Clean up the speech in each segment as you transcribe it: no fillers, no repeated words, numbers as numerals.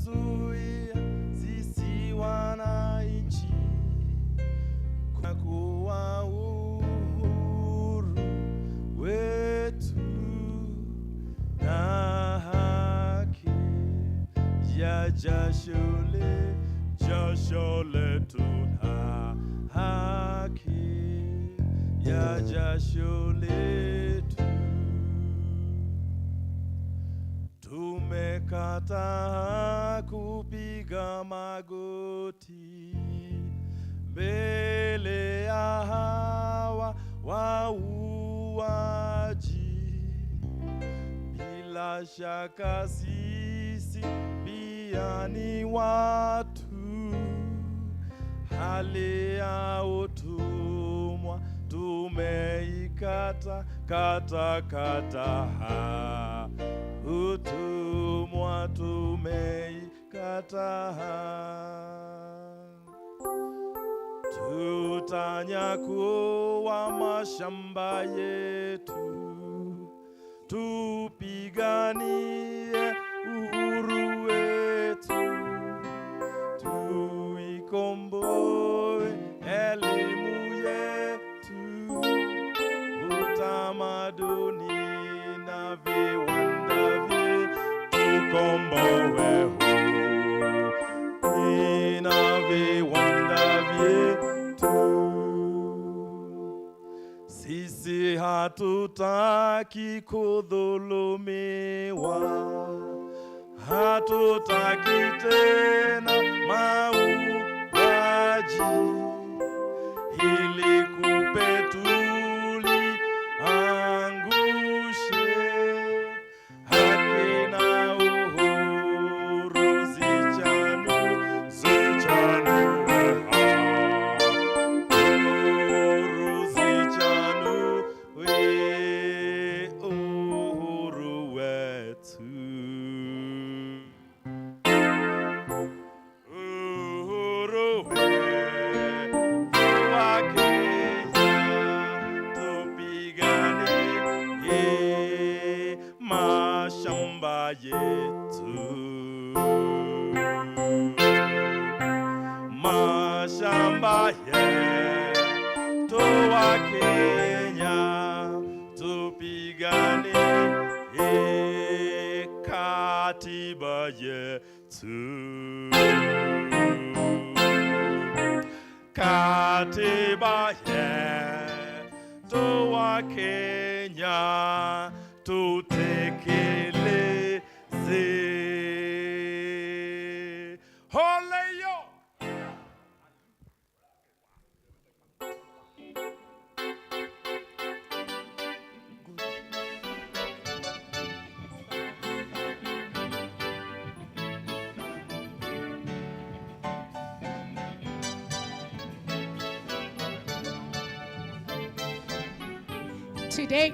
kutuzuia sisi wananchi kuwa uhuru wetu na haki ya jasho letu na haki ya jasho letu. Tumekataa kupiga magoti mbele ya hawa wauaji. Bila shaka sisi pia ni watu, hali ya utumwa tumeikata utumwa tumeikata. Tutanyakua mashamba yetu, tupiganie uhuru wetu, tuikomboe elimu yetu, utamaduni na viwanda vyetu, tukomboe na viwanda vyetu. Sisi hatutaki kudhulumiwa, hatutaki tena mauaji, ili kupe tuliangushe, haki na uhuru zichanue uhuru wetu. Uhuru wetu wa Kenya, tupiganie mashamba yetu, mashamba yetu wa Kenya, tupiganie katiba yetu, katiba yetu wa Kenya, tutekeleze. Holeyo! Today,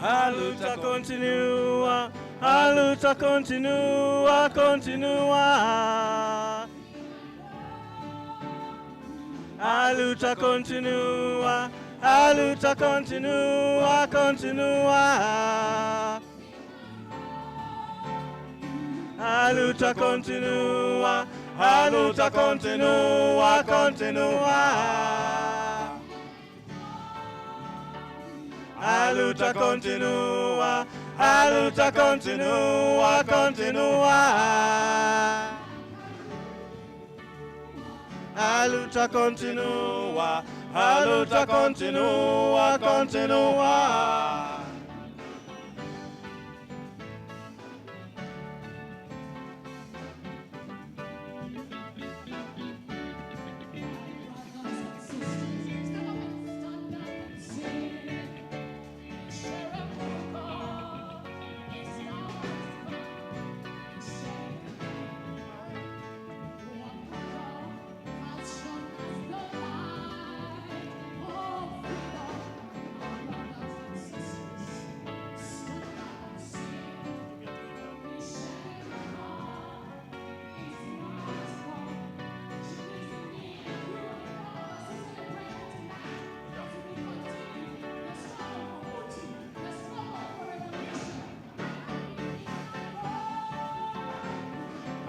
Haluta continua a luta continua, continua. A luta continua, a luta continua, continua. A luta continua, a luta continua, continua. A luta continua, a luta continua, continua. A luta continua, a luta continua, continua.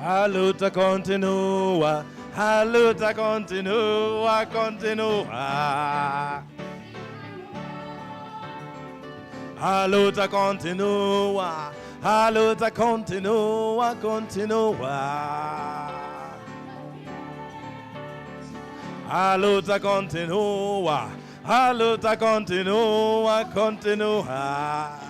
A luta continua, a luta continua, continua. A luta continua, a luta continua, continua. A luta continua, a luta continua, continua.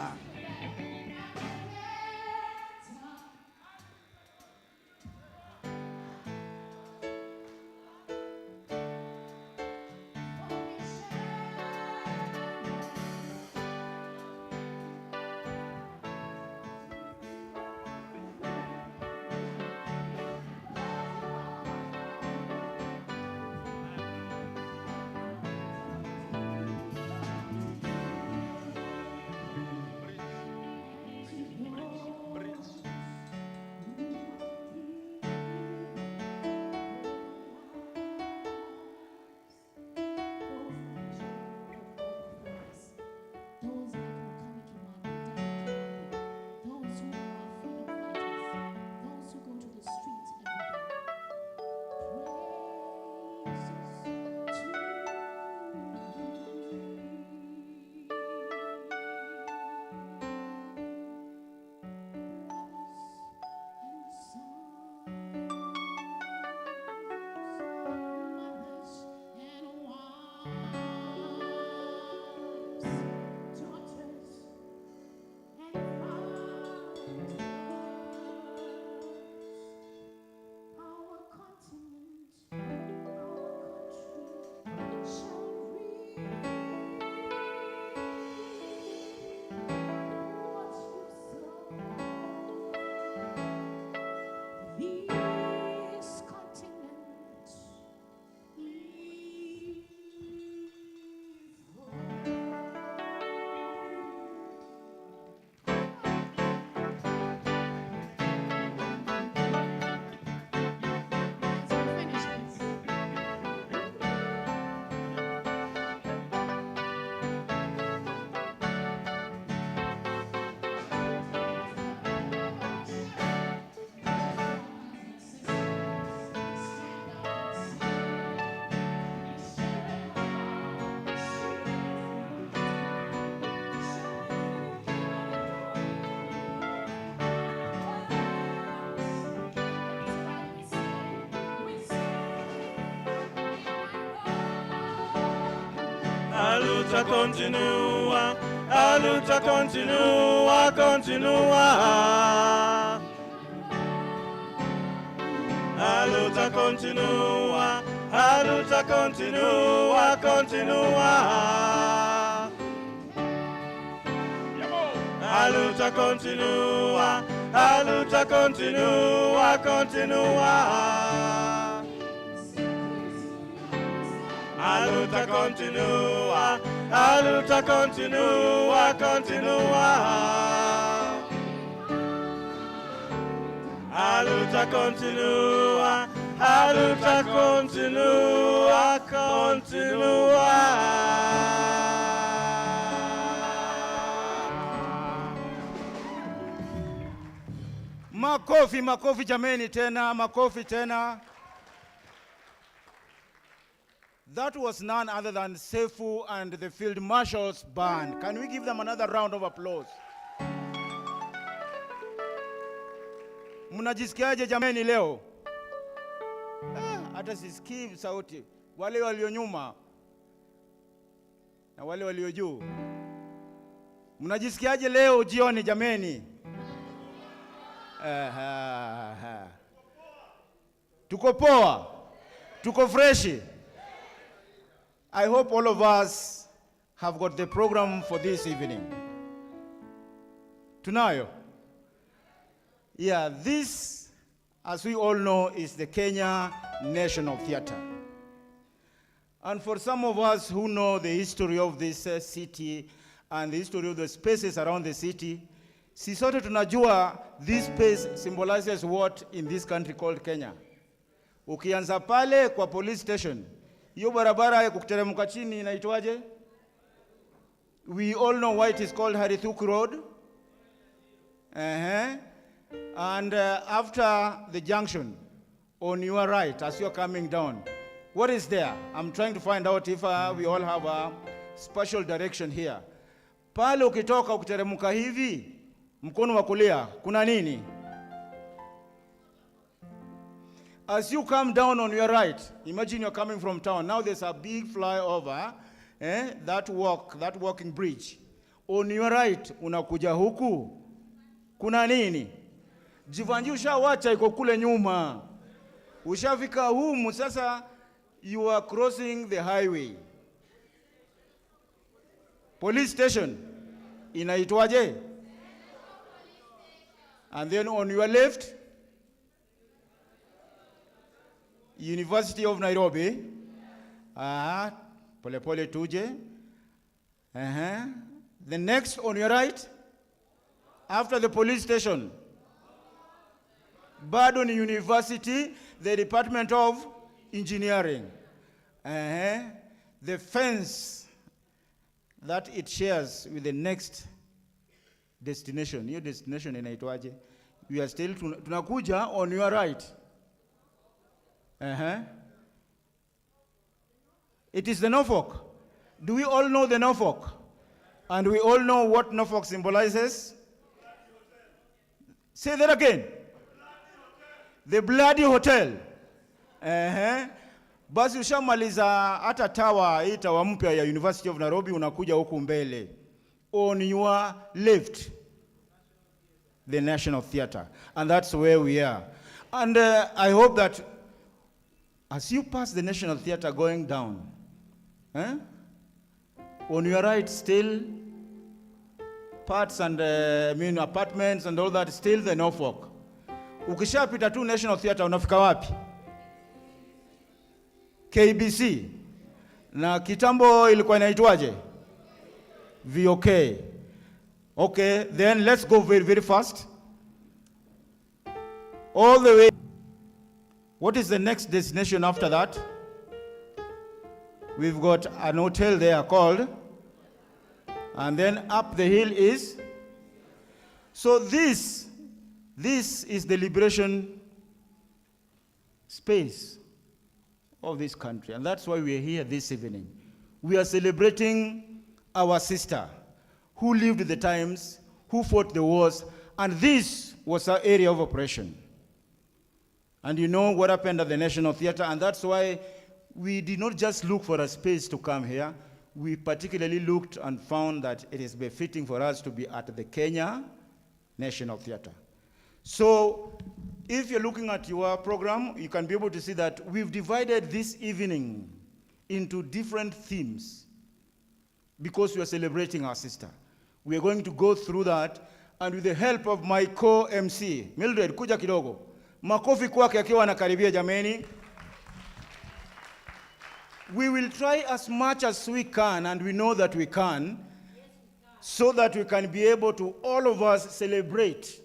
A luta continua, a luta continua, continua. A luta continua, a luta continua, continua. A luta continua, a luta continua, continua. A luta continua, a luta continua, continua. a luta continua, a luta continua, continua. Makofi, makofi jameni tena, makofi tena. That was none other than Sefu and the Field Marshals Band. Can we give them another round of applause? Mnajisikiaje jameni leo? Hata sisikii sauti. Wale walio nyuma na wale walio juu. Mnajisikiaje leo jioni jameni? Tuko poa? Tuko freshi? I hope all of us have got the program for this evening. Tunayo? Yeah, this, as we all know, is the Kenya National Theatre. And for some of us who know the history of this city and the history of the spaces around the city, si sote tunajua this space symbolizes what in this country called Kenya. Ukianza pale kwa police station, hiyo barabara ya kuteremka chini inaitwaje? We all know why it is called Harithuk Road. And after the junction, on your right, as you're coming down, what is there? I'm trying to find out if we all have a special direction here. Pale ukitoka ukiteremka hivi, mkono wa kulia, kuna nini? As you come down on your right, imagine you're coming from town. Now there's a big flyover, that walking bridge. On your right, unakuja huku, kuna nini? Jivanji ushawacha iko kule nyuma. Ushafika humu, sasa you are crossing the highway. Police station, inaitwaje? And then on your left, University of Nairobi. Pole pole tuje. The next on your right, after the police station, Badon University, the Department of Engineering. The fence that it shares with the next destination. Your destination inaitwaje? We are still tunakuja on your right. It is the Norfolk. Do we all know the Norfolk? And we all know what Norfolk symbolizes? Say that again. The Bloody Hotel. Basi ushamaliza hata tower, hii tower mpya ya University of Nairobi, unakuja huku mbele. On your left, the National Theatre. And that's where we are. And I hope that as you pass the National Theatre going down, on your right still parts and apartments and all that, still the Norfolk. Ukishapita tu National Theatre unafika wapi? KBC. Na kitambo ilikuwa inaitwaje? VOK. Okay, then let's go very, very fast. All the way. What is the next destination after that? We've got an hotel there called, and then up the hill is. So this is the liberation space of this country, and that's why we are here this evening. We are celebrating our sister who lived the times, who fought the wars, and this was our area of oppression. And you know what happened at the National Theatre, and that's why we did not just look for a space to come here. We particularly looked and found that it is befitting for us to be at the Kenya National Theatre. So if you're looking at your program, you can be able to see that we've divided this evening into different themes because we are celebrating our sister. We are going to go through that, and with the help of my co-MC, Mildred, kuja kidogo. Makofi kwake akiwa anakaribia jameni. We will try as much as we can, and we know that we can, so that we can be able to, all of us, celebrate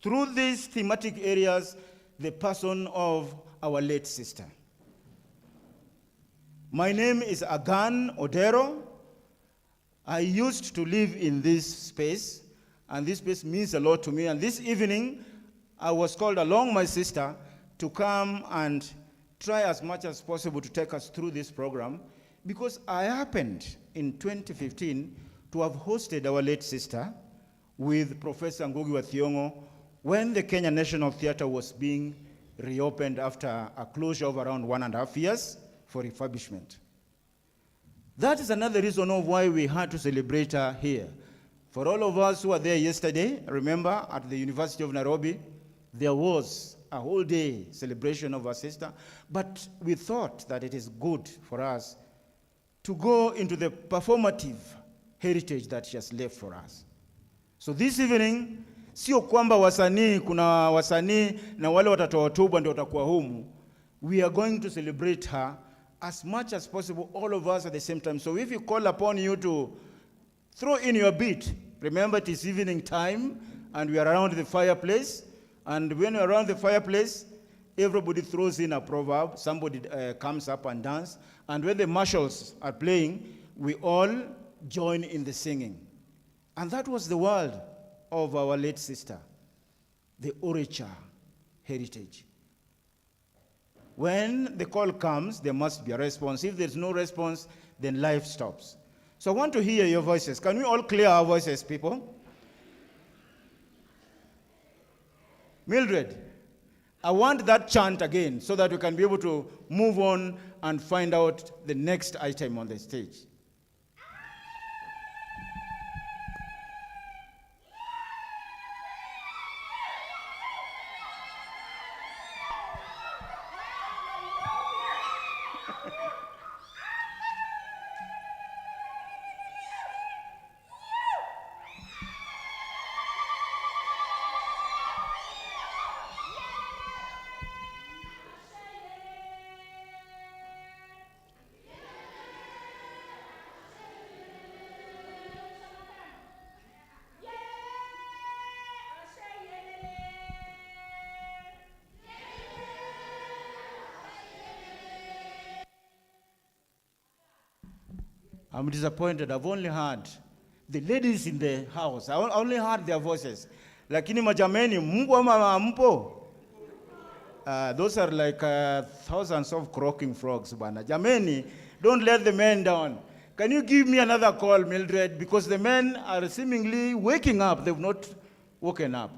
through these thematic areas the person of our late sister. My name is Agan Odero. I used to live in this space, and this space means a lot to me. And this evening, I was called along my sister to come and try as much as possible to take us through this program, because I happened in 2015 to have hosted our late sister with Professor Ngugi wa Thiong'o when the Kenya National Theatre was being reopened after a closure of around 1.5 years for refurbishment. That is another reason of why we had to celebrate her here. For all of us who were there yesterday, remember at the University of Nairobi, there was a whole day celebration of our sister, but we thought that it is good for us to go into the performative heritage that she has left for us. So this evening, sio kwamba wasanii, kuna wasanii na wale watatoa hotuba ndio watakuwa humu. We are going to celebrate her as much as possible, all of us at the same time. So if you call upon you to throw in your beat, remember it is evening time and we are around the fireplace. And when you're around the fireplace, everybody throws in a proverb, somebody comes up and dance. And when the marshals are playing, we all join in the singing. And that was the world of our late sister, the orature heritage. When the call comes, there must be a response. If there's no response, then life stops. So I want to hear your voices. Can we all clear our voices, people? Mildred, I want that chant again so that we can be able to move on and find out the next item on the stage. I'm disappointed. I've only heard the ladies in the house. I only heard their voices. Lakini majameni, Mungu ama mpo? Those are like thousands of croaking frogs, bana. Jameni, don't let the men down. Can you give me another call, Mildred? Because the men are seemingly waking up. They've not woken up.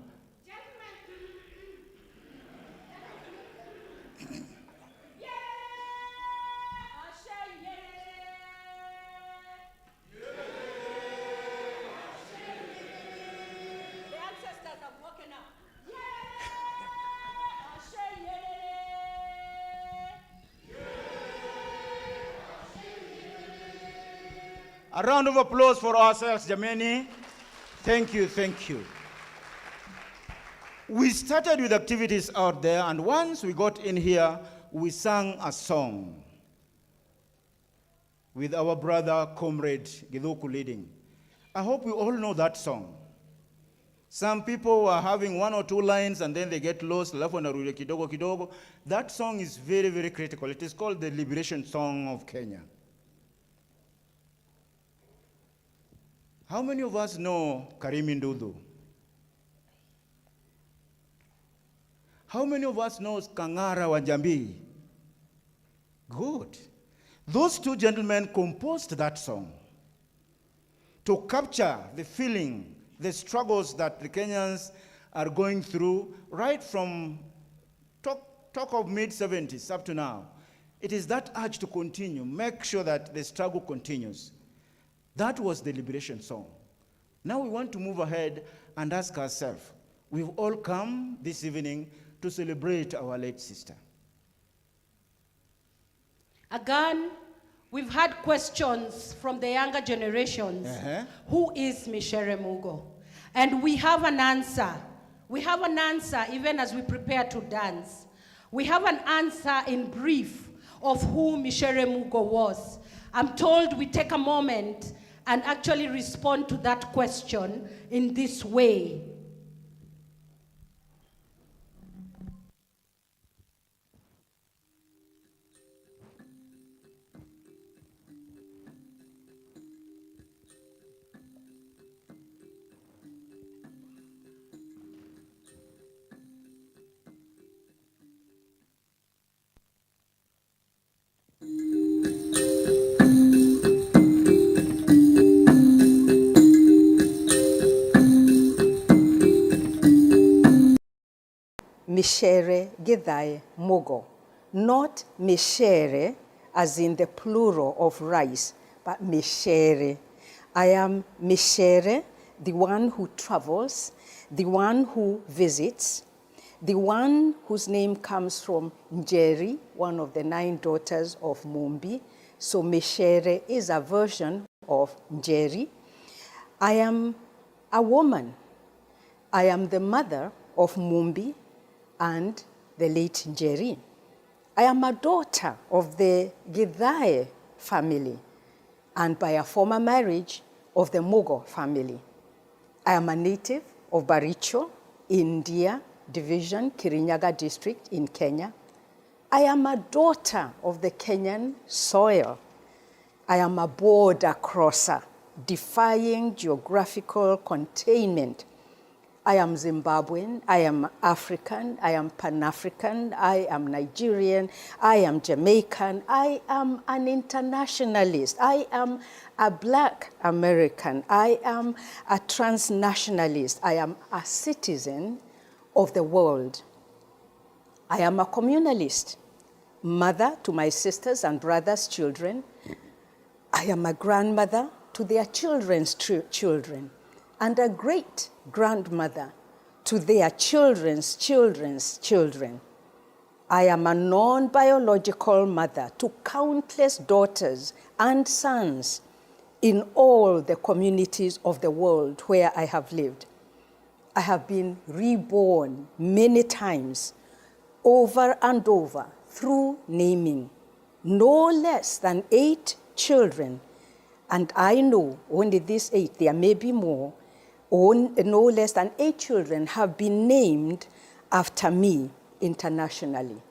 A round of applause for ourselves, Jameni. Thank you, thank you. We started with activities out there, and once we got in here, we sang a song with our brother, comrade Githuku leading. I hope we all know that song. Some people are having 1 or 2 lines and then they get lost. Kidogo kidogo. That song is very, very critical. It is called the Liberation Song of Kenya. How many of us know Karimi Ndudu? How many of us know Kangara Wanjambi? Good. Those 2 gentlemen composed that song to capture the feeling, the struggles that the Kenyans are going through right from talk of mid-70s up to now. It is that urge to continue, make sure that the struggle continues. That was the liberation song. Now we want to move ahead and ask ourselves, we've all come this evening to celebrate our late sister. Again, we've had questions from the younger generations. Who is Micere Mugo? And we have an answer. We have an answer even as we prepare to dance. We have an answer in brief of who Micere Mugo was. I'm told we take a moment and actually respond to that question in this way. Micere Mugo, not Micere as in the plural of rice, but Micere. I am Micere, the one who travels, the one who visits, the one whose name comes from Njeri, one of the 9 daughters of Mumbi. So Micere is a version of Njeri. I am a woman. I am the mother of Mumbi and the late Njeri. I am a daughter of the Githae family and by a former marriage of the Mugo family. I am a native of Baricho, India Division, Kirinyaga district in Kenya. I am a daughter of the Kenyan soil. I am a border crosser, defying geographical containment. I am Zimbabwean, I am African, I am Pan-African, I am Nigerian, I am Jamaican, I am an internationalist, I am a Black American, I am a transnationalist, I am a citizen of the world. I am a communalist, mother to my sisters and brothers' children. I am a grandmother to their children's children, and a great-grandmother to their children's children's children. I am a non-biological mother to countless daughters and sons in all the communities of the world where I have lived. I have been reborn many times, over and over, through naming, no less than 8 children. And I know only these 8, there may be more, no less than 8 children have been named after me internationally.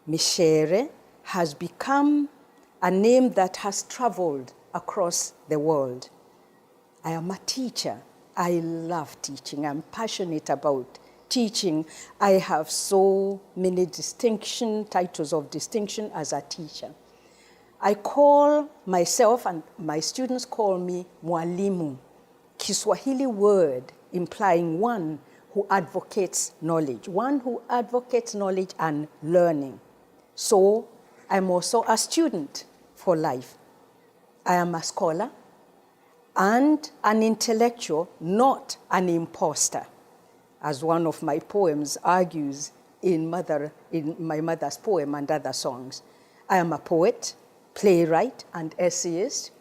Micere has become a name that has traveled across the world. I am a teacher. I love teaching. I'm passionate about teaching. I have so many titles of distinction as a teacher. I call myself, and my students call me mwalimu, Kiswahili word implying one who advocates knowledge and learning. So I'm also a student for life. I am a scholar and an intellectual, not an imposter, as one of my poems argues in my mother's poem and other songs. I am a poet, playwright, and essayist.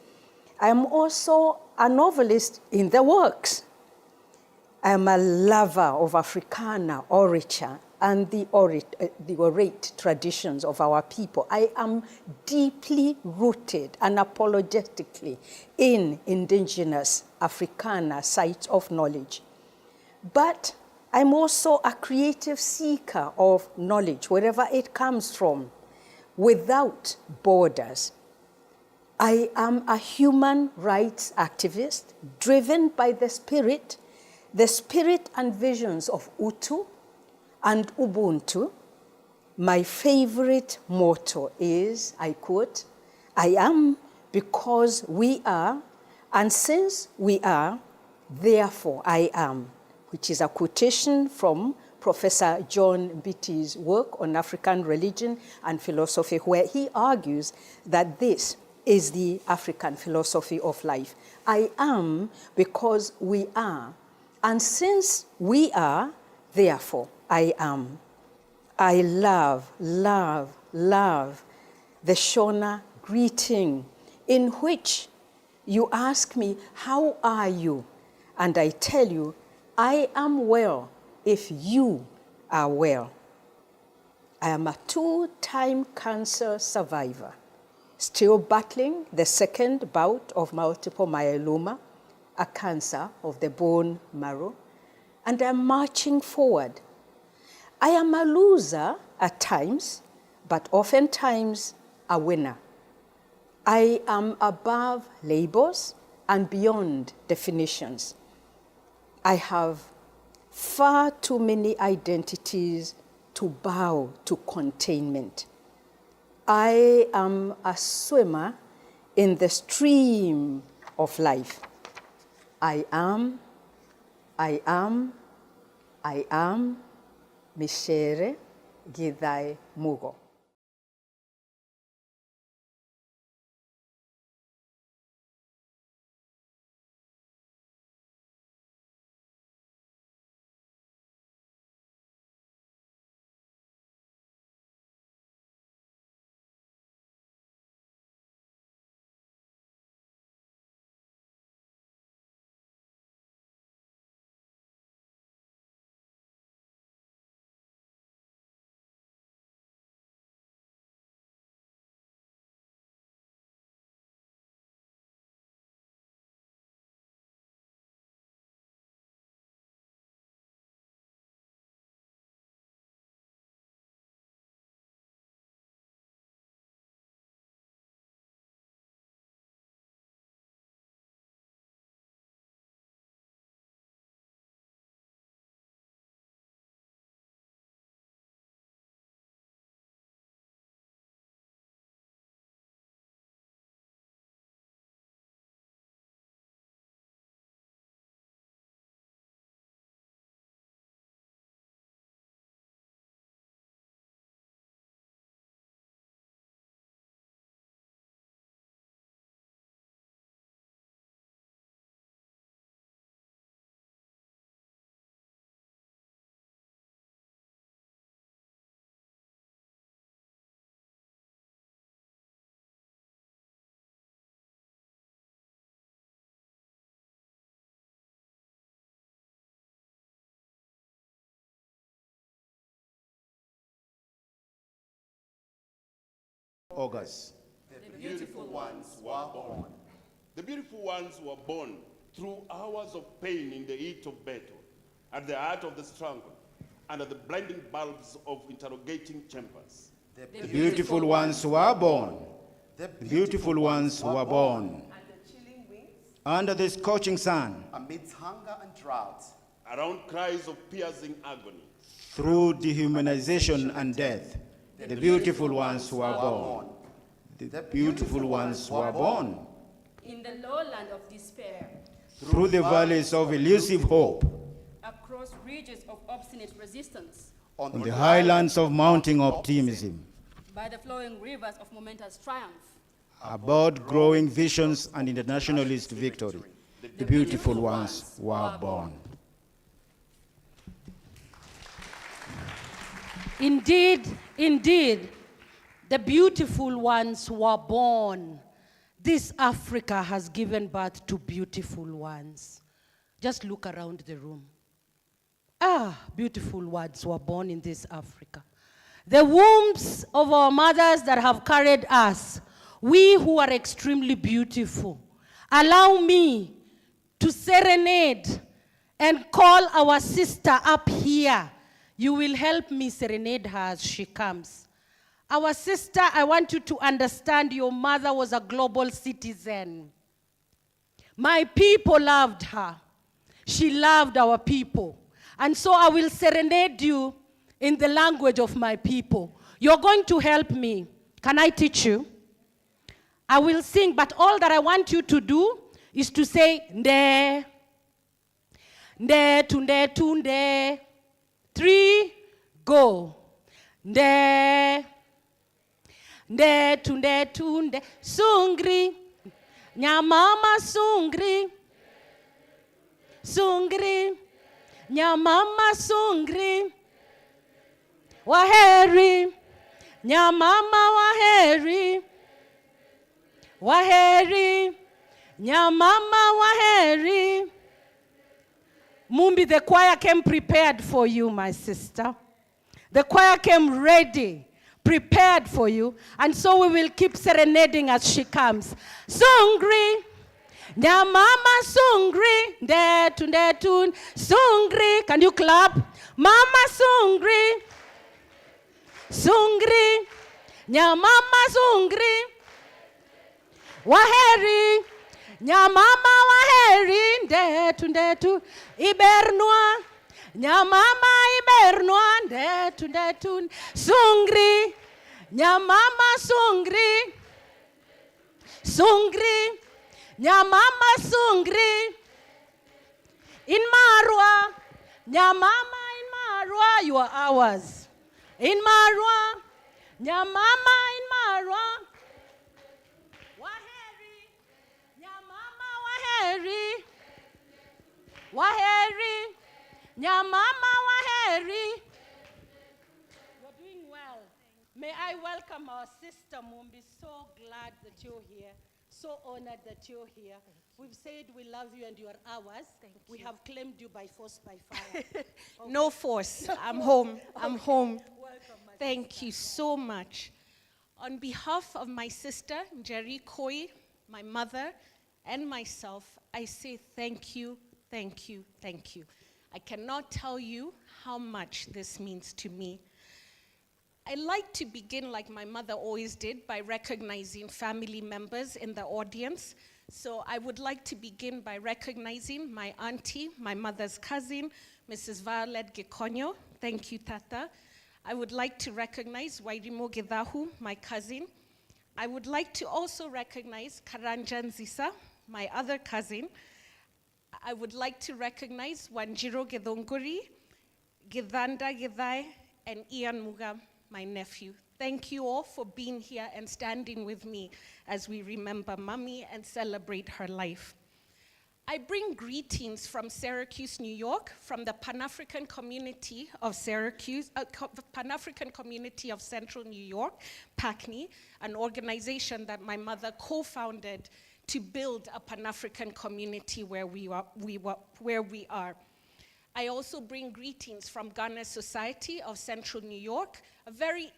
I am also a novelist in the works. I am a lover of Africana orature and the orate traditions of our people. I am deeply rooted unapologetically in indigenous Africana sites of knowledge. But I'm also a creative seeker of knowledge, wherever it comes from, without borders. I am a human rights activist driven by the spirit and visions of Utu and Ubuntu. My favorite motto is, I quote, "I am because we are, and since we are, therefore I am," which is a quotation from Professor John Mbiti's work on African religion and philosophy, where he argues that this is the African philosophy of life. I am because we are, and since we are, therefore I am. I love, love, love the Shona greeting in which you ask me, how are you? And I tell you, I am well if you are well. I am a 2-time cancer survivor, still battling the 2nd bout of multiple myeloma, a cancer of the bone marrow, and I'm marching forward. I am a loser at times, but oftentimes a winner. I am above labels and beyond definitions. I have far too many identities to bow to containment. I am a swimmer in the stream of life. I am Micere Shujaa Mugo. August. The beautiful ones were born. The beautiful ones were born through hours of pain in the heat of battle, at the heart of the struggle, under the blinding bulbs of interrogating chambers. The beautiful ones were born. The beautiful ones were born. Under chilling winds, Under the scorching sun, amidst hunger and drought, Around cries of piercing agony. through dehumanization and death, the beautiful ones were born. The beautiful ones were born. In the lowland of despair, Through the valleys of elusive hope, across ridges of obstinate resistance, on the highlands of mounting optimism, by the flowing rivers of momentous triumph, about growing visions and internationalist victory, the beautiful ones were born. Indeed, indeed, the beautiful ones were born. This Africa has given birth to beautiful ones. Just look around the room. Beautiful ones were born in this Africa. The wombs of our mothers that have carried us, we who are extremely beautiful. Allow me to serenade and call our sister up here. You will help me serenade her as she comes. Our sister, I want you to understand your mother was a global citizen. My people loved her. She loved our people. And so I will serenade you in the language of my people. You're going to help me. Can I teach you? I will sing, but all that I want you to do is to say, nde, nde, tunde, tunde. 3, go. Nde, nde, tunde, tunde. Sungri, nyamama sungri. Sungri, nyamama sungri. Waheri, nyamama waheri. Waheri, nyamama waheri. Mumbi, the choir came prepared for you, my sister. The choir came ready, prepared for you. And so we will keep serenading as she comes. Sungri, nyamama sungri, nde tun, sungri. Can you clap? Mama sungri, sungri, nyamama sungri. Waheri, nyamama waheri, nde tun, ibernua. Nyamama ibernua, nde tun, sungri. Nyamama sungri, sungri. Nyamama sungri. In Marwa, nyamama in Marwa, you are ours. in Marwa, Nyamama in Marwa, Waheri, Nyamama Waheri, Waheri, Nyamama Waheri. You're doing well. May I welcome our sister Mumbi. So glad that you're here. So honored that you're here. We've said we love you and you are ours. We have claimed you by force, by fire. Okay. No force. I'm home. I'm home. Welcome, my Thank sister. you so much. On behalf of my sister, Jerry Koi, my mother, and myself, I say thank you, thank you, thank you. I cannot tell you how much this means to me. I like to begin like my mother always did by recognizing family members in the audience. So I would like to begin by recognizing my auntie, my mother's cousin, Mrs. Violet Gekonyo. Thank you, Tata. I would like to recognize Wairimo Gedahu, my cousin. I would like to also recognize Karanjan Zisa, my other cousin. I would like to recognize Wanjiro Gedonguri, Gedanda Gedai, and Ian Muga, my nephew. Thank you all for being here and standing with me as we remember Mommy and celebrate her life. I bring greetings from Syracuse, New York, from the Pan-African community of Syracuse, Pan-African community of Central New York, PACNY, an organization that my mother co-founded to build a Pan-African community where we are. I also bring greetings from Ghana Society of Central New York, a very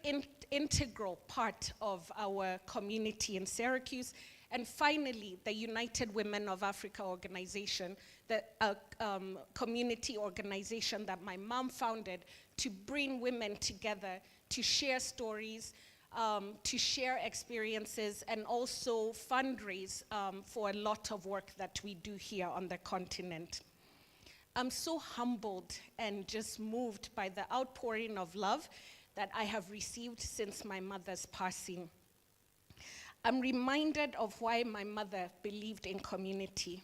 integral part of our community in Syracuse. And finally, the United Women of Africa organization, the community organization that my mom founded to bring women together, to share stories, to share experiences, and also fundraise for a lot of work that we do here on the continent. I'm so humbled and just moved by the outpouring of love that I have received since my mother's passing. I'm reminded of why my mother believed in community,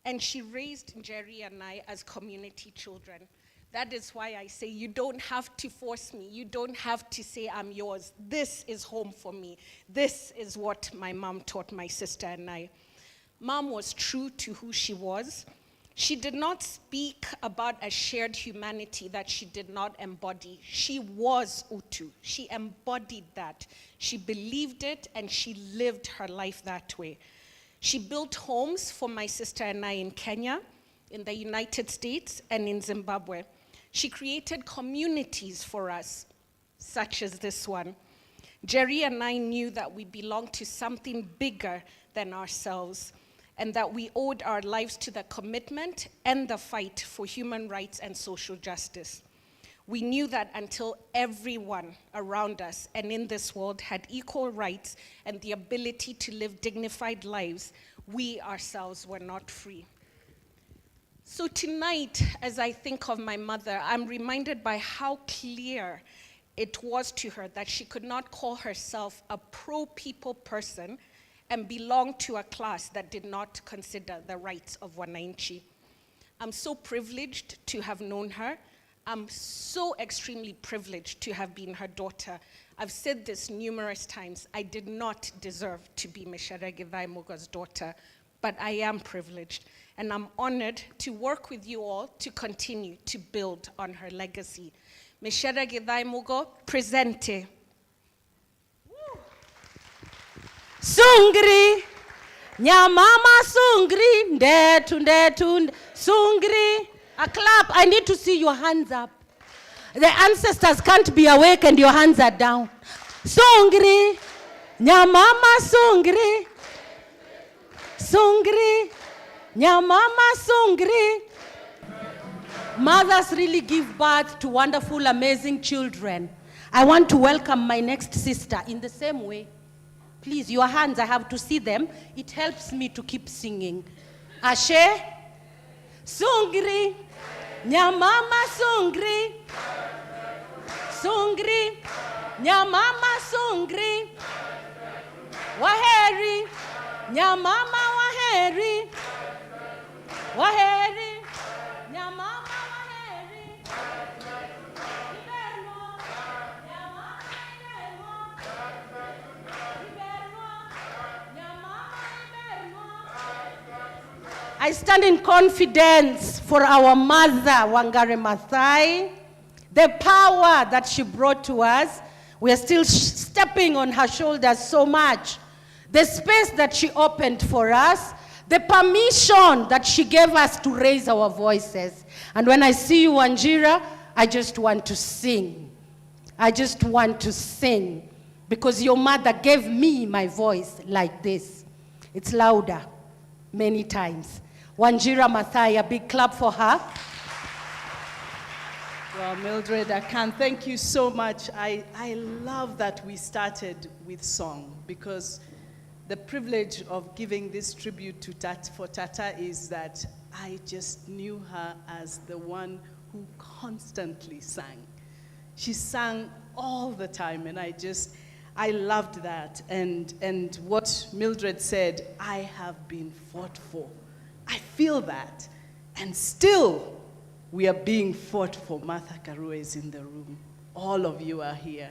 and she raised Jerry and I as community children. That is why I say you don't have to force me. You don't have to say I'm yours. This is home for me. This is what my mom taught my sister and I. Mom was true to who she was. She did not speak about a shared humanity that she did not embody. She was Utu. She embodied that. She believed it, and she lived her life that way. She built homes for my sister and I in Kenya, in the United States, and in Zimbabwe. She created communities for us, such as this one. Jerry and I knew that we belonged to something bigger than ourselves, and that we owed our lives to the commitment and the fight for human rights and social justice. We knew that until everyone around us and in this world had equal rights and the ability to live dignified lives, we ourselves were not free. So tonight, as I think of my mother, I'm reminded by how clear it was to her that she could not call herself a pro-people person and belong to a class that did not consider the rights of wananchi. I'm so privileged to have known her. I'm so extremely privileged to have been her daughter. I've said this numerous times. I did not deserve to be Micere Mugo's daughter, but I am privileged. And I'm honored to work with you all to continue to build on her legacy. Micere Mugo, presente. Sungri, Nyamama Sungri, ndetu, Sungri. A clap, I need to see your hands up. The ancestors can't be awake and your hands are down. Sungri, Nyamama Sungri, Sungri, Nyamama Sungri. Mothers really give birth to wonderful, amazing children. I want to welcome my next sister in the same way. Please, your hands, I have to see them. It helps me to keep singing. Ashe, Sungri, Nyamama Sungri, Sungri, Nyamama Sungri, Waheri, Nyamama Waheri, Waheri, Nyamama Waheri, Ibeno, I stand in confidence for our mother, Wangari Maathai, the power that she brought to us. We are still stepping on her shoulders so much. The space that she opened for us, the permission that she gave us to raise our voices. And when I see you, Wanjira, I just want to sing. I just want to sing because your mother gave me my voice like this. It's louder many times. Wanjira Maathai, a big clap for her. Well, Mildred, I can thank you so much. I love that we started with song because the privilege of giving this tribute to Tata is that I just knew her as the one who constantly sang. She sang all the time, and I loved that. And what Mildred said, I have been fought for. I feel that. And still, we are being fought for. Martha Karua is in the room. All of you are here.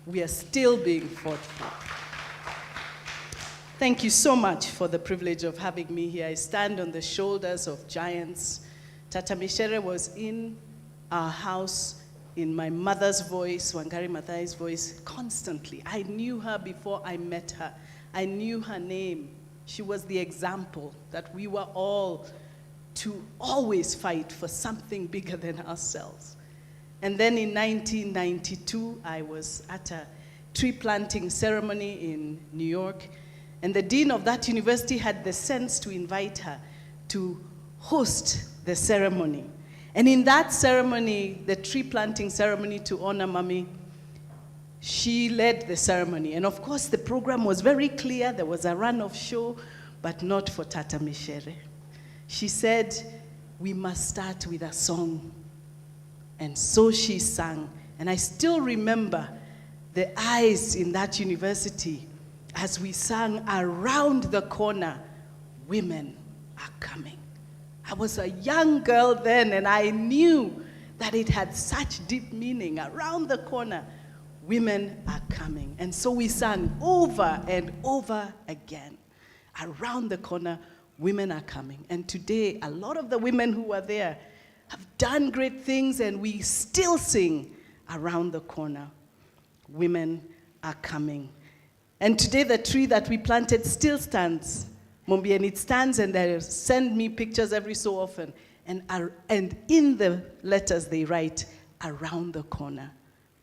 We are still being fought for. Thank you so much for the privilege of having me here. I stand on the shoulders of giants. Tata Micere was in our house in my mother's voice, Wangari Maathai's voice, constantly. I knew her before I met her. I knew her name. She was the example that we were all to always fight for something bigger than ourselves. And then in 1992, I was at a tree planting ceremony in New York, and the dean of that university had the sense to invite her to host the ceremony. And in that ceremony, the tree planting ceremony to honor Mommy, she led the ceremony. And of course, the program was very clear. There was a run-off show, but not for Tata Micere. She said, we must start with a song. And so she sang. And I still remember the eyes in that university as we sang Around the Corner, Women Are Coming. I was a young girl then, and I knew that it had such deep meaning. Around the corner, women are coming. And so we sang over and over again. Around the corner, women are coming. And today, a lot of the women who are there have done great things, and we still sing Around the Corner, Women Are Coming. And today, the tree that we planted still stands. Mombi, and it stands, and they send me pictures every so often. And in the letters they write, around the corner,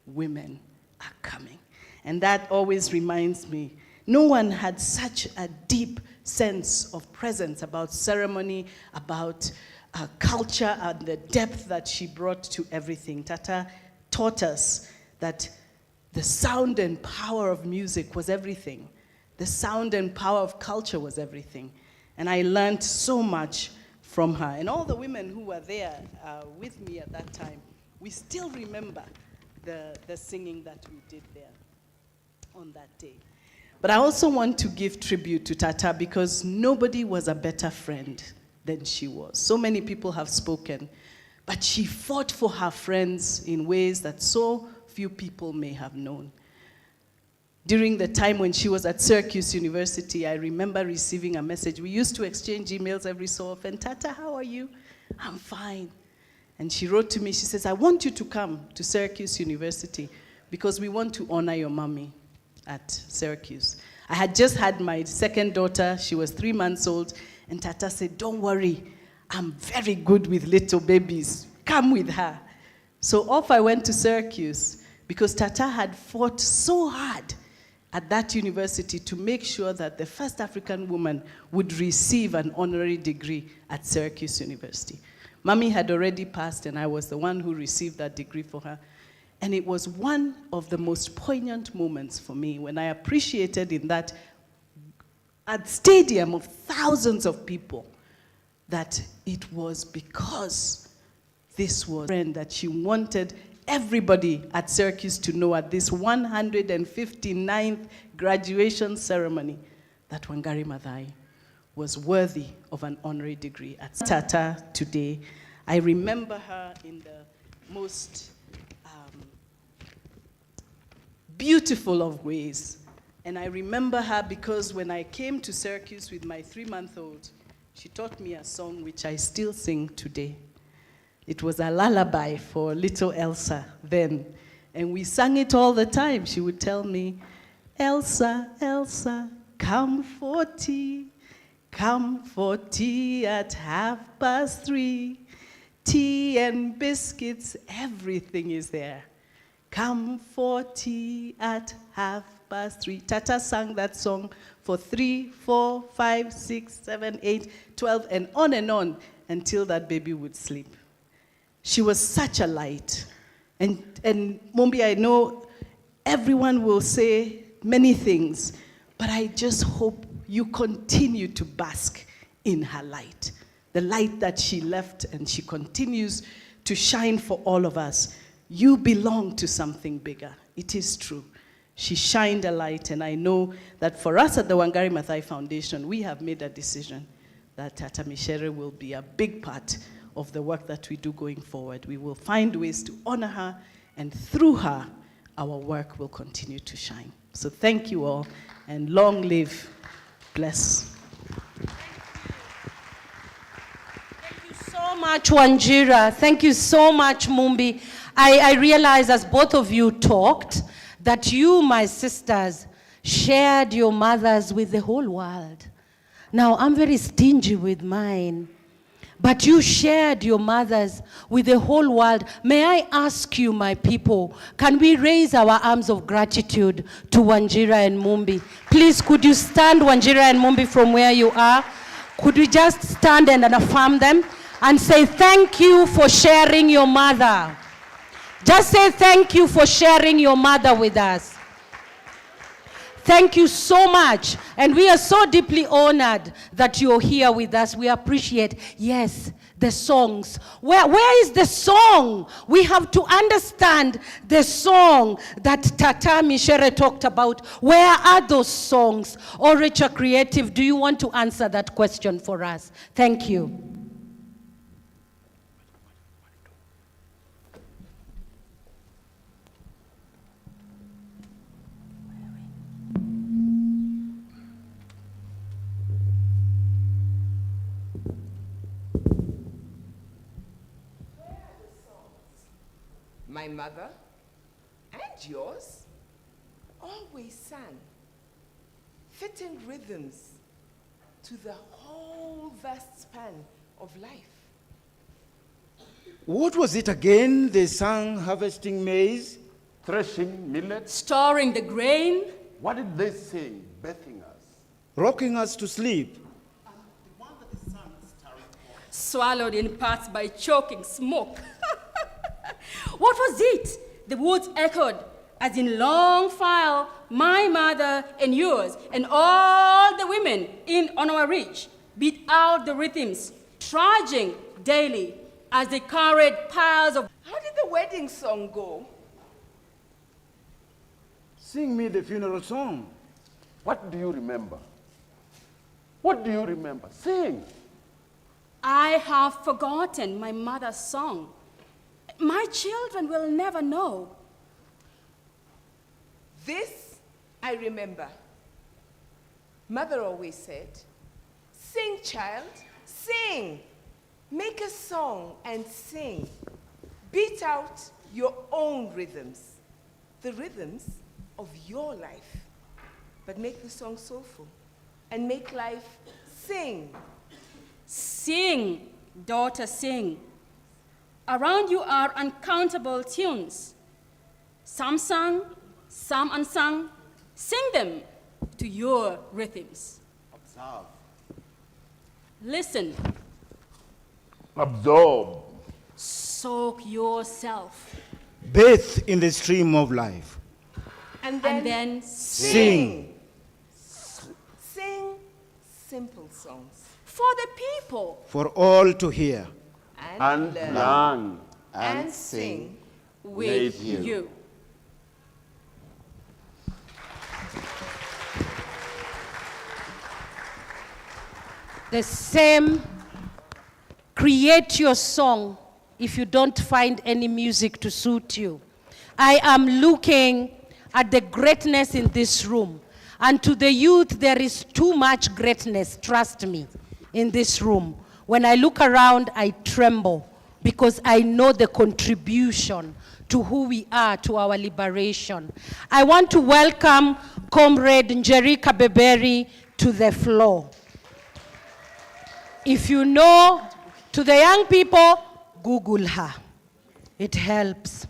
women are coming. And that always reminds me, no one had such a deep sense of presence about ceremony, about culture, and the depth that she brought to everything. Tata taught us that the sound and power of music was everything. The sound and power of culture was everything. And I learned so much from her. And all the women who were there with me at that time, we still remember the singing that we did there on that day. But I also want to give tribute to Tata because nobody was a better friend than she was. So many people have spoken, but she fought for her friends in ways that so few people may have known. During the time when she was at Syracuse University, I remember receiving a message. We used to exchange emails every so often. Tata, how are you? I'm fine. And she wrote to me, she says, I want you to come to Syracuse University because we want to honor your mommy at Syracuse. I had just had my second daughter. She was 3 months old. And Tata said, don't worry, I'm very good with little babies. Come with her. So off I went to Syracuse because Tata had fought so hard at that university to make sure that the first African woman would receive an honorary degree at Syracuse University. Mommy had already passed, and I was the one who received that degree for her. And it was one of the most poignant moments for me when I appreciated in that a stadium of thousands of people that it was because this was a friend that she wanted everybody at Syracuse to know at this 159th graduation ceremony that Wangari Maathai was worthy of an honorary degree at Tata today. I remember her in the most beautiful of ways. And I remember her because when I came to Syracuse with my 3-month-old, she taught me a song which I still sing today. It was a lullaby for little Elsa then. And we sang it all the time. She would tell me, Elsa, Elsa, come for tea. Come for tea at 3:30. Tea and biscuits, everything is there. Come for tea at 3:30. Tata sang that song for 3, 4, 5, 6, 7, 8, 12, and on until that baby would sleep. She was such a light. And Mumbi, I know everyone will say many things, but I just hope you continue to bask in her light. The light that she left, and she continues to shine for all of us. You belong to something bigger. It is true. She shined a light, and I know that for us at the Wangari Maathai Foundation, we have made a decision that Tata Micere will be a big part of the work that we do going forward. We will find ways to honor her, and through her, our work will continue to shine. So thank you all, and long live. Bless. Thank you so much, Wanjira. Thank you so much, Mumbi. I realize as both of you talked that you, my sisters, shared your mothers with the whole world. Now, I'm very stingy with mine, but you shared your mothers with the whole world. May I ask you, my people, can we raise our arms of gratitude to Wanjira and Mumbi? Please, could you stand, Wanjira and Mumbi, from where you are? Could we just stand and affirm them and say thank you for sharing your mother? Just say thank you for sharing your mother with us. Thank you so much. And we are so deeply honored that you're here with us. We appreciate, yes, the songs. Where is the song? We have to understand the song that Tata Micere talked about. Where are those songs? Orature Creative, do you want to answer that question for us? Thank you. My mother and yours always sang fitting rhythms to the whole vast span of life. What was it again? They sang harvesting maize, Threshing millet. Storing the grain. What did they sing? Bathing us. rocking us to sleep. Swallowed in parts by choking smoke. What was it? The woods echoed, as in long file, my mother and yours, and all the women in on our reach beat out the rhythms, trudging daily as they carried piles of... How did the wedding song go? Sing me the funeral song. What do you remember? What do you remember? Sing. I have forgotten my mother's song. My children will never know. This I remember. Mother always said, sing, child, sing. Make a song and sing. Beat out your own rhythms, the rhythms of your life. But make the song soulful and make life sing. Sing, daughter, sing. Around you are uncountable tunes. Some sung, some unsung. Sing them to your rhythms. Observe. Listen. Absorb. Soak yourself. Bathe in the stream of life. And And then then Sing. sing simple songs. for the people. For all to hear. And learn. learn. And sing. With you. you. The same, create your song if you don't find any music to suit you. I am looking at the greatness in this room. And to the youth, there is too much greatness, trust me. in this room. When I look around, I tremble because I know the contribution to who we are, to our liberation. I want to welcome Comrade Njeri Kabeberi to the floor. If you know, to the young people, Google her. It helps.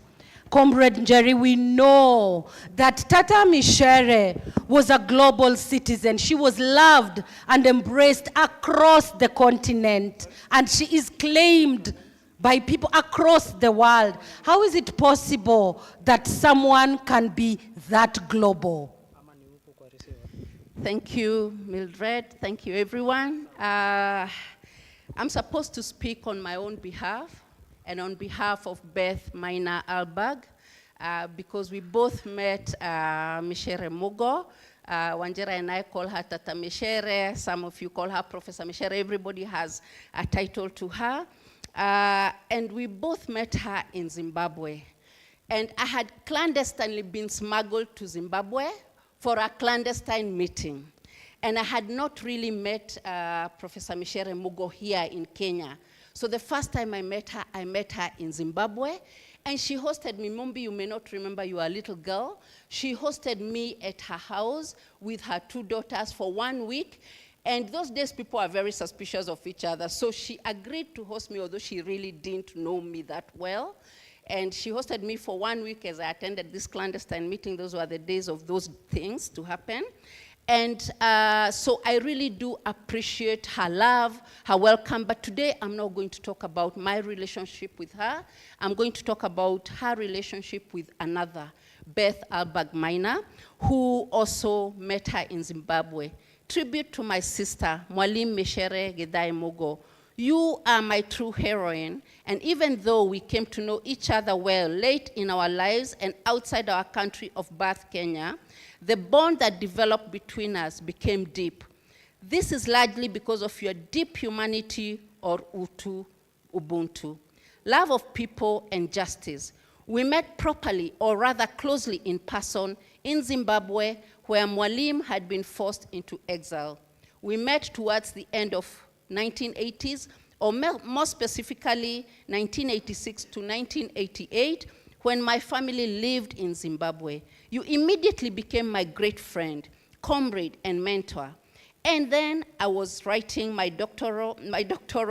Comrade Njeri, we know that Tata Micere was a global citizen. She was loved and embraced across the continent, and she is claimed by people across the world. How is it possible that someone can be that global? Thank you, Mildred. Thank you, everyone. I'm supposed to speak on my own behalf and on behalf of Beth Maina Alberg, because we both met Micere Mugo. Wanjira and I call her Tata Micere. Some of you call her Professor Micere. Everybody has a title to her. And we both met her in Zimbabwe. And I had clandestinely been smuggled to Zimbabwe for a clandestine meeting. And I had not really met Professor Micere Mugo here in Kenya. So the first time I met her in Zimbabwe, and she hosted me. Mumbi, you may not remember, you are a little girl. She hosted me at her house with her 2 daughters for 1 week. And those days, people are very suspicious of each other. So she agreed to host me, although she really didn't know me that well. And she hosted me for 1 week as I attended this clandestine meeting. Those were the days of those things to happen. And so I really do appreciate her love, her welcome. But today, I'm not going to talk about my relationship with her. I'm going to talk about her relationship with another, Beth Alberg Maina, who also met her in Zimbabwe. Tribute to my sister, Mwalim Micere Mugo. You are my true heroine, and even though we came to know each other well late in our lives and outside our country of birth, Kenya, the bond that developed between us became deep. This is largely because of your deep humanity, or Ubuntu, love of people and justice. We met properly, or rather closely in person, in Zimbabwe, where Mwalim had been forced into exile. We met towards the end of 1980s, or more specifically, 1986 to 1988, when my family lived in Zimbabwe. You immediately became my great friend, comrade, and mentor. And then I was writing my doctoral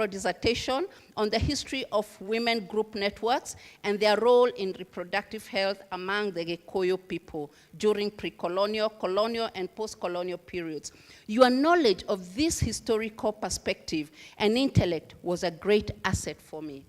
dissertation on the history of women group networks and their role in reproductive health among the Gikuyu people during pre-colonial, colonial, and post-colonial periods. Your knowledge of this historical perspective and intellect was a great asset for me.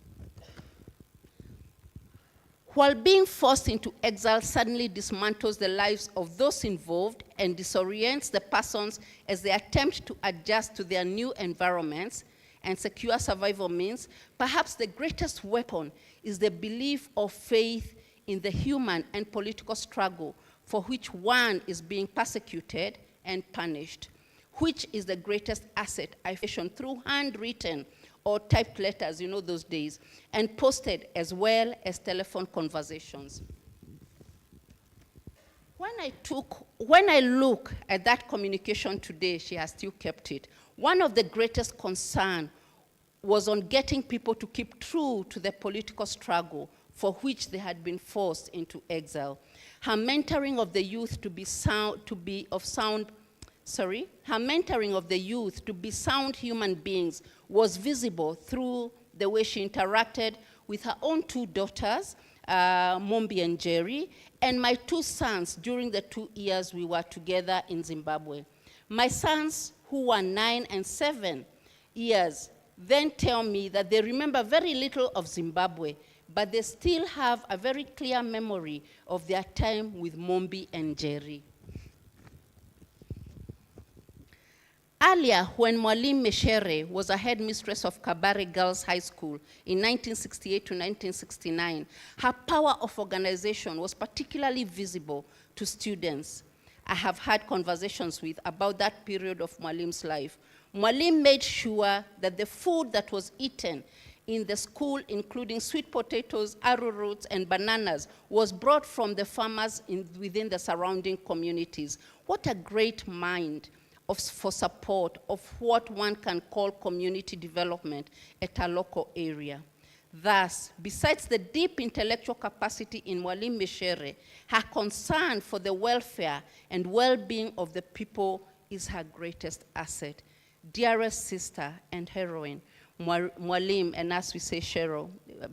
While being forced into exile suddenly dismantles the lives of those involved and disorients the persons as they attempt to adjust to their new environments and secure survival means, perhaps the greatest weapon is the belief or faith in the human and political struggle for which one is being persecuted and punished, which is the greatest asset I found through handwritten or typed letters, you know, those days, and posted as well as telephone conversations. When I look at that communication today, she has still kept it. One of the greatest concern was on getting people to keep true to the political struggle for which they had been forced into exile. Her mentoring of the youth her mentoring of the youth to be sound human beings was visible through the way she interacted with her own 2 daughters, Mombi and Jerry, and my 2 sons during the 2 years we were together in Zimbabwe. My sons, who were 9 and 7 years, then tell me that they remember very little of Zimbabwe, but they still have a very clear memory of their time with Mombi and Jerry. Earlier, when Mwalim Micere was a headmistress of Kabare Girls High School in 1968 to 1969, her power of organization was particularly visible to students I have had conversations with about that period of Mwalim's life. Mwalim made sure that the food that was eaten in the school, including sweet potatoes, arrowroots, and bananas, was brought from the farmers within the surrounding communities. What a great mind for support of what one can call community development at a local area. Thus, besides the deep intellectual capacity in Mwalimu Micere, her concern for the welfare and well-being of the people is her greatest asset. Dearest sister and heroine, Mwalimu, and as we say, Cheryl,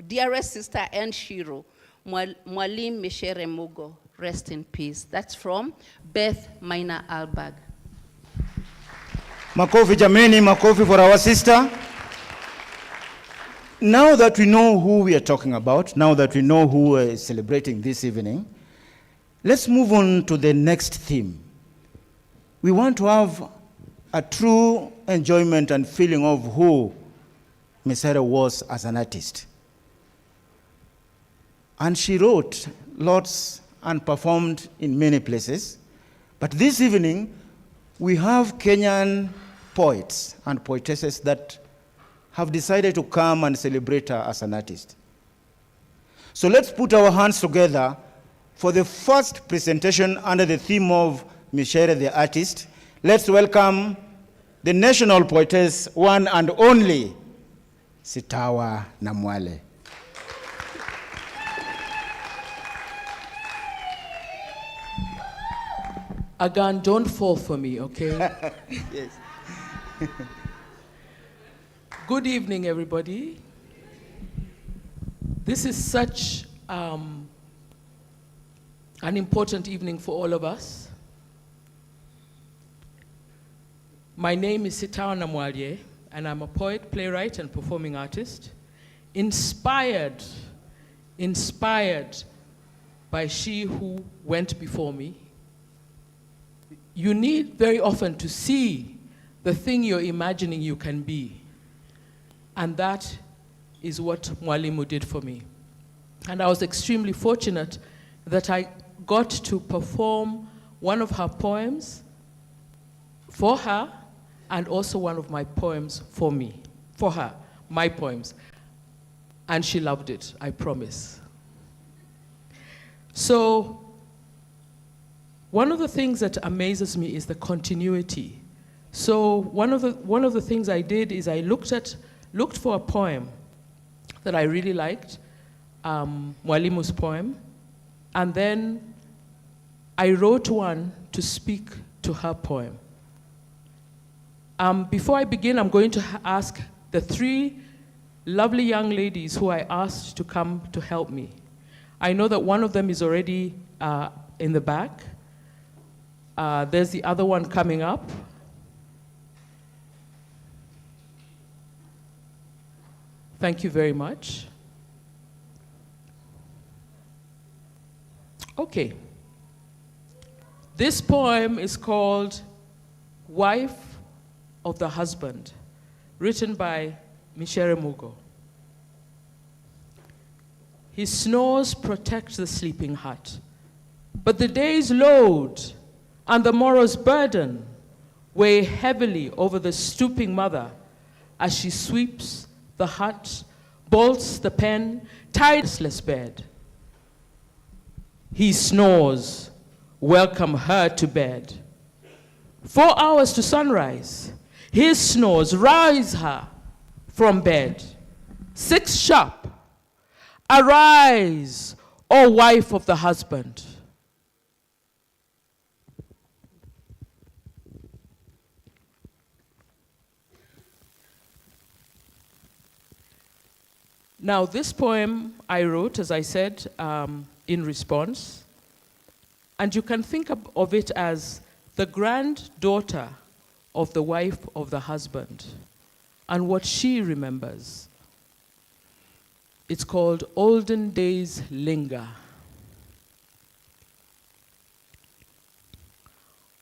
dearest sister and Shiro, Mwalimu Micere Mugo, rest in peace. That's from Beth Maina Albag. Makofi jameni, makofi for our sister. Now that we know who we are talking about, now that we know who is celebrating this evening, let's move on to the next theme. We want to have a true enjoyment and feeling of who Micere was as an artist. And she wrote lots and performed in many places. But this evening, we have Kenyan poets and poetesses that have decided to come and celebrate her as an artist. So let's put our hands together for the first presentation under the theme of Micere the artist. Let's welcome the national poetess, one and only, Sitawa Namwale. Again, don't fall for me, okay? Yes. Good evening, everybody. This is such an important evening for all of us. My name is Sitawa Namwale, and I'm a poet, playwright, and performing artist, inspired by she who went before me. You need very often to see the thing you're imagining you can be. And that is what Mwalimu did for me. And I was extremely fortunate that I got to perform one of her poems for her, and also one of my poems for me, for her, my poems. And she loved it, I promise. So, one of the things that amazes me is the continuity. So one of the things I did is I looked for a poem that I really liked, Mwalimu's poem, and then I wrote one to speak to her poem. Before I begin, I'm going to ask the three lovely young ladies who I asked to come to help me. I know that one of them is already in the back. There's the other one coming up. Thank you very much. Okay. This poem is called Wife of the Husband, written by Micere Mugo. His snores protect the sleeping hut, but the day's load and the morrow's burden weigh heavily over the stooping mother as she sweeps the hut, bolts the pen, tireless bed. He snores, welcome her to bed. 4 hours to sunrise, his snores rise her from bed. 6 sharp, arise, O wife of the husband. Now, this poem I wrote, as I said, in response, and you can think of it as the granddaughter of the wife of the husband and what she remembers. It's called Olden Days Linger.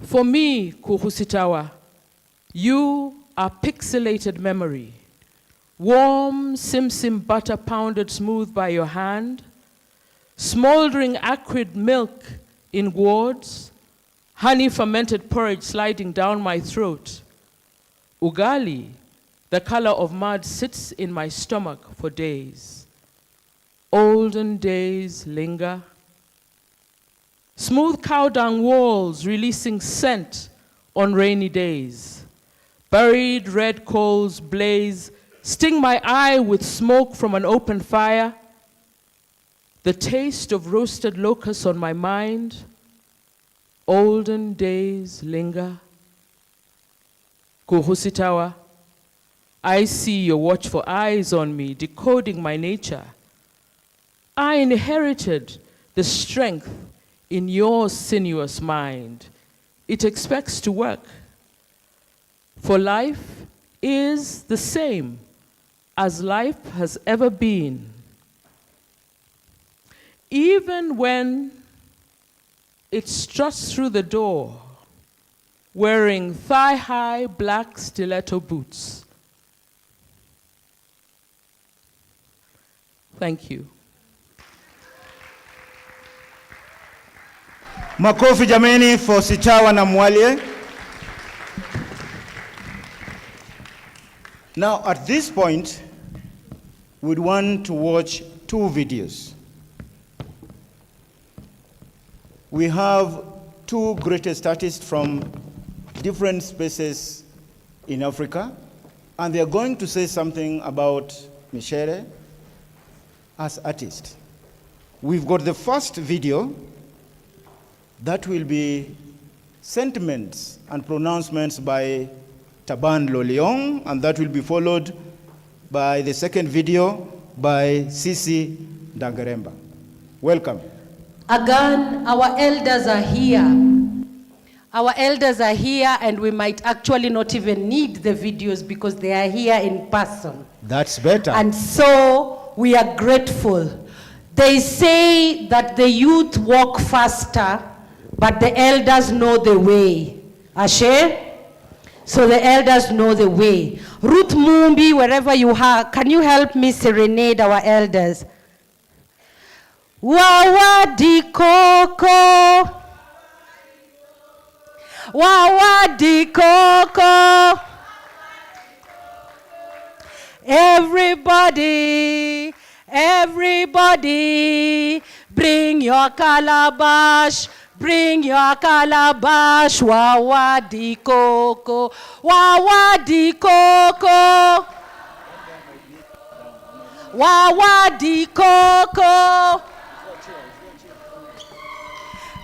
For me, Kuhusitawa, you are pixelated memory, warm sim-sim butter pounded smooth by your hand, smoldering acrid milk in gourds, honey fermented porridge sliding down my throat. Ugali, the color of mud, sits in my stomach for days. Olden days linger. Smooth cow dung walls releasing scent on rainy days. Buried red coals blaze, sting my eye with smoke from an open fire. The taste of roasted locusts on my mind. Olden days linger. Kuhusitawa, I see your watchful eyes on me, decoding my nature. I inherited the strength in your sinuous mind. It expects to work. For life is the same as life has ever been. Even when it struts through the door, wearing thigh-high black stiletto boots. Thank you. Makofi jameni for Sitawa na Mwalie. Now at this point, we'd want to watch two videos. We have two greatest artists from different spaces in Africa, and they're going to say something about Micere as artist. We've got the first video that will be sentiments and pronouncements by Taban Loliong, and that will be followed by the second video by Sisi Dangaremba. Welcome. Again, our elders are here. Our elders are here, and we might actually not even need the videos because they are here in person. That's better. And so we are grateful. They say that the youth walk faster, but the elders know the way. Ashe? So the elders know the way. Ruth Mumbi, wherever you are, can you help me serenade our elders? Wawadi koko, wawadi koko. Everybody, everybody, bring your calabash, bring your calabash. Wawadi koko, wawadi koko, wawadi koko.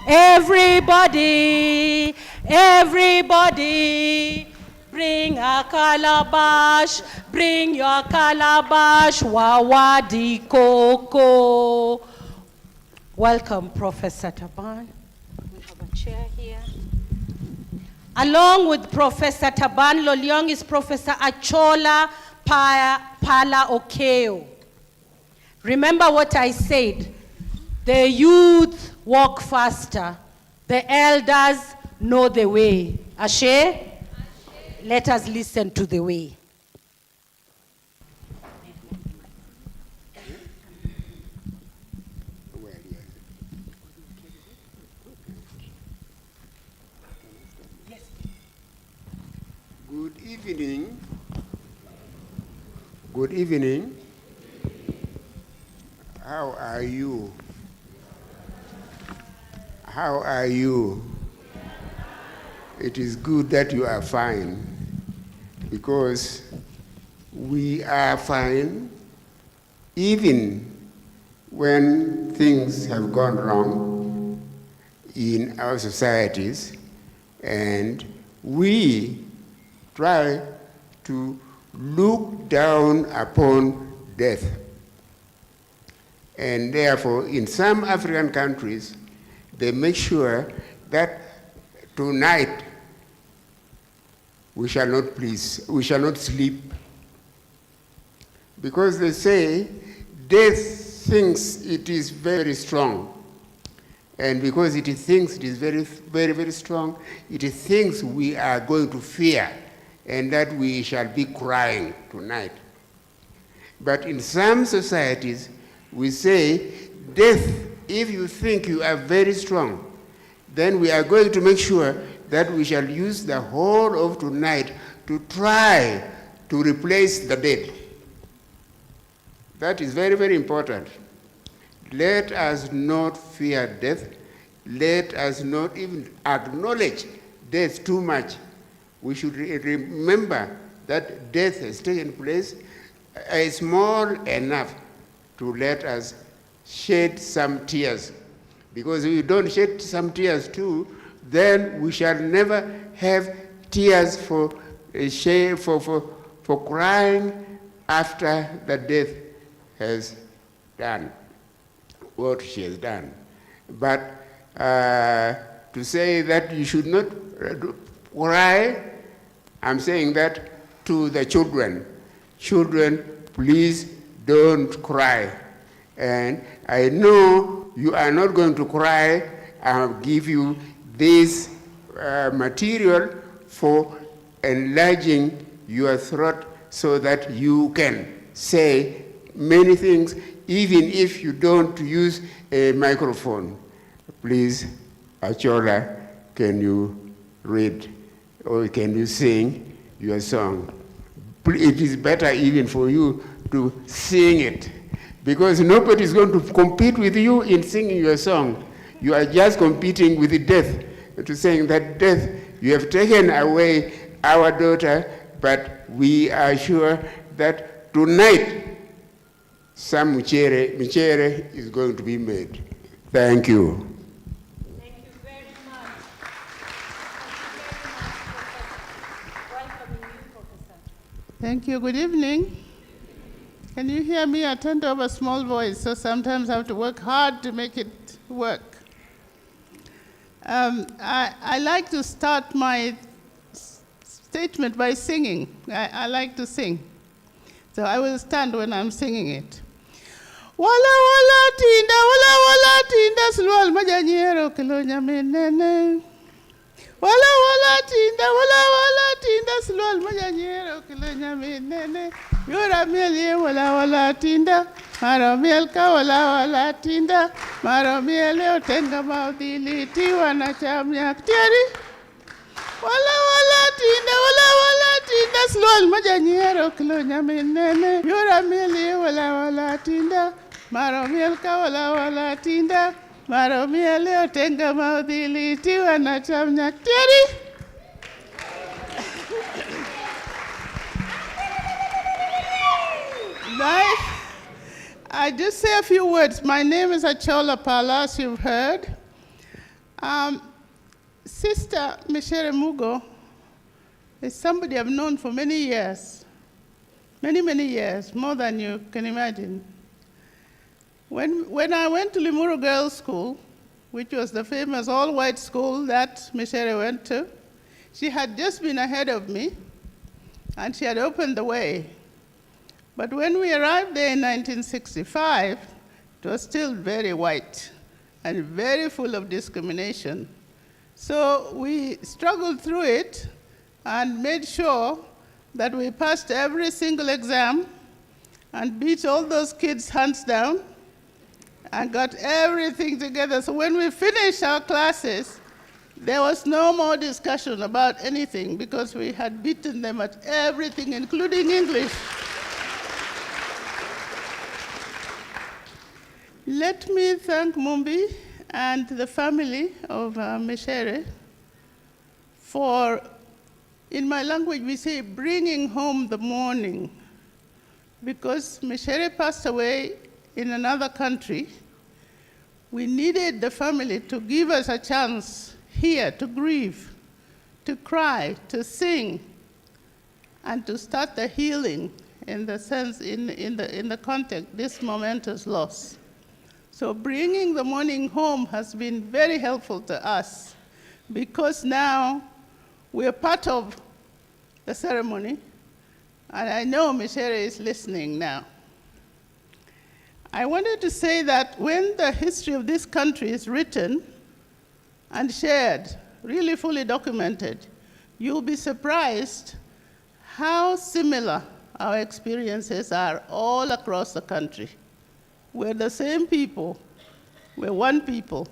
Everybody, everybody, bring a calabash, bring your calabash, wawadi koko. Welcome, Professor Taban. We have a chair here. Along with Professor Taban Loliong is Professor Achola Pala Okeo. Remember what I said. The youth walk faster. The elders know the way. Ashe? Ashe. Let us listen to the way. Good evening. Good evening. How are you? How are you? It is good that you are fine, because we are fine even when things have gone wrong in our societies, and we try to look down upon death. And therefore, in some African countries, they make sure that tonight we shall not sleep. Because they say death thinks it is very strong. And because it thinks it is very, very, very strong, it thinks we are going to fear and that we shall be crying tonight. But in some societies, we say death, if you think you are very strong, then we are going to make sure that we shall use the whole of tonight to try to replace the dead. That is very, very important. Let us not fear death. Let us not even acknowledge death too much. We should remember that death has taken place, small enough to let us shed some tears. Because if we don't shed some tears too, then we shall never have tears for crying after the death has done what she has done. But to say that you should not cry, I'm saying that to the children. Children, please don't cry. And I know you are not going to cry. I'll give you this material for enlarging your throat so that you can say many things, even if you don't use a microphone. Please, Achola, can you read or can you sing your song? It is better even for you to sing it, because nobody is going to compete with you in singing your song. You are just competing with the death, to saying that death, you have taken away our daughter, but we are sure that tonight some Micere is going to be made. Thank you. Thank you very much. Welcoming you, Professor. Thank you. Good evening. Can you hear me? I tend to have a small voice, so sometimes I have to work hard to make it work. I like to start my statement by singing. I like to sing. So I will stand when I'm singing it. Wala wala tinda slwal majanyero kilonya menene. Wala tinda slwal majanyero kilonya menene. Yura mieli wala tinda. Maro mielka wala tinda. Maro miele otenga maudili tiwa na chamyak tiari. Wala tinda slwal majanyero kilonya menene. Yura mieli wala tinda. Maro mielka wala tinda. Maro miele otenga maudili tiwa na chamyak tiari. I just say a few words. My name is Achola Pala, as you've heard. Sister Micere Mugo is somebody I've known for many years. Many years, more than you can imagine. When I went to Limuru Girls' School, which was the famous all-white school that Micere went to, she had just been ahead of me, and she had opened the way. But when we arrived there in 1965, it was still very white and very full of discrimination. So we struggled through it and made sure that we passed every single exam and beat all those kids hands down and got everything together. So when we finished our classes, there was no more discussion about anything because we had beaten them at everything, including English. Let me thank Mumbi and the family of Micere for, in my language we say, bringing home the morning, because Micere passed away in another country. We needed the family to give us a chance here to grieve, to cry, to sing, and to start the healing in the sense, in the context, this momentous loss. So bringing the morning home has been very helpful to us because now we're part of the ceremony, and I know Micere is listening now. I wanted to say that when the history of this country is written and shared, really fully documented, you'll be surprised how similar our experiences are all across the country. We're the same people, we're one people,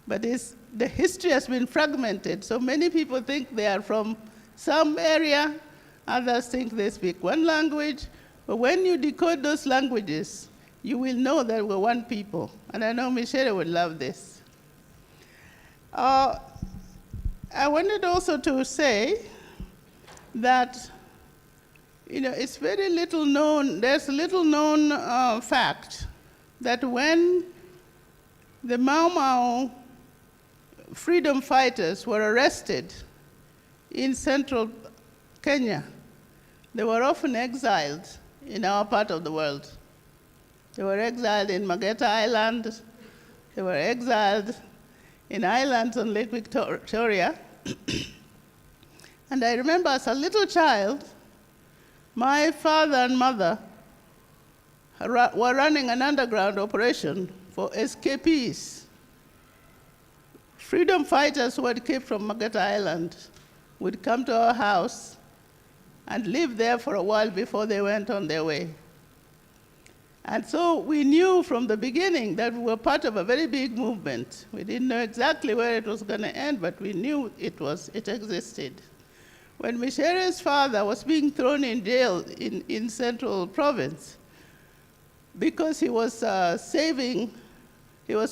but the history has been fragmented, so many people think they are from some area, others think they speak one language, but when you decode those languages, you will know that we're one people, and I know Micere would love this. I wanted also to say that, it's very little known, there's little known fact that when the Mau Mau freedom fighters were arrested in central Kenya, they were often exiled in our part of the world. They were exiled in Mageta Island. They were exiled in islands on Lake Victoria. And I remember as a little child, my father and mother were running an underground operation for escapees. Freedom fighters who had escaped from Mageta Island would come to our house and live there for a while before they went on their way. And so we knew from the beginning that we were part of a very big movement. We didn't know exactly where it was going to end, but we knew it existed. When Micere's father was being thrown in jail in Central Province, because he was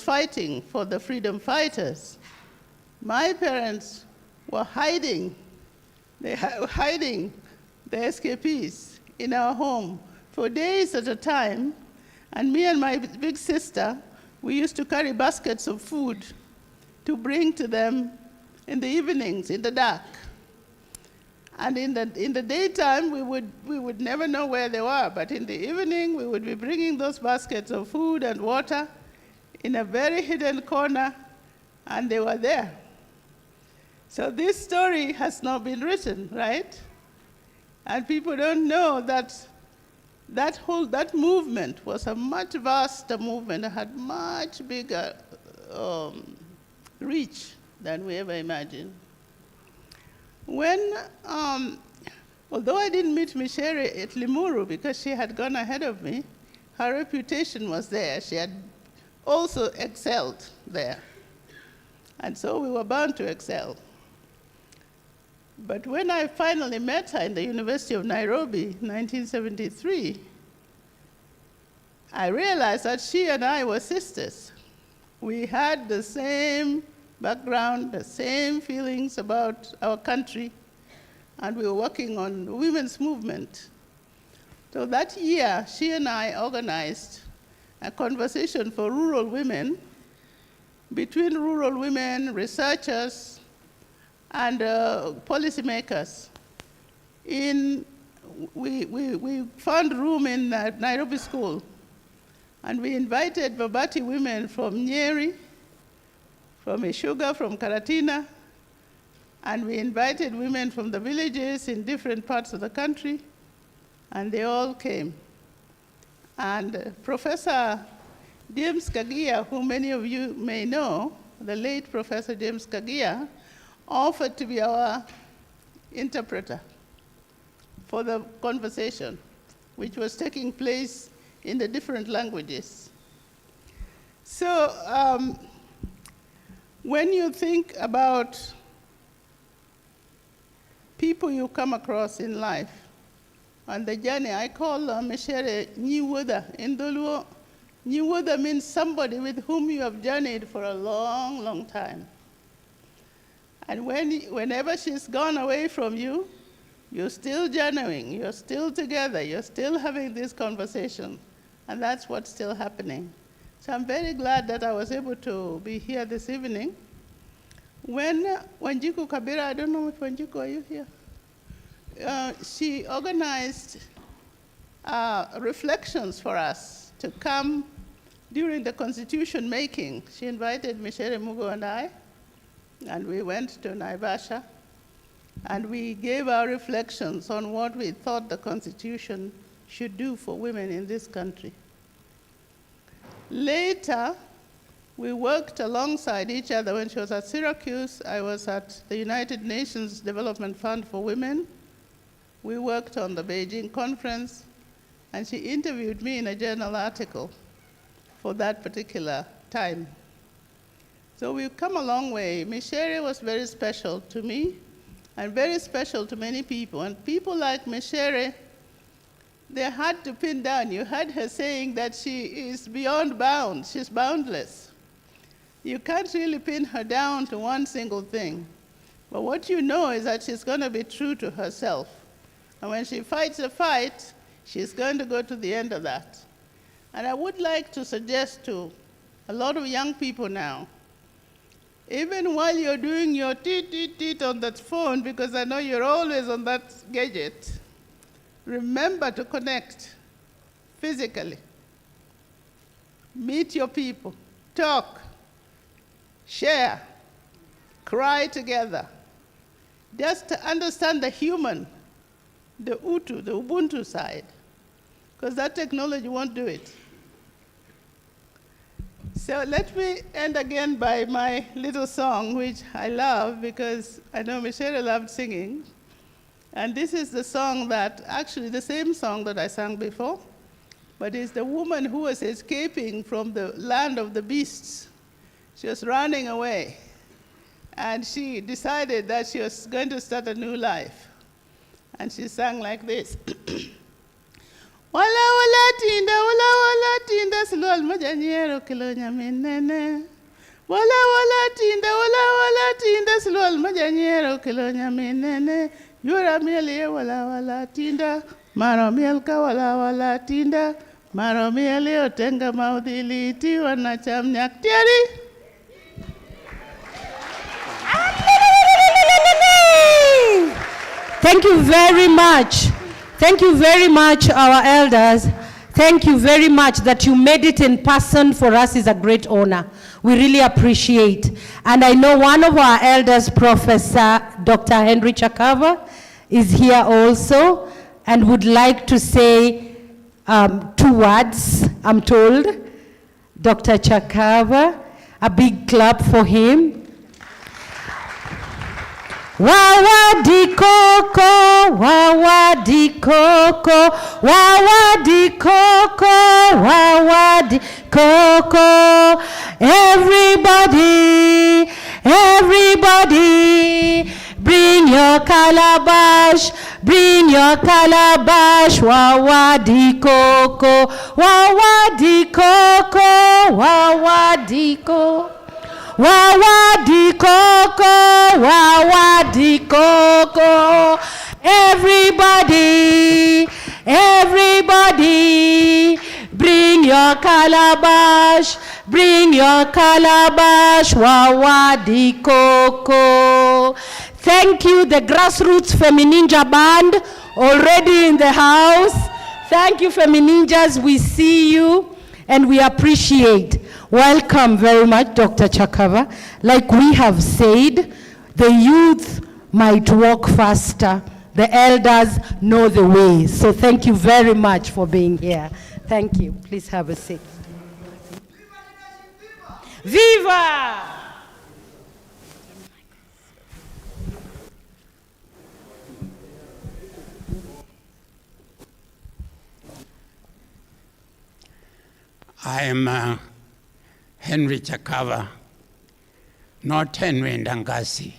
fighting for the freedom fighters, my parents were hiding. They were hiding the escapees in our home for days at a time. And me and my big sister, we used to carry baskets of food to bring to them in the evenings, in the dark. And in the daytime, we would never know where they were, but in the evening, we would be bringing those baskets of food and water in a very hidden corner, and they were there. So this story has not been written, right? And people don't know that that movement was a much vaster movement. It had much bigger reach than we ever imagined. When, although I didn't meet Micere at Limuru because she had gone ahead of me, her reputation was there. She had also excelled there. And so we were bound to excel. But when I finally met her in the University of Nairobi, 1973, I realized that she and I were sisters. We had the same background, the same feelings about our country, and we were working on the women's movement. So that year, she and I organized a conversation for rural women, between rural women, researchers, and policymakers. We found room in Nairobi School, and we invited Babati women from Nyeri, from Ishuga, from Karatina, and we invited women from the villages in different parts of the country, and they all came. And Professor James Kagia, who many of you may know, the late Professor James Kagia, offered to be our interpreter for the conversation, which was taking place in the different languages. So when you think about people you come across in life and the journey, I call Micere Nyiwuda. In Doluo, Nyiwuda means somebody with whom you have journeyed for a long, long time. And whenever she's gone away from you, you're still journeying, you're still together, you're still having this conversation. And that's what's still happening. So I'm very glad that I was able to be here this evening. When Wanjiku Kabira, I don't know if Wanjiku, are you here? She organized reflections for us to come during the constitution making. She invited Micere Mugo and I, and we went to Naivasha, and we gave our reflections on what we thought the Constitution should do for women in this country. Later, we worked alongside each other. When she was at Syracuse, I was at the United Nations Development Fund for Women. We worked on the Beijing conference, and she interviewed me in a journal article for that particular time. So we've come a long way. Micere was very special to me and very special to many people. And people like Micere, they're hard to pin down. You heard her saying that she is beyond bounds. She's boundless. You can't really pin her down to one single thing. But what you know is that she's going to be true to herself. And when she fights a fight, she's going to go to the end of that. And I would like to suggest to a lot of young people now, even while you're doing your teet on that phone, because I know you're always on that gadget, remember to connect physically. Meet your people, talk, share, cry together. Just to understand the human, the Utu, the Ubuntu side, because that technology won't do it. So let me end again by my little song, which I love because I know Micere loved singing. And this is the song that, actually the same song that I sang before, but it's the woman who was escaping from the land of the beasts. She was running away. And she decided that she was going to start a new life. And she sang like this. Wala wala tinda silwal majanyero kilo nyaminene. Wala tinda silwal majanyero kilo nyaminene. Yura mieli wala tinda. Maro mielka wala tinda. Maro mieli otenga maudhili tiwa na chamnyak tiari. Thank you very much. Thank you very much, our elders. Thank you very much that you made it in person. For us is a great honor. We really appreciate. And I know one of our elders, Professor Dr. Henry Chakava, is here also and would like to say 2 words, I'm told. Dr. Chakava, a big clap for him. Wawa di koko, wawa di koko, wawa di koko, wawa di koko. Everybody, everybody, bring your calabash, bring your calabash. Wawa di koko, wawa di koko, wawa di koko. Wawa di koko, wawa di koko. Everybody, everybody, bring your calabash, bring your calabash. Wawa di koko. Thank you, the Grassroots Femininja Band, already in the house. Thank you, Femininjas. We see you and we appreciate. Welcome very much, Dr. Chakava. Like we have said, the youth might walk faster. The elders know the way. So thank you very much for being here. Thank you. Please have a seat. Viva! I am Henry Chakava, not Henry Ndangasi.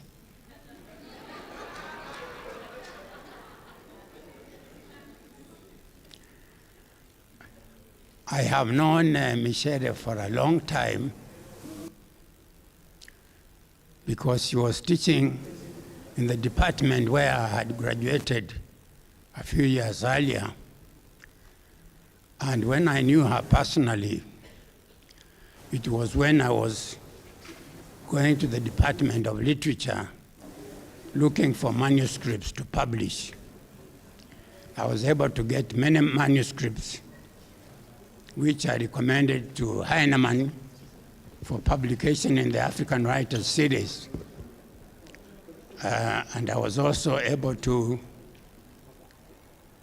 I have known Micere for a long time because she was teaching in the department where I had graduated a few years earlier. And when I knew her personally, it was when I was going to the Department of Literature looking for manuscripts to publish. I was able to get many manuscripts which I recommended to Heinemann for publication in the African Writers series. And I was also able to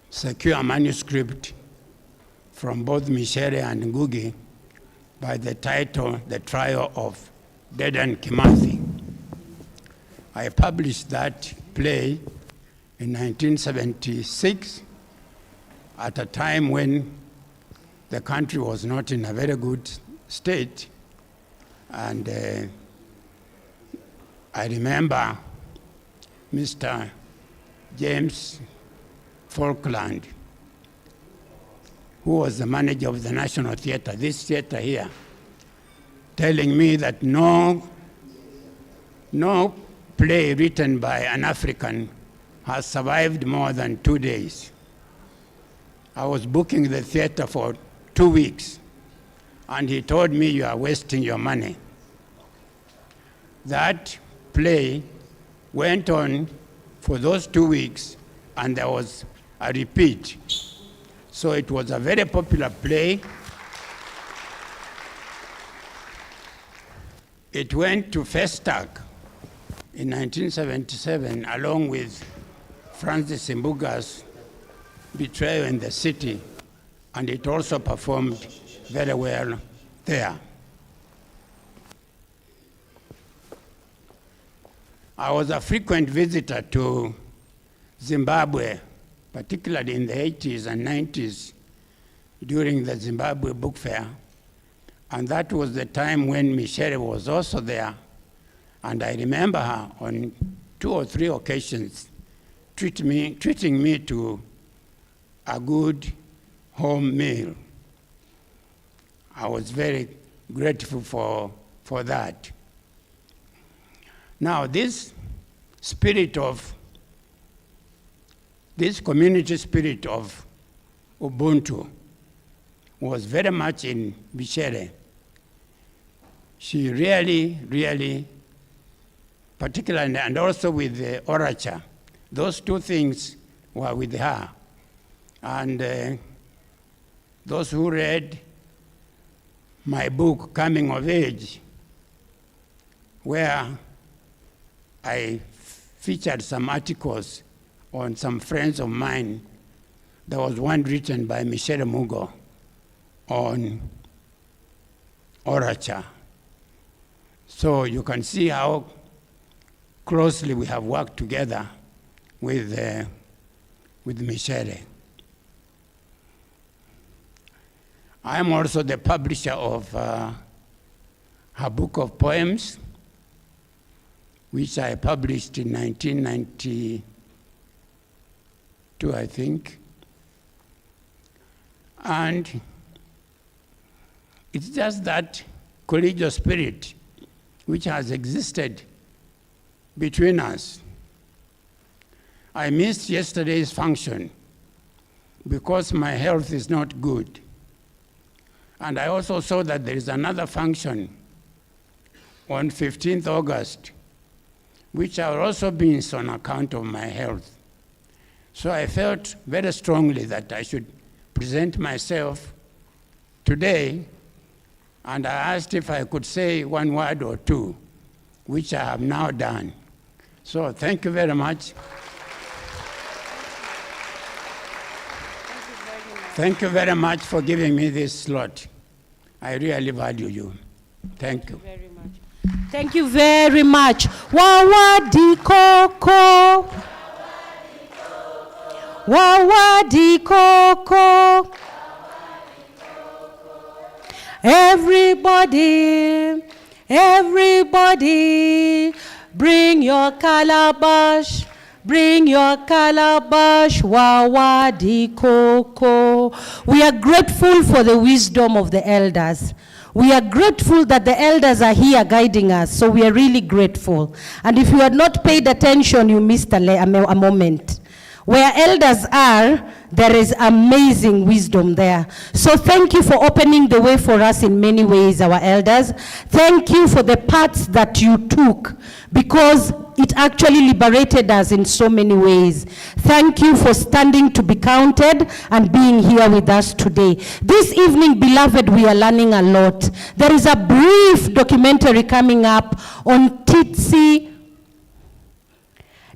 secure a manuscript from both Micere and Ngugi by the title, The Trial of Dedan Kimathi. I published that play in 1976 at a time when the country was not in a very good state. And I remember Mr. James Falkland, who was the manager of the National Theatre, this theatre here, telling me that no play written by an African has survived more than 2 days. I was booking the theater for 2 weeks, and he told me, "You are wasting your money." That play went on for those 2 weeks, and there was a repeat. So it was a very popular play. It went to Festac in 1977, along with Francis Mbuga's Betrayal in the City, and it also performed very well there. I was a frequent visitor to Zimbabwe, particularly in the 80s and 90s during the Zimbabwe Book Fair. And that was the time when Micere was also there. And I remember her on 2 or 3 occasions treating me to a good home meal. I was very grateful for that. Now, this community spirit of Ubuntu was very much in Micere. She really, particularly, and also with the orature, those 2 things were with her. And those who read my book, Coming of Age, where I featured some articles on some friends of mine, there was one written by Micere Mugo on orature. So you can see how closely we have worked together with Micere. I am also the publisher of her book of poems, which I published in 1992, I think. And it's just that collegial spirit which has existed between us. I missed yesterday's function because my health is not good. And I also saw that there is another function on 15th August, which I will also miss on account of my health. So I felt very strongly that I should present myself today, and I asked if I could say 1 word or 2, which I have now done. So thank you very much. Thank you very much for giving me this slot. I really value you. Thank you. Very much. Thank you very much. Wawadi Koko. Wawadi Koko. Everybody, bring your calabash. Bring your calabash, Wawadi Koko. We are grateful for the wisdom of the elders. We are grateful that the elders are here guiding us, so we are really grateful. And if you had not paid attention, you missed a moment. Where elders are, there is amazing wisdom there. So thank you for opening the way for us in many ways, our elders. Thank you for the parts that you took, because it actually liberated us in so many ways. Thank you for standing to be counted and being here with us today. This evening, beloved, we are learning a lot. There is a brief documentary coming up on Tsitsi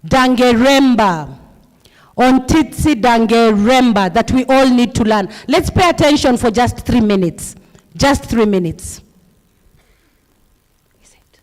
Dangeremba. On Tsitsi Dangeremba that we all need to learn. Let's pay attention for just 3 minutes. Just 3 minutes. Is it?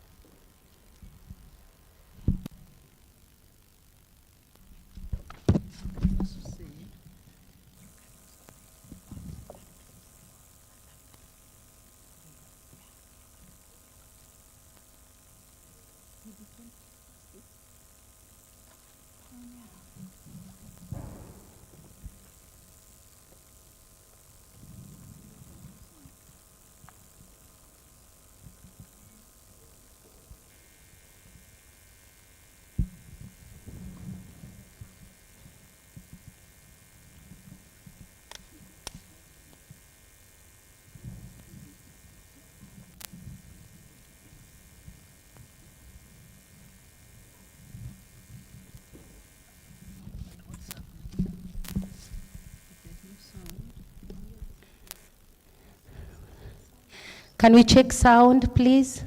Can we check sound, please?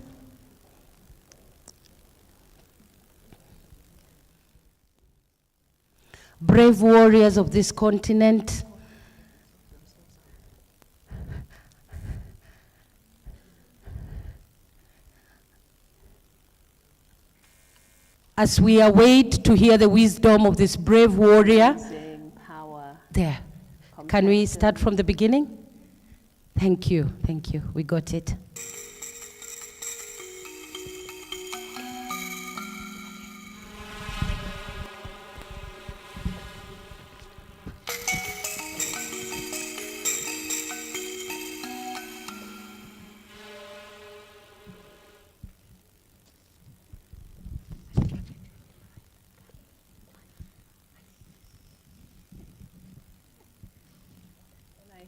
Brave warriors of this continent, as we await to hear the wisdom of this brave warrior, power. there. Can we start from the beginning? Thank you, we got it.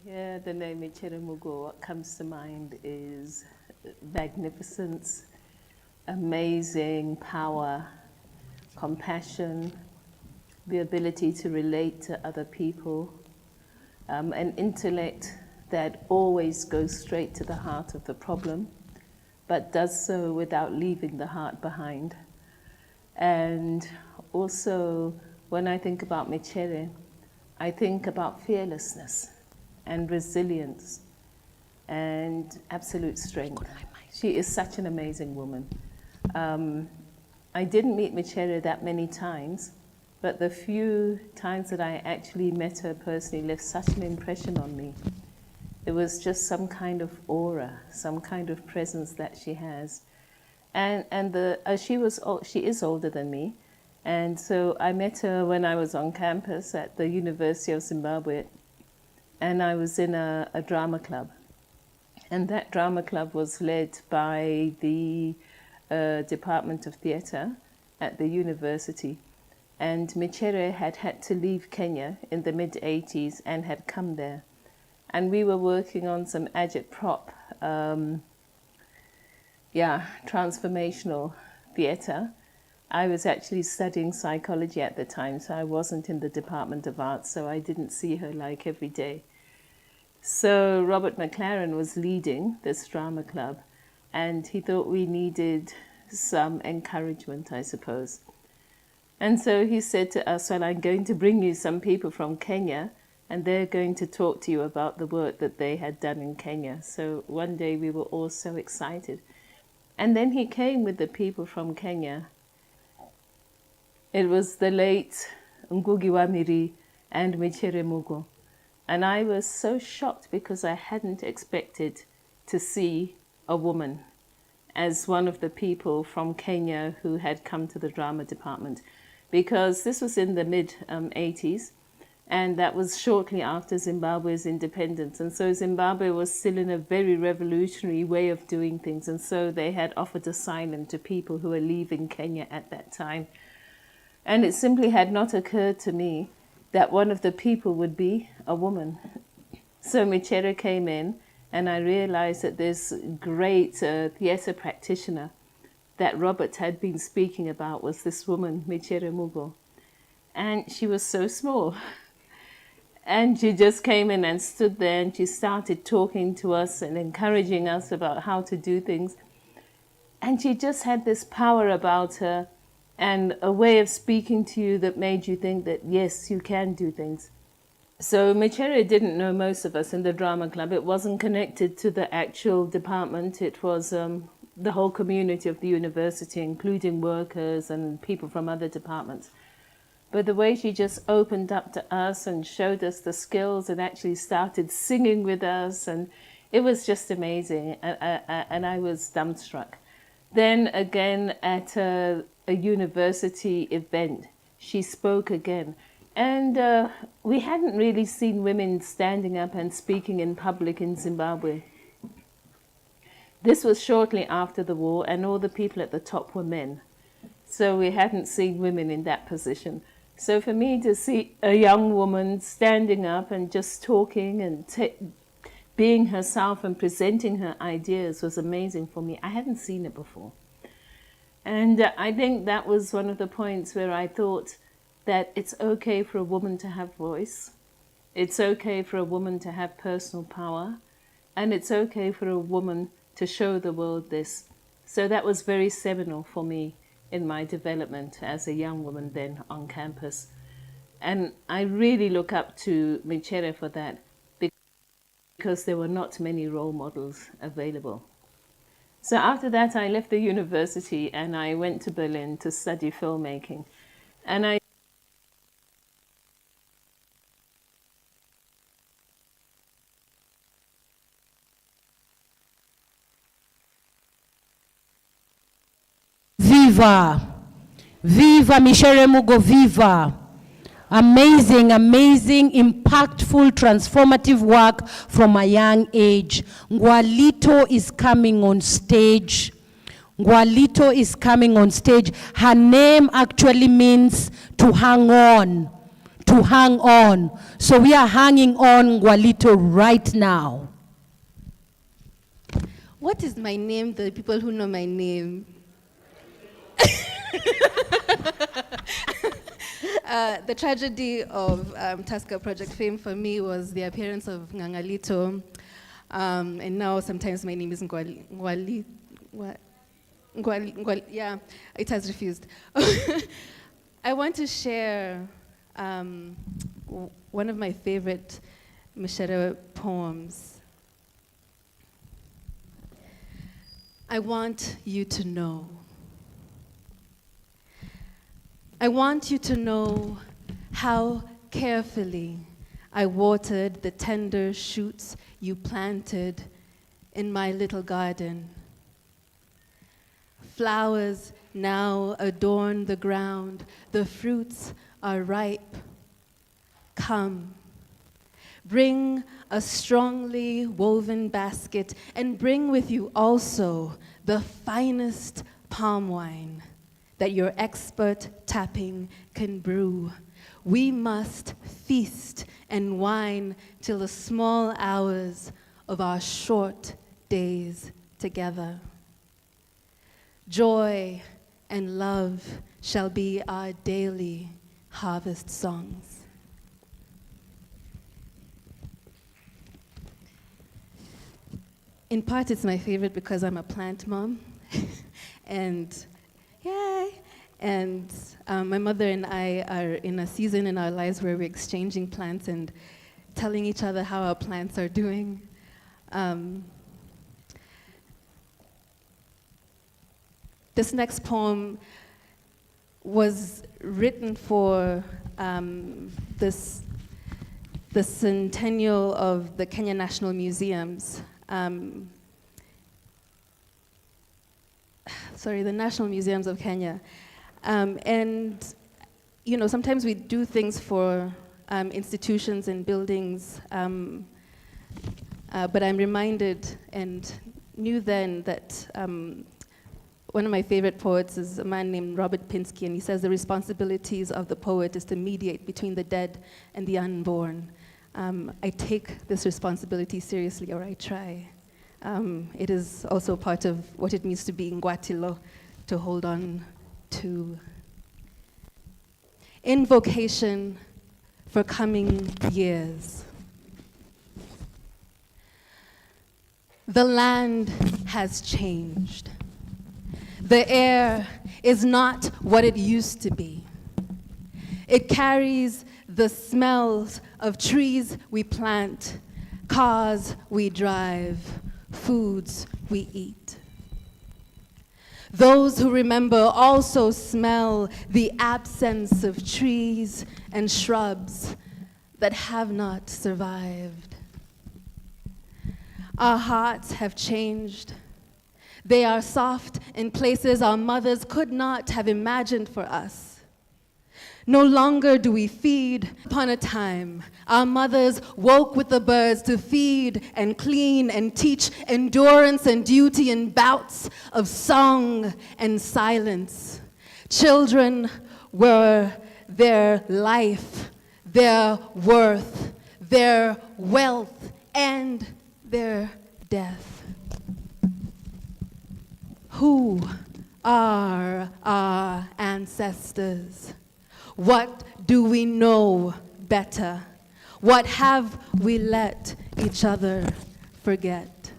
Hear the name Micere Mugo, what comes to mind is magnificence, amazing power, compassion, the ability to relate to other people, an intellect that always goes straight to the heart of the problem, but does so without leaving the heart behind. And also, when I think about Micere, I think about fearlessness and resilience and absolute strength. She is such an amazing woman. I didn't meet Micere that many times, but the few times that I actually met her personally left such an impression on me. It was just some kind of aura, some kind of presence that she has. And she is older than me, and so I met her when I was on campus at the University of Zimbabwe, and I was in a drama club. And that drama club was led by the Department of Theatre at the university. And Micere had to leave Kenya in the mid-80s and had come there. And we were working on some agitprop, transformational theatre. I was actually studying psychology at the time, so I wasn't in the Department of Arts, so I didn't see her like every day. So Robert McLaren was leading this drama club, and he thought we needed some encouragement, I suppose. And so he said to us, well, I'm going to bring you some people from Kenya, and they're going to talk to you about the work that they had done in Kenya. So one day we were all so excited. And then he came with the people from Kenya. It was the late Ngugi wa Miri and Micere Mugo. And I was so shocked because I hadn't expected to see a woman as one of the people from Kenya who had come to the drama department. Because this was in the mid-80s, and that was shortly after Zimbabwe's independence. And so Zimbabwe was still in a very revolutionary way of doing things. And so they had offered asylum to people who were leaving Kenya at that time. And it simply had not occurred to me that one of the people would be a woman. So Micere came in, and I realized that this great theatre practitioner that Robert had been speaking about was this woman, Micere Mugo. And she was so small. And she just came in and stood there, and she started talking to us and encouraging us about how to do things. And she just had this power about her, and a way of speaking to you that made you think that, yes, you can do things. So Micere didn't know most of us in the drama club. It wasn't connected to the actual department. It was the whole community of the university, including workers and people from other departments. But the way she just opened up to us and showed us the skills and actually started singing with us, and it was just amazing. And I was dumbstruck. Then again at a university event, she spoke again. And we hadn't really seen women standing up and speaking in public in Zimbabwe. This was shortly after the war, and all the people at the top were men. So we hadn't seen women in that position. So for me to see a young woman standing up and just talking and being herself and presenting her ideas was amazing for me. I hadn't seen it before. And I think that was one of the points where I thought that it's okay for a woman to have voice. It's okay for a woman to have personal power. And it's okay for a woman to show the world this. So that was very seminal for me in my development as a young woman then on campus. And I really look up to Micere for that, because there were not many role models available. So after that, I left the university and I went to Berlin to study filmmaking. And I Viva! Viva Micere Mugo, viva! Amazing, amazing, impactful, transformative work from a young age. Ngwalito is coming on stage. Ngwalito is coming on stage. Her name actually means to hang on. To hang on. So we are hanging on Ngwalito right now. What is my name? The people who know my name. The tragedy of Tusker Project fame for me was the appearance of Ngangalito. And now sometimes my name is Ngwali. Yeah, it has refused. I want to share one of my favorite Micere poems. I want you to know. I want you to know how carefully I watered the tender shoots you planted in my little garden. Flowers now adorn the ground, the fruits are ripe. Come, bring a strongly woven basket and bring with you also the finest palm wine that your expert tapping can brew. We must feast and wine till the small hours of our short days together. Joy and love shall be our daily harvest songs. In part, it's my favorite because I'm a plant mom. And yay! And my mother and I are in a season in our lives where we're exchanging plants and telling each other how our plants are doing. This next poem was written for the centennial of the Kenya National Museums. The National Museums of Kenya. And, you know, sometimes we do things for institutions and buildings, but I'm reminded and knew then that one of my favorite poets is a man named Robert Pinsky, and he says the responsibilities of the poet is to mediate between the dead and the unborn. I take this responsibility seriously, or I try. It is also part of what it means to be Ngwatilo, to hold on to. Invocation for coming years. The land has changed. The air is not what it used to be. It carries the smells of trees we plant, cars we drive, foods we eat. Those who remember also smell the absence of trees and shrubs that have not survived. Our hearts have changed. They are soft in places our mothers could not have imagined for us. No longer do we feed. Upon a time, our mothers woke with the birds to feed and clean and teach endurance and duty in bouts of song and silence. Children were their life, their worth, their wealth, and their death. Who are our ancestors? What do we know better? What have we let each other forget?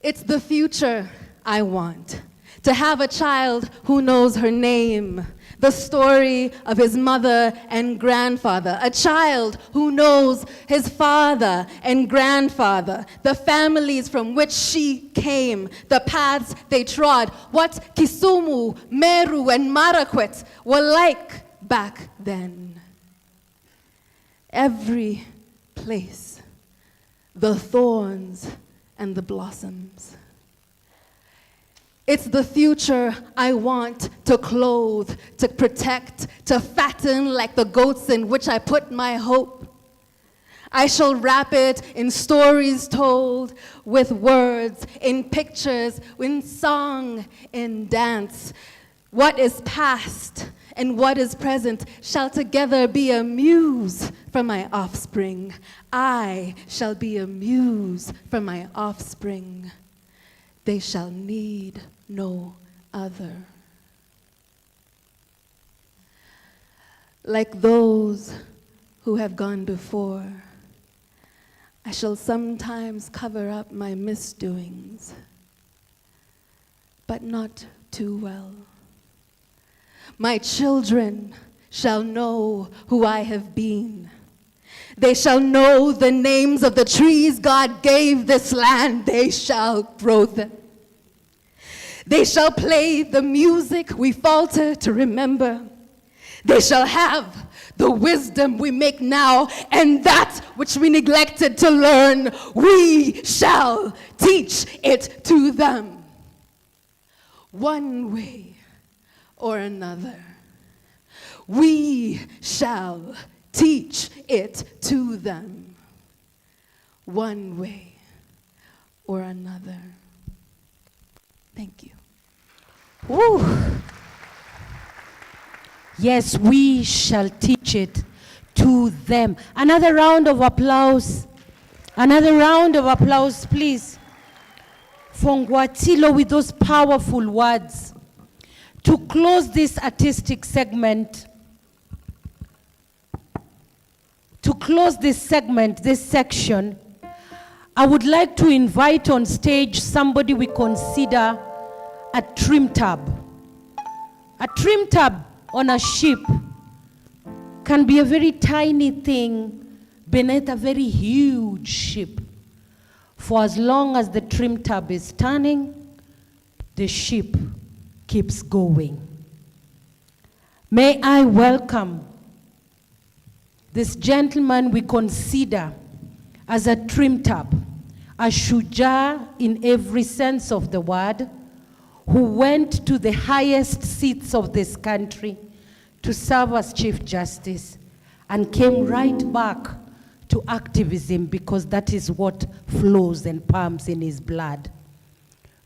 It's the future I want. To have a child who knows her name, the story of his mother and grandfather, a child who knows his father and grandfather, the families from which she came, the paths they trod, what Kisumu, Meru, and Marakwet were like back then. Every place, the thorns and the blossoms. It's the future I want to clothe, to protect, to fatten like the goats in which I put my hope. I shall wrap it in stories told, with words, in pictures, in song, in dance. What is past and what is present shall together be a muse for my offspring. I shall be a muse for my offspring. They shall need no other. Like those who have gone before, I shall sometimes cover up my misdoings, but not too well. My children shall know who I have been. They shall know the names of the trees God gave this land. They shall grow them. They shall play the music we falter to remember. They shall have the wisdom we make now, and that which we neglected to learn, we shall teach it to them. One way or another, we shall teach it to them. One way or another. Thank you. Woo. Yes, we shall teach it to them. Another round of applause. Another round of applause, please. For Ngwatilo with those powerful words. To close this artistic segment, this section, I would like to invite on stage somebody we consider a trim tab. A trim tab on a ship can be a very tiny thing beneath a very huge ship. For as long as the trim tab is turning, the ship keeps going. May I welcome this gentleman we consider as a trim tab, a Shujaa in every sense of the word, who went to the highest seats of this country to serve as Chief Justice and came right back to activism because that is what flows and pumps in his blood.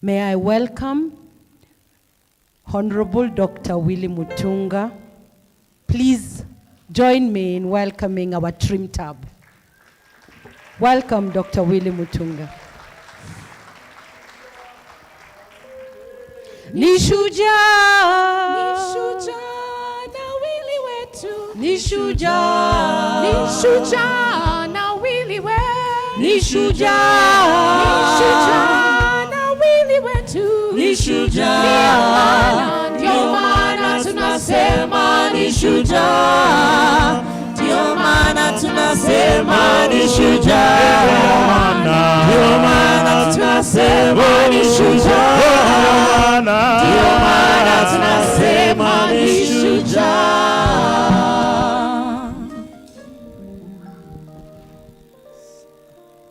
May I welcome Honorable Dr. Willie Mutunga. Please join me in welcoming our trim tab. Welcome, Dr. Willie Mutunga. Ni Shujaa, na Willie wetu. Ni Shujaa, na Willie wetu. Ni Shujaa, na Willie wetu. Ni Shujaa, ndio maana tunasema ni Shujaa. Ndio maana tunasema ni Shujaa. Ndio maana tunasema ni Shujaa. Ndio maana tunasema ni Shujaa.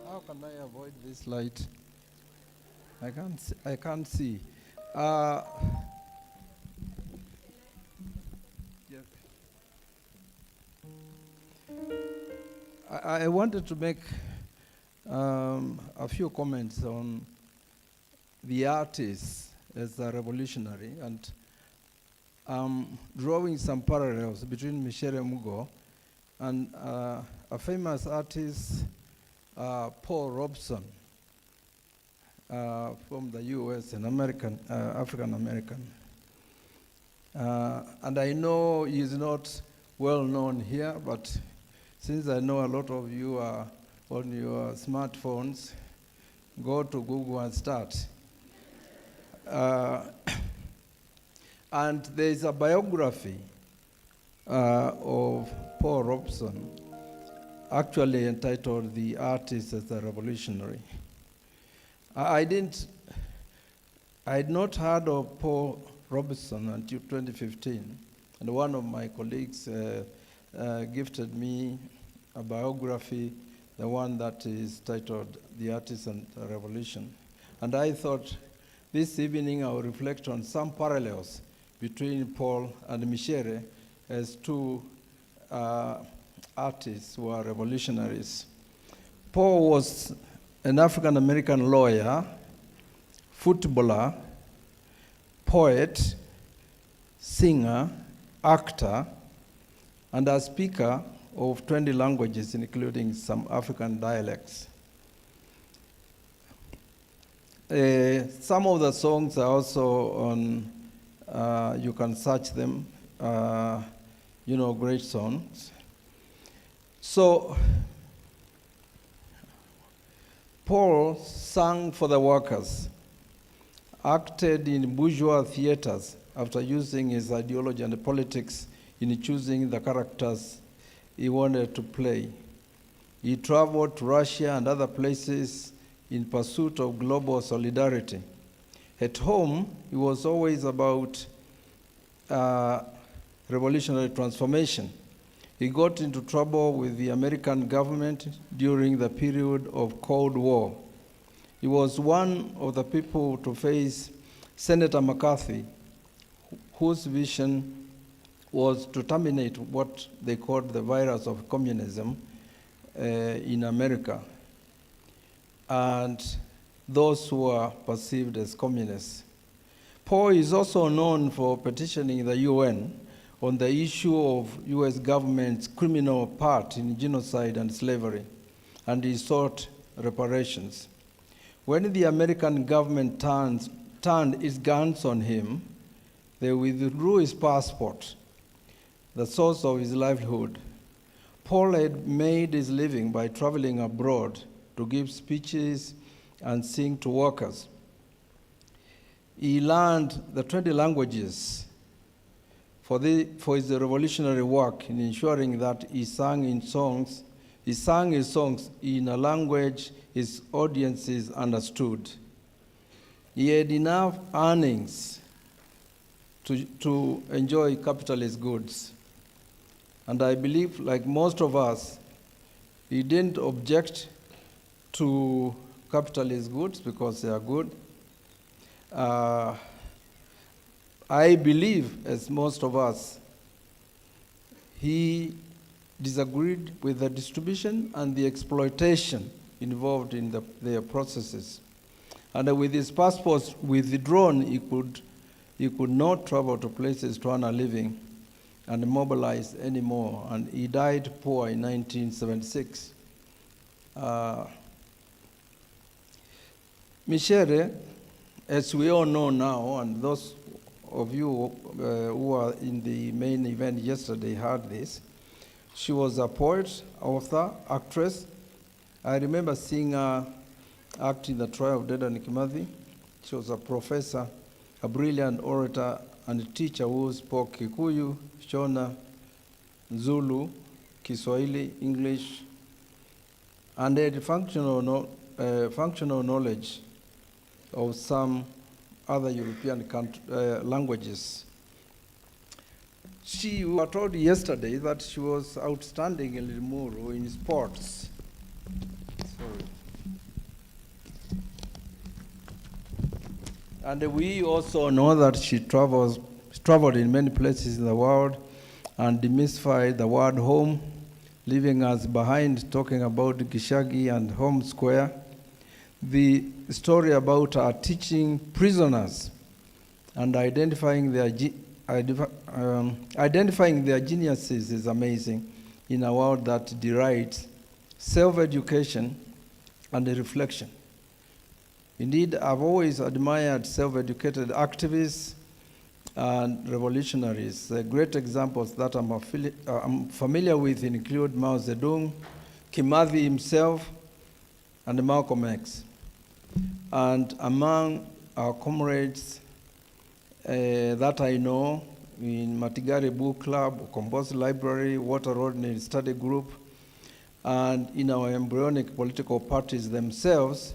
How can I avoid this light? I can't see. I wanted to make a few comments on the artist as a revolutionary, and drawing some parallels between Micere Mugo and a famous artist, Paul Robeson, from the US and African American. And I know he's not well known here, but since I know a lot of you are on your smartphones, go to Google and start. And there is a biography of Paul Robeson, actually entitled "The Artist as a Revolutionary." I had not heard of Paul Robeson until 2015, and one of my colleagues gifted me a biography, the one that is titled "The Artist and the Revolution." And I thought this evening I will reflect on some parallels between Paul and Micere as two artists who are revolutionaries. Paul was an African-American lawyer, footballer, poet, singer, actor, and a speaker of 20 languages, including some African dialects. Some of the songs are also on, you can search them, great songs. So, Paul sang for the workers, acted in bourgeois theaters after using his ideology and politics in choosing the characters he wanted to play. He traveled to Russia and other places in pursuit of global solidarity. At home, he was always about revolutionary transformation. He got into trouble with the American government during the period of Cold War. He was one of the people to face Senator McCarthy, whose vision was to terminate what they called the virus of communism in America, and those who are perceived as communists. Paul is also known for petitioning the UN on the issue of US government's criminal part in genocide and slavery, and he sought reparations. When the American government turned its guns on him, they withdrew his passport, the source of his livelihood. Paul had made his living by traveling abroad to give speeches and sing to workers. He learned the 20 languages for his revolutionary work in ensuring that he sang his songs in a language his audiences understood. He had enough earnings to enjoy capitalist goods. And I believe, like most of us, he didn't object to capitalist goods because they are good. I believe, as most of us, he disagreed with the distribution and the exploitation involved in their processes. And with his passports withdrawn, he could not travel to places to earn a living and mobilize anymore. And he died poor in 1976. Micere, as we all know now, and those of you who were in the main event yesterday heard this, she was a poet, author, actress. I remember seeing her act in the trial of Dedan Kimathi. She was a professor, a brilliant orator, and a teacher who spoke Kikuyu, Shona, Zulu, Kiswahili, English, and had functional knowledge of some other European languages. We were told yesterday that she was outstanding in Limuru in sports. Sorry. And we also know that she traveled in many places in the world and demystified the word home, leaving us behind talking about Gishagi and Home Square. The story about her teaching prisoners and identifying their geniuses is amazing in a world that derides self-education and reflection. Indeed, I've always admired self-educated activists and revolutionaries. Great examples that I'm familiar with include Mao Zedong, Kimathi himself, and Malcolm X. And among our comrades that I know in Matigari Book Club, Kombosi Library, Water Road Study Group, and in our embryonic political parties themselves,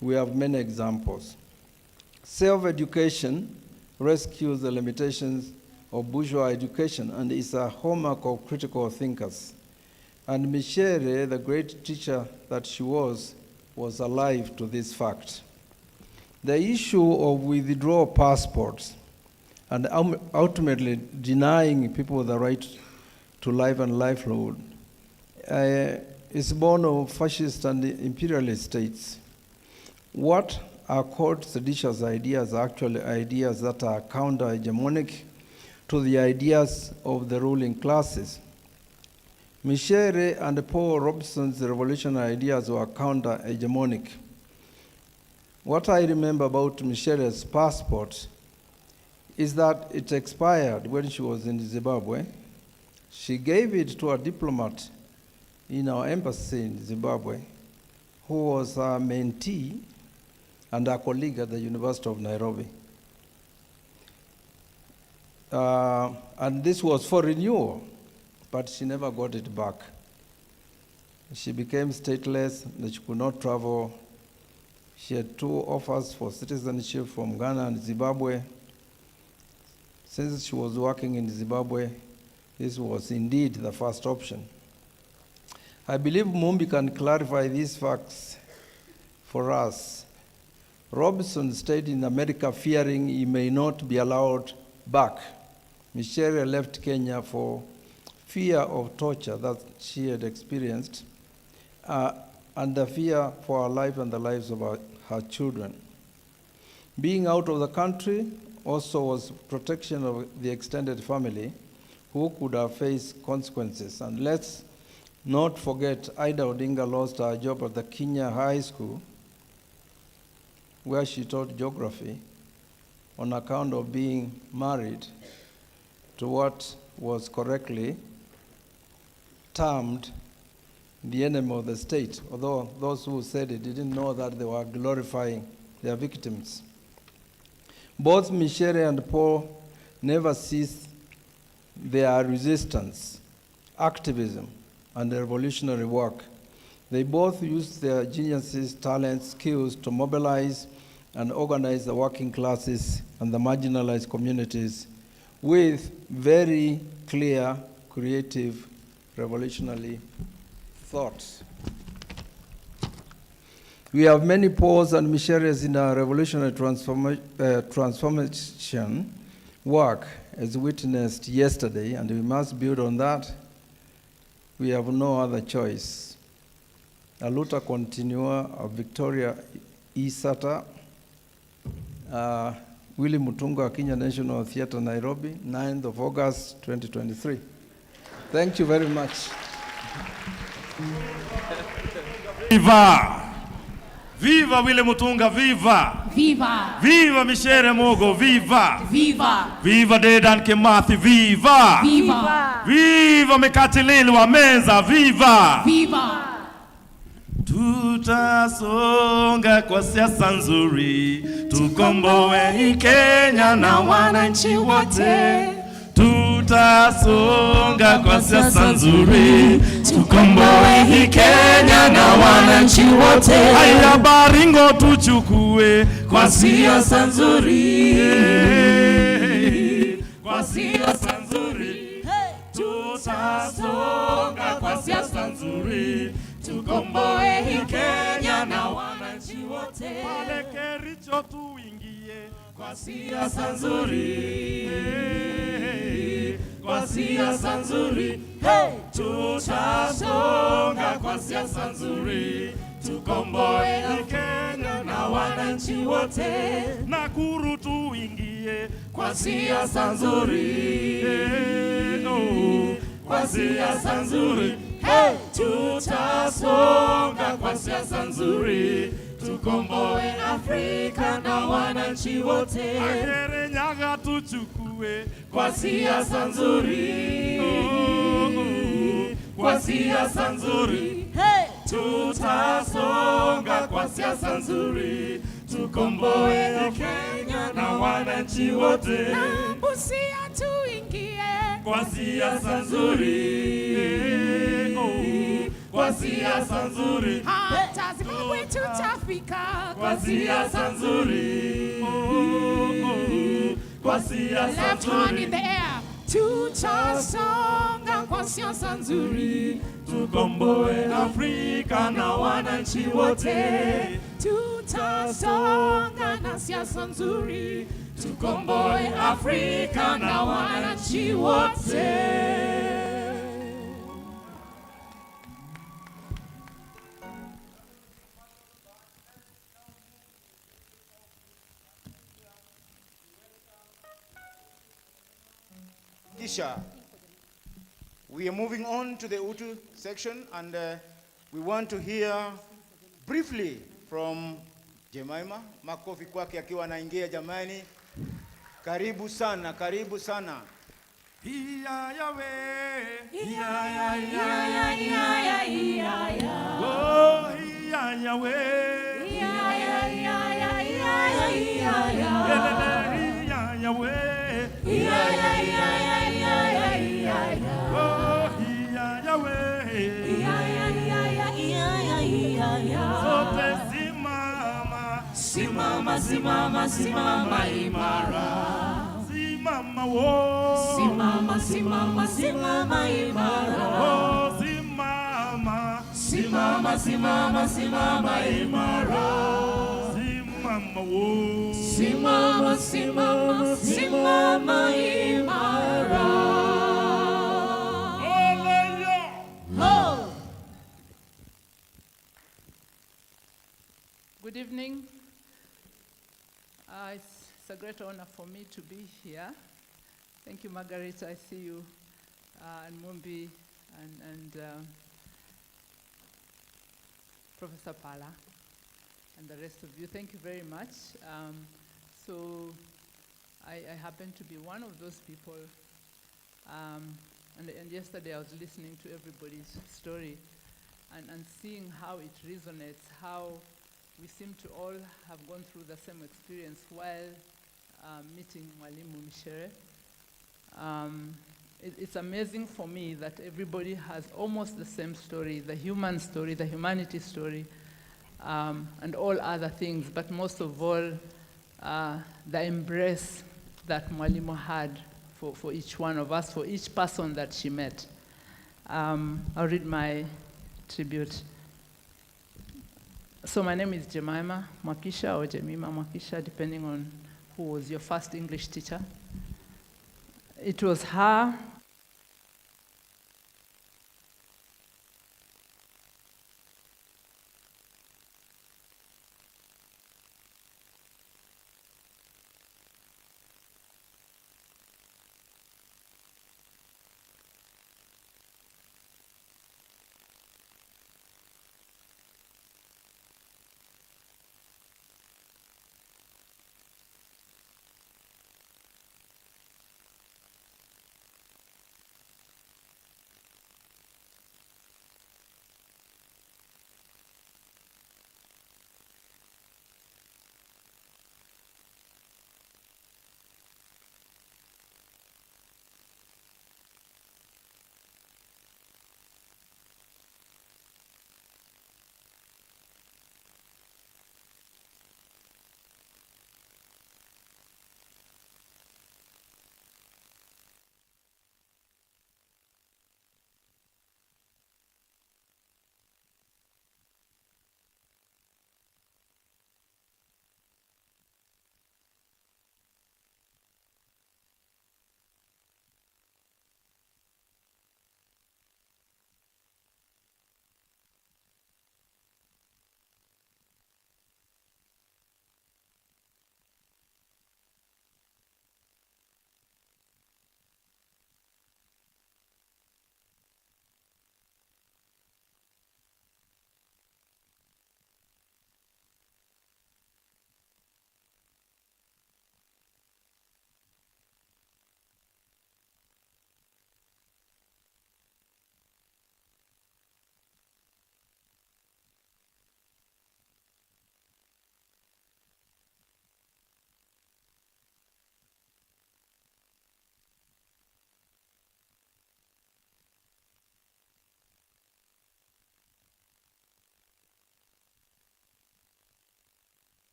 we have many examples. Self-education rescues the limitations of bourgeois education and is a hallmark of critical thinkers. And Micere, the great teacher that she was alive to this fact. The issue of withdrawal passports and ultimately denying people the right to life and livelihood is born of fascist and imperialist states. What are called seditious ideas are actually ideas that are counter-hegemonic to the ideas of the ruling classes. Micere and Paul Robeson's revolutionary ideas were counter-hegemonic. What I remember about Micere's passport is that it expired when she was in Zimbabwe. She gave it to a diplomat in our embassy in Zimbabwe, who was a mentee and a colleague at the University of Nairobi. And this was for renewal, but she never got it back. She became stateless, and she could not travel. She had 2 offers for citizenship from Ghana and Zimbabwe. Since she was working in Zimbabwe, this was indeed the first option. I believe Mumbi can clarify these facts for us. Robeson stayed in America fearing he may not be allowed back. Micere left Kenya for fear of torture that she had experienced and the fear for her life and the lives of her children. Being out of the country also was protection of the extended family who could have faced consequences. And let's not forget, Ida Odinga lost her job at the Kenya High School, where she taught geography, on account of being married to what was correctly termed the enemy of the state, although those who said it didn't know that they were glorifying their victims. Both Micere and Paul never ceased their resistance, activism, and revolutionary work. They both used their geniuses, talents, skills to mobilize and organize the working classes and the marginalized communities with very clear, creative, revolutionary thoughts. We have many Pauls and Miceres in our revolutionary transformation work, as witnessed yesterday, and we must build on that. We have no other choice. A luta continua of Victoria E. Sata, Willy Mutunga, Kenya National Theatre, Nairobi, 9th of August, 2023. Thank you very much. Viva! Viva Willy Mutunga, viva! Viva! Viva Micere Mugo, viva! Viva! Viva Dedan Kimathi, viva! Viva! Viva Mekatilili wa Menza, viva! Viva! Tutasonga kwa siasa nzuri, tukomboe Kenya na wananchi wote. Tutasonga kwa siasa nzuri, tukomboe Kenya na wananchi wote. Haya Baringo tuchukue kwa siasa nzuri, kwa siasa nzuri. Tutasonga kwa siasa nzuri, tukomboe Kenya na wananchi wote. Pale Kericho tuingie kwa siasa nzuri, kwa siasa nzuri. Tutasonga kwa siasa nzuri, tukomboe Kenya na wananchi wote. Nakuru tuingie kwa siasa nzuri, kwa siasa nzuri. Tutasonga kwa siasa nzuri, tukomboe Afrika na wananchi wote. Kirinyaga tuchukue kwa siasa nzuri, kwa siasa nzuri. tutasonga kwa siasa nzuri, tukomboe Kenya na wananchi wote. Na Busia tuingie kwa siasa nzuri, kwa siasa nzuri. Hata Zimbabwe tutafika kwa siasa nzuri, kwa siasa left hand in the air. Tutasonga kwa siasa nzuri, tukomboe Afrika na wananchi wote. Tutasonga na siasa nzuri, tukomboe Afrika na wananchi wote. Kisha, we are moving on to the Utu section, and we want to hear briefly from Jemima. Makofi kwake akiwa anaingia jamani. Karibu sana, karibu sana. Iya yawe, iya ya iya ya iya ya iya ya. Oh iya yawe, iya ya iya ya iya ya iya ya. Iya yawe, iya ya iya ya iya ya iya ya. Oh iya yawe, iya ya iya ya iya ya iya ya. Sote simama, simama, simama, simama imara. Simama wo, simama, simama, simama imara. Oh simama, simama, simama, simama imara. Simama wo, simama, simama, simama imara. Oh. Good evening. It's a great honor for me to be here. Thank you, Margaret. I see you, and Mumbi, and Professor Pala, and the rest of you. Thank you very much. So I happen to be one of those people. And yesterday I was listening to everybody's story and seeing how it resonates, how we seem to all have gone through the same experience while meeting Mwalimu Micere. It's amazing for me that everybody has almost the same story, the human story, the humanity story, and all other things, but most of all, the embrace that Mwalimu had for each one of us, for each person that she met. I'll read my tribute. So my name is Jemima Mwakisha, or Jemima Mwakisha, depending on who was your first English teacher. It was her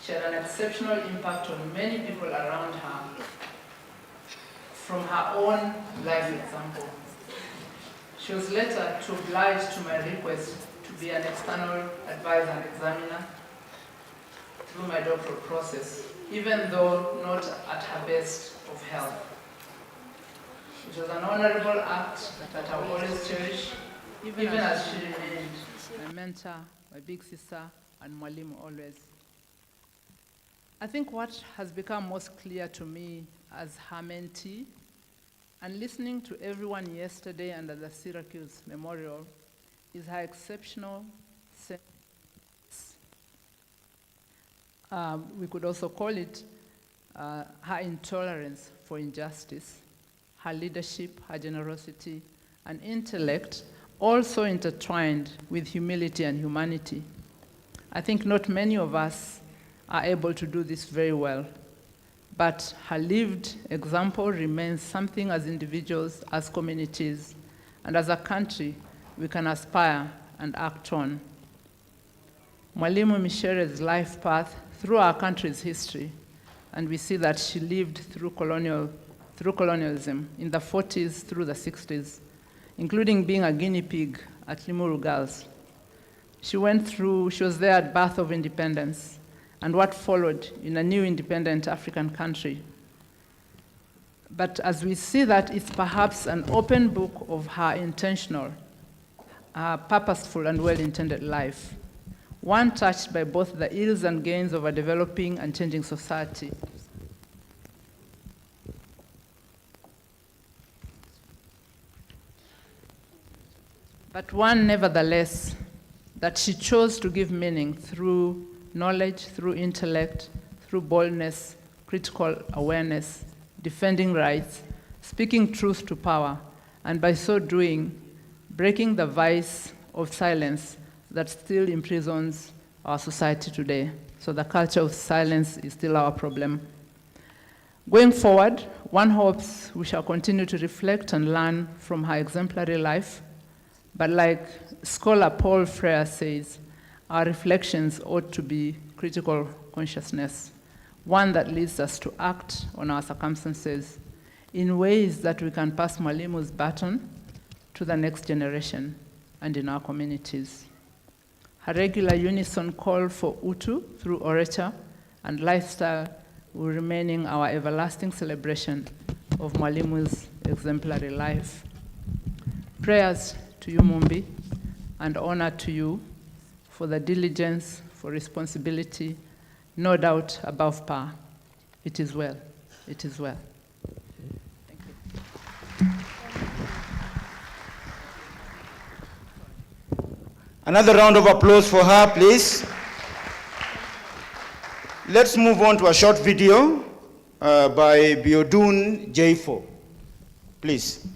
She had an exceptional impact on many people around her from her own life example. She was later to oblige to my request to be an external advisor and examiner through my doctoral process, even though not at her best of health. It was an honorable act that I will always cherish, even as she remained my mentor, my big sister, and Mwalimu always. I think what has become most clear to me as her mentee, and listening to everyone yesterday under the Syracuse Memorial, is her exceptional sense. We could also call it her intolerance for injustice, her leadership, her generosity, and intellect, also intertwined with humility and humanity. I think not many of us are able to do this very well, but her lived example remains something as individuals, as communities, and as a country we can aspire and act on. Mwalimu Micere's life path through our country's history, and we see that she lived through colonialism in the 40s through the 60s, including being a guinea pig at Limuru Girls. She was there at birth of independence, and what followed in a new independent African country. But as we see that, it's perhaps an open book of her intentional, purposeful and well-intended life, one touched by both the ills and gains of a developing and changing society. But one, nevertheless, that she chose to give meaning through knowledge, through intellect, through boldness, critical awareness, defending rights, speaking truth to power, and by so doing, breaking the vice of silence that still imprisons our society today. So the culture of silence is still our problem. Going forward, one hopes we shall continue to reflect and learn from her exemplary life, but like scholar Paul Freire says, our reflections ought to be critical consciousness, one that leads us to act on our circumstances in ways that we can pass Mwalimu's baton to the next generation and in our communities. Her regular unison call for Utu through orature and lifestyle will remain our everlasting celebration of Mwalimu's exemplary life. Prayers to you, Mumbi, and honor to you for the diligence, for responsibility, no doubt above par. It is well. It is well. Thank you. Another round of applause for her, please. Let's move on to a short video by Biodun J4. Please.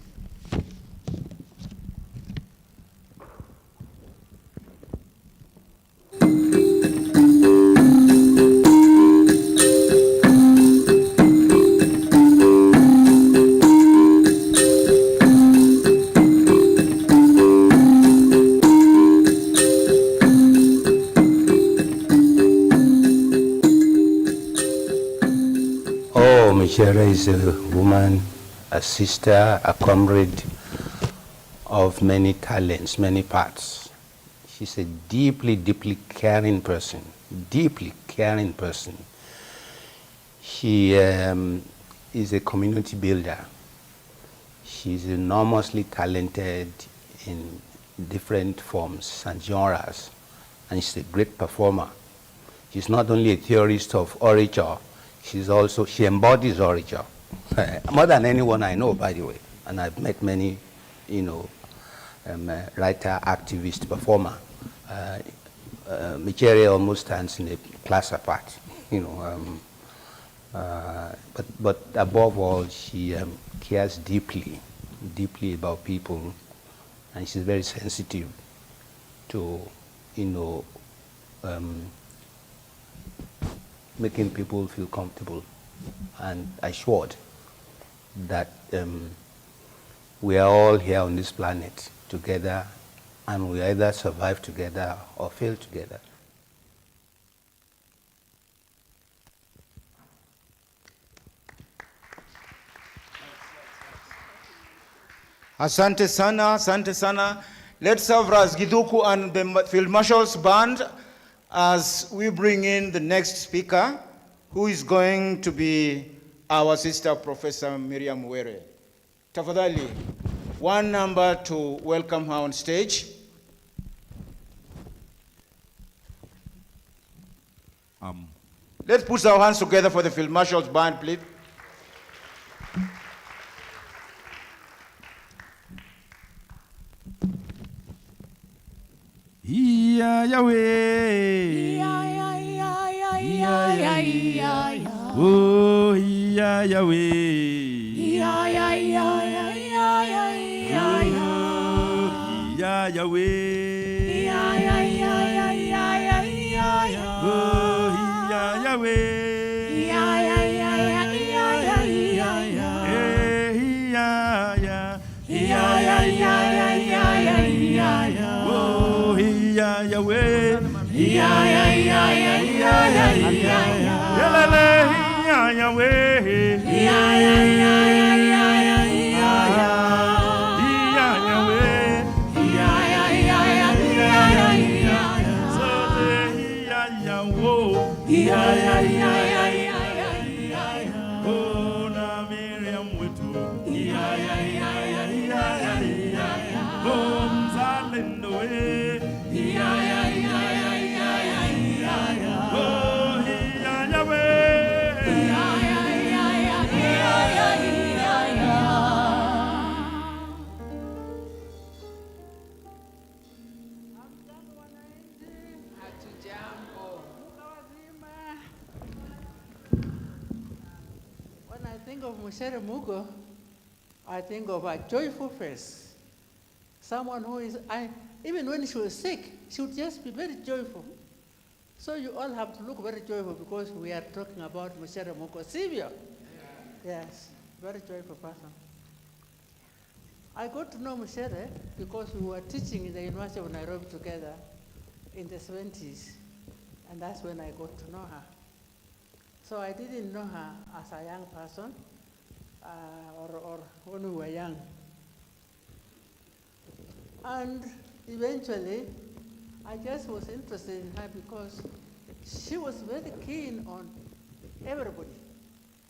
Micere is a woman, a sister, a comrade of many talents, many parts. She's a deeply, deeply caring person, deeply caring person. She is a community builder. She's enormously talented in different forms and genres, and she's a great performer. She's not only a theorist of orature, she embodies orature, more than anyone I know, by the way. And I've met many, writer, activist, performer. Micere almost stands in a class apart, but above all, she cares deeply about people, and she's very sensitive to, making people feel comfortable and assured that we are all here on this planet together, and we either survive together or fail together. Asante sana, asante sana. Let's have Ras Giduku and the Field Marshal's band as we bring in the next speaker, who is going to be our sister, Professor Miriam Muere. Tafadhali, one number to welcome her on stage. Let's put our hands together for the Field Marshal's band, please. Iya Yahweh. Oh, iya Yahweh. Iya Yahweh. When I think of Micere Mugo, I think of a joyful face. Someone who is, even when she was sick, she would just be very joyful. So you all have to look very joyful because we are talking about Micere Mugo. Silvio? Yes, very joyful person. I got to know Micere because we were teaching in the University of Nairobi together in the 70s, and that's when I got to know her. So I didn't know her as a young person, or when we were young. And eventually, I just was interested in her because she was very keen on everybody.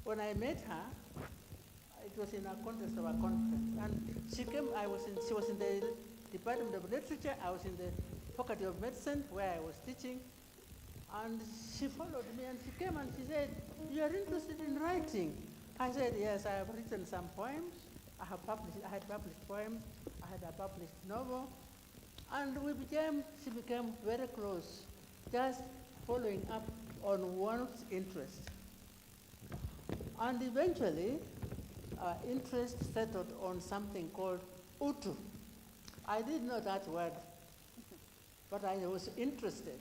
When I met her, it was in a context of a conference, and she was in the Department of Literature, I was in the Faculty of Medicine where I was teaching, and she followed me and she came and she said, "You are interested in writing?" I said, "Yes, I have written some poems. I had published poems, I had a published novel." And she became very close, just following up on one's interest. And eventually, our interest settled on something called Utu. I didn't know that word, but I was interested.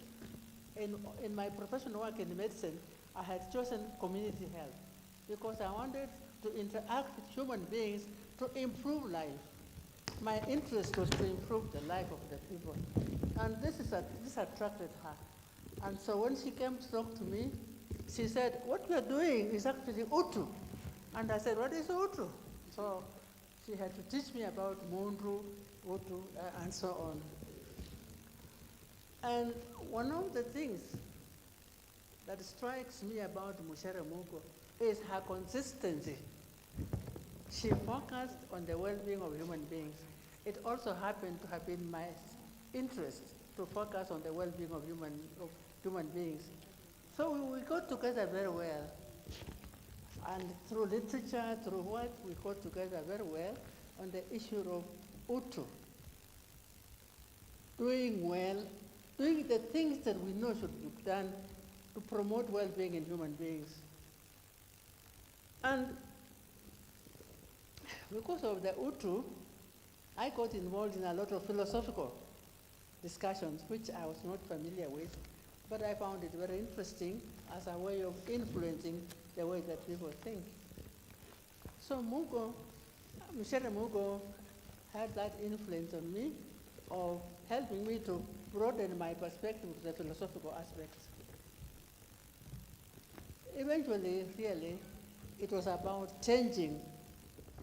In my professional work in medicine, I had chosen community health because I wanted to interact with human beings to improve life. My interest was to improve the life of the people. And this attracted her. And so when she came to talk to me, she said, "What we are doing is actually Utu." And I said, "What is Utu?" So she had to teach me about Mundru, Utu, and so on. And one of the things that strikes me about Micere Mugo is her consistency. She focused on the well-being of human beings. It also happened to have been my interest to focus on the well-being of human beings. So we got together very well. And through literature, through what, we got together very well on the issue of Utu. Doing well, doing the things that we know should be done to promote well-being in human beings. And because of the Utu, I got involved in a lot of philosophical discussions, which I was not familiar with, but I found it very interesting as a way of influencing the way that people think. So Micere Mugo had that influence on me of helping me to broaden my perspective to the philosophical aspects. Eventually, really, it was about changing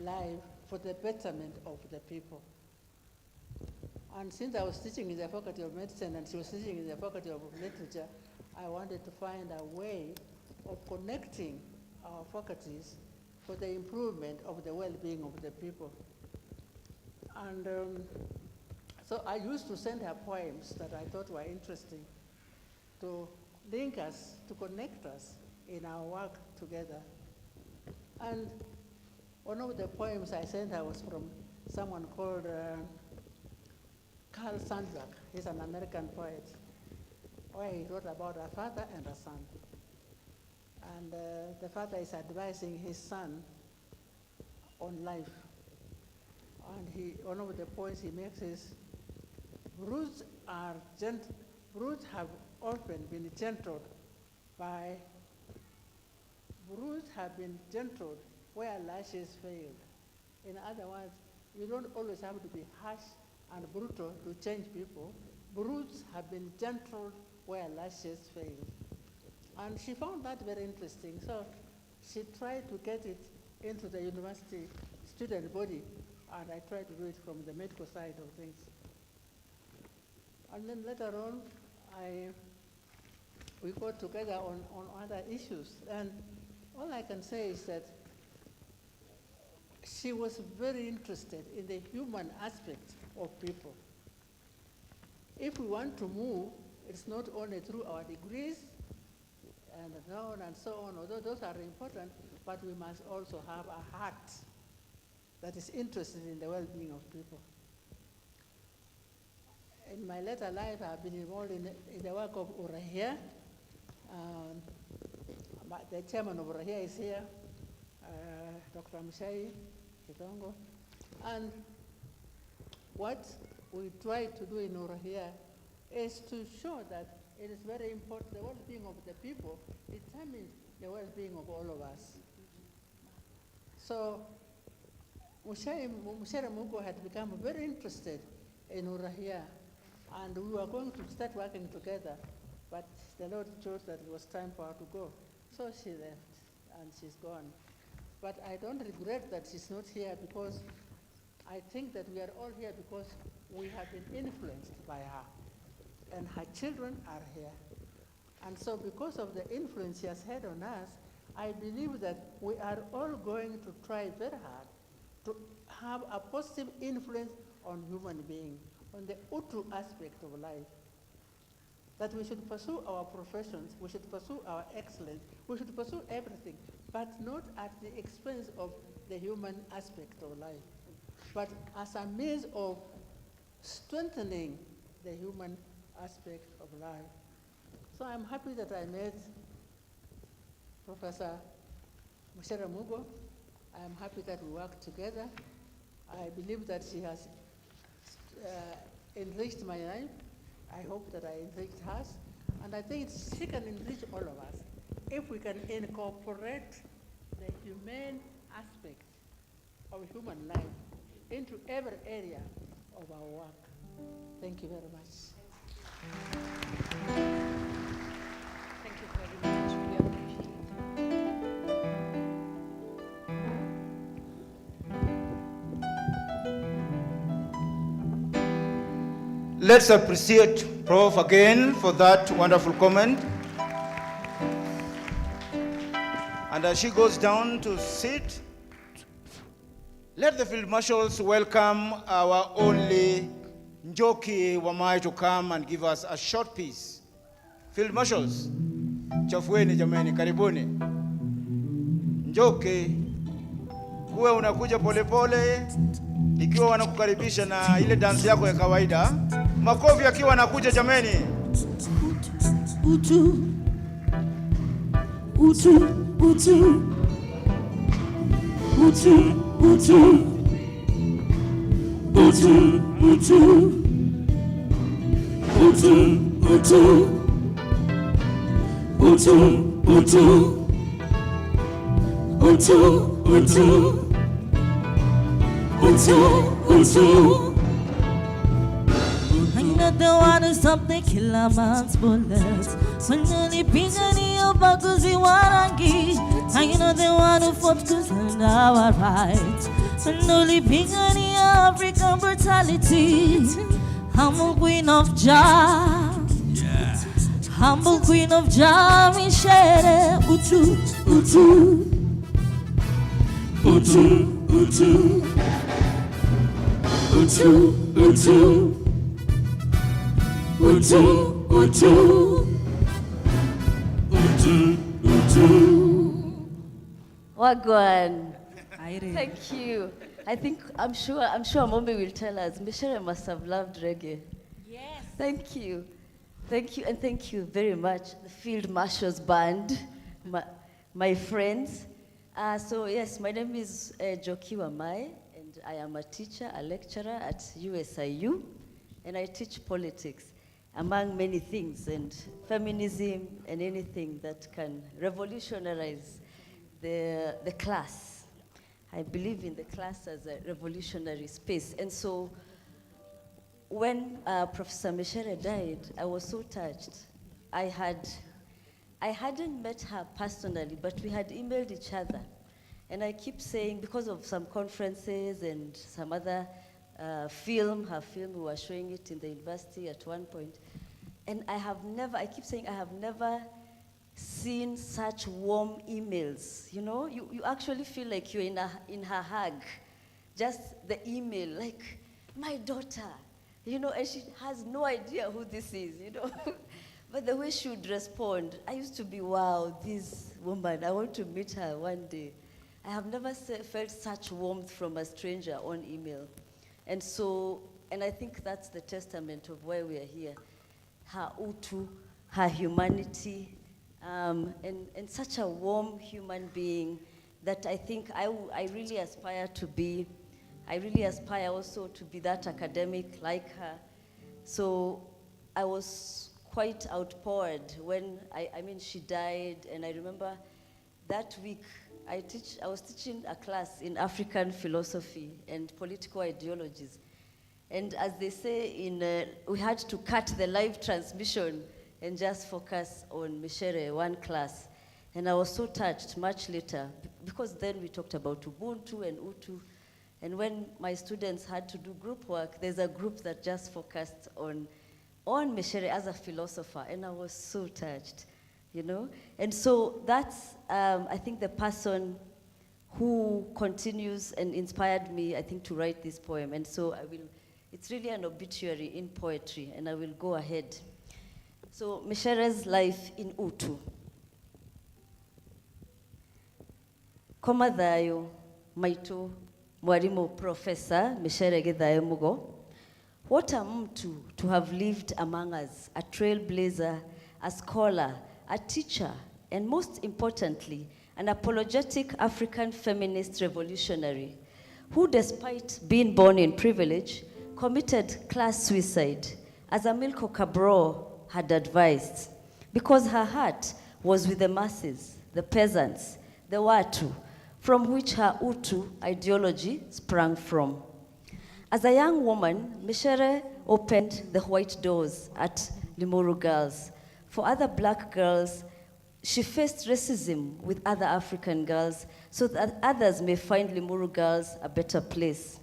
life for the betterment of the people. And since I was teaching in the Faculty of Medicine and she was teaching in the Faculty of Literature, I wanted to find a way of connecting our faculties for the improvement of the well-being of the people. And so I used to send her poems that I thought were interesting to link us, to connect us in our work together. And one of the poems I sent her was from someone called Carl Sandburg. He's an American poet, where he wrote about a father and a son. And the father is advising his son on life. And one of the points he makes is, brutes have often been gentled where lashes failed. In other words, you don't always have to be harsh and brutal to change people. Brutes have been gentled where lashes failed. And she found that very interesting. So she tried to get it into the university student body, and I tried to do it from the medical side of things. And then later on, we got together on other issues. And all I can say is that she was very interested in the human aspect of people. If we want to move, it's not only through our degrees and so on, although those are important, but we must also have a heart that is interested in the well-being of people. In my later life, I've been involved in the work of Urahia. The chairman of Urahia is here, Dr. Mshai Kitongo. And what we try to do in Urahia is to show that it is very important, the well-being of the people determines the well-being of all of us. So Micere Mugo had become very interested in Urahia, and we were going to start working together, but the Lord chose that it was time for her to go. So she left, and she's gone. But I don't regret that she's not here, because I think that we are all here because we have been influenced by her, and her children are here. And so because of the influence she has had on us, I believe that we are all going to try very hard to have a positive influence on human beings, on the Utu aspect of life. That we should pursue our professions, we should pursue our excellence, we should pursue everything, but not at the expense of the human aspect of life, but as a means of strengthening the human aspect of life. So I'm happy that I met Professor Micere Mugo. I'm happy that we work together. I believe that she has enriched my life. I hope that I enriched hers. And I think she can enrich all of us if we can incorporate the humane aspect of human life into every area of our work. Thank you very much. Thank you very much. We appreciate it. Let's appreciate Prof again for that wonderful comment. And as she goes down to sit, let the field marshals welcome our only Njoki Wamai to come and give us a short piece. Field marshals, chafueni jamani, karibuni. Njoki, uwe unakuja polepole, ikiwa wanakukaribisha na ile dance yako ya kawaida. Makofi akiwa anakuja jamani. Utu, utu, utu, utu, utu, utu, utu, utu, utu, utu, utu, utu, utu, utu. I don't wanna stop the killer man's bullets. Finally, pingani obaguzi warangi. I know they wanna fight to send our rights. No living any African brutality. Humble queen of Jah. Humble queen of Jah, Micere Utu, Utu. Utu, Utu. Utu, Utu. Utu, Utu. Utu, Utu. Wagwan. Thank you. I'm sure Mommy will tell us. Micere must have loved reggae. Yes. Thank you. Thank you, and thank you very much, the Field Marshals Band, my friends. So yes, my name is Jokiwa Mai, and I am a teacher, a lecturer at USIU, and I teach politics, among many things, and feminism, and anything that can revolutionize the class. I believe in the class as a revolutionary space. And so when Professor Micere died, I was so touched. I hadn't met her personally, but we had emailed each other. And I keep saying, because of some conferences and some other her film, we were showing it in the university at one point. And I keep saying, I have never seen such warm emails. You know, you actually feel like you're in her hug. Just the email, like, my daughter, you know, and she has no idea who this is, you know. But the way she would respond, I used to be, wow, this woman, I want to meet her one day. I have never felt such warmth from a stranger on email. And so, and I think that's the testament of why we are here. Her utu, her humanity, and such a warm human being that I think I really aspire to be. I really aspire also to be that academic like her. So I was quite outpoured when, she died, and I remember that week I was teaching a class in African philosophy and political ideologies. And as they say, we had to cut the live transmission and just focus on Micere, one class. And I was so touched much later, because then we talked about Ubuntu and Utu. And when my students had to do group work, there's a group that just focused on Micere as a philosopher, and I was so touched, you know? And so that's, I think, the person who continues and inspired me, I think, to write this poem. And so it's really an obituary in poetry, and I will go ahead. So, Micere's life in Utu. Koma thayo, maitu, mwalimu Professor Micere Mugo. What a mtu to have lived among us, a trailblazer, a scholar, a teacher, and most importantly, an apologetic African feminist revolutionary who, despite being born in privilege, committed class suicide, as Amilcar Cabral had advised, because her heart was with the masses, the peasants, the Watu, from which her Utu ideology sprang from. As a young woman, Micere opened the white doors at Limuru Girls. For other black girls, she faced racism with other African girls so that others may find Limuru Girls a better place.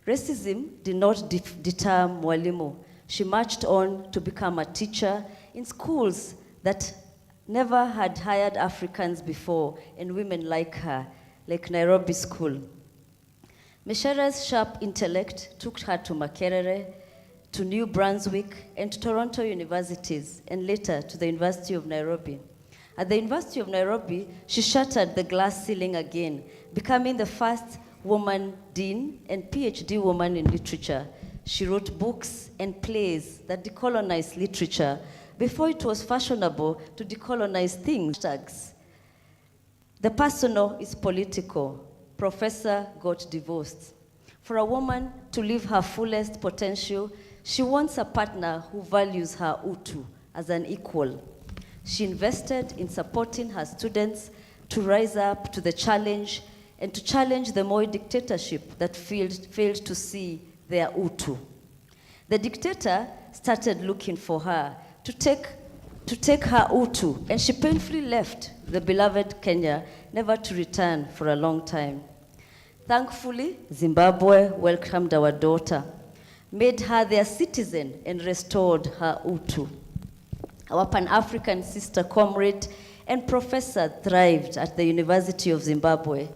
Racism did not deter Mwalimu. She marched on to become a teacher in schools that never had hired Africans before and women like her, like Nairobi School. Micere's sharp intellect took her to Makerere, to New Brunswick, and to Toronto universities, and later to the University of Nairobi. At the University of Nairobi, she shattered the glass ceiling again, becoming the first woman dean and PhD woman in literature. She wrote books and plays that decolonized literature before it was fashionable to decolonize things. The personal is political. Professor got divorced. For a woman to live her fullest potential, she wants a partner who values her Utu as an equal. She invested in supporting her students to rise up to the challenge and to challenge the Moi dictatorship that failed to see their Utu. The dictator started looking for her to take her Utu, and she painfully left the beloved Kenya, never to return for a long time. Thankfully, Zimbabwe welcomed our daughter, made her their citizen, and restored her Utu. Our Pan-African sister comrade and professor thrived at the University of Zimbabwe,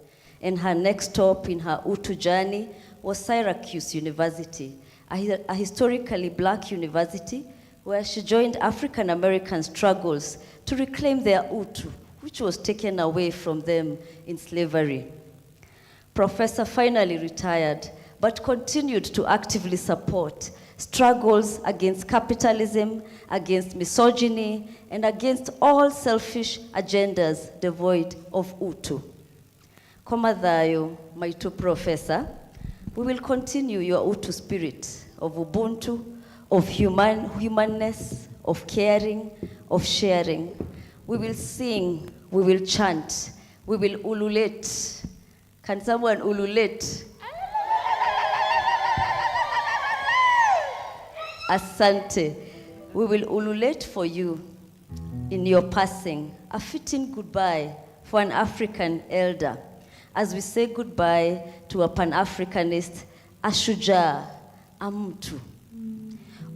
and her next stop in her Utu journey was Syracuse University, a historically black university where she joined African American struggles to reclaim their Utu, which was taken away from them in slavery. Professor finally retired, but continued to actively support struggles against capitalism, against misogyny, and against all selfish agendas devoid of Utu. Komathayo, my two professor, we will continue your Utu spirit of Ubuntu, of humanness, of caring, of sharing. We will sing, we will chant, we will ululate. Can someone ululate? Asante. We will ululate for you in your passing, a fitting goodbye for an African elder, as we say goodbye to a Pan-Africanist, a Shujaa, a mtu.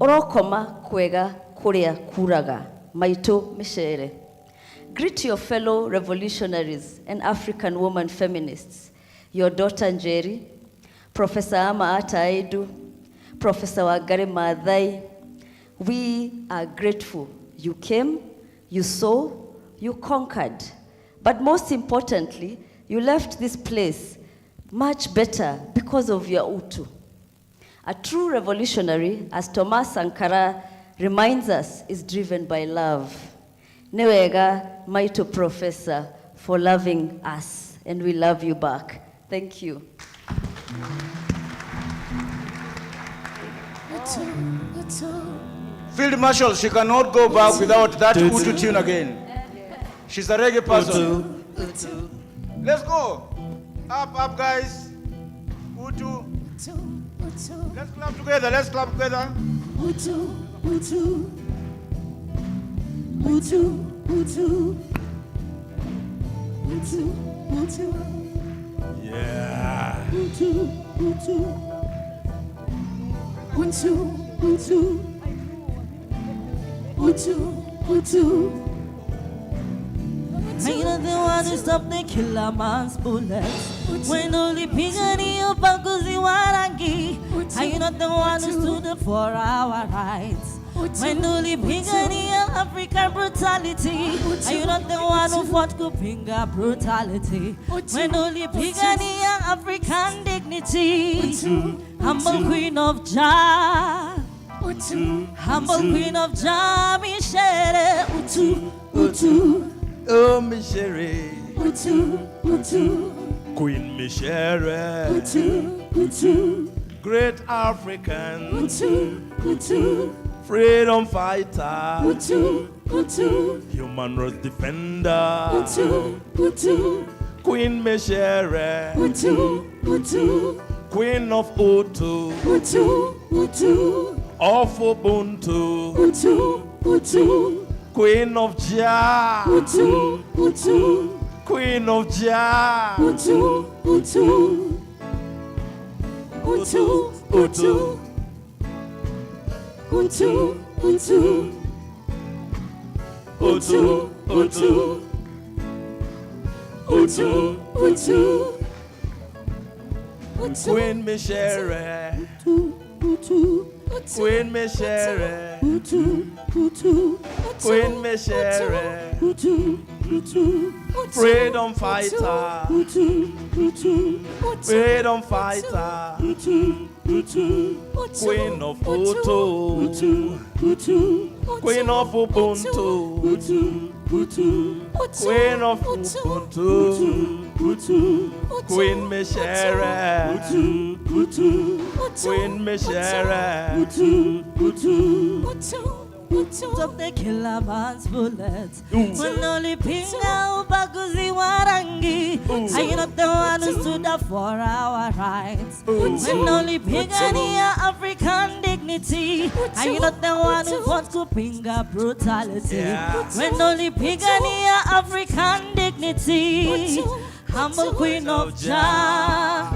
Orokoma kwega kuria kuraga, Maito Micere. Greet your fellow revolutionaries and African woman feminists, your daughter Njeri, Professor Ama Ataidu, Professor Wagare Maathai. We are grateful. You came, you saw, you conquered. But most importantly, you left this place much better because of your Utu. A true revolutionary, as Thomas Sankara reminds us, is driven by love. Newega, Maito Professor, for loving us, and we love you back. Thank you. Field Marshal, she cannot go back without that Utu tune again. She's a reggae person. Let's go. Up, guys. Utu. Let's clap together. Let's clap together. Utu, Utu. Utu, Utu. Utu, Utu. Yeah. Utu, Utu. Utu, Utu. Utu, Utu. I ain't the one to stop the killer man's bullets. When only pigani of Bankuzi Warangi. I ain't not the one who stood up for our rights. When only pigani of African brutality. I ain't not the one who fought Kupinga brutality. When only pigani of African dignity. Humble Queen of Jah. Humble Queen of Jah, Micere. Utu, Utu. Oh, Micere. Utu, Utu. Queen Micere. Utu, Utu. Great African. Utu, Utu. Freedom fighter. Utu, Utu. Human rights defender. Utu, Utu. Queen Micere. Utu, Utu. Queen of Utu. Utu, Utu. Of Ubuntu. Utu, Utu. Queen of Jah. Utu, Utu. Queen of Jah. Utu, Utu. Utu, Utu. Utu, Utu. Utu, Utu. Utu, Utu. Queen Micere. Utu. Queen Micere. Utu, Utu. Queen Micere. Utu, Utu. Freedom fighter. Utu, Utu. Freedom fighter. Utu, Utu. Queen of Utu. Utu, Utu. Queen of Ubuntu. Utu, Utu. Queen of Ubuntu. Utu. Queen Micere. Utu, Utu. Queen Micere. Utu, Utu. Stop the killer man's bullets. When only pinga ubaguzi warangi. I ain't not the one who stood up for our rights. When only pinga near African dignity. I ain't not the one who fought Kupinga brutality. When only pinga near African dignity. Humble Queen of Jah.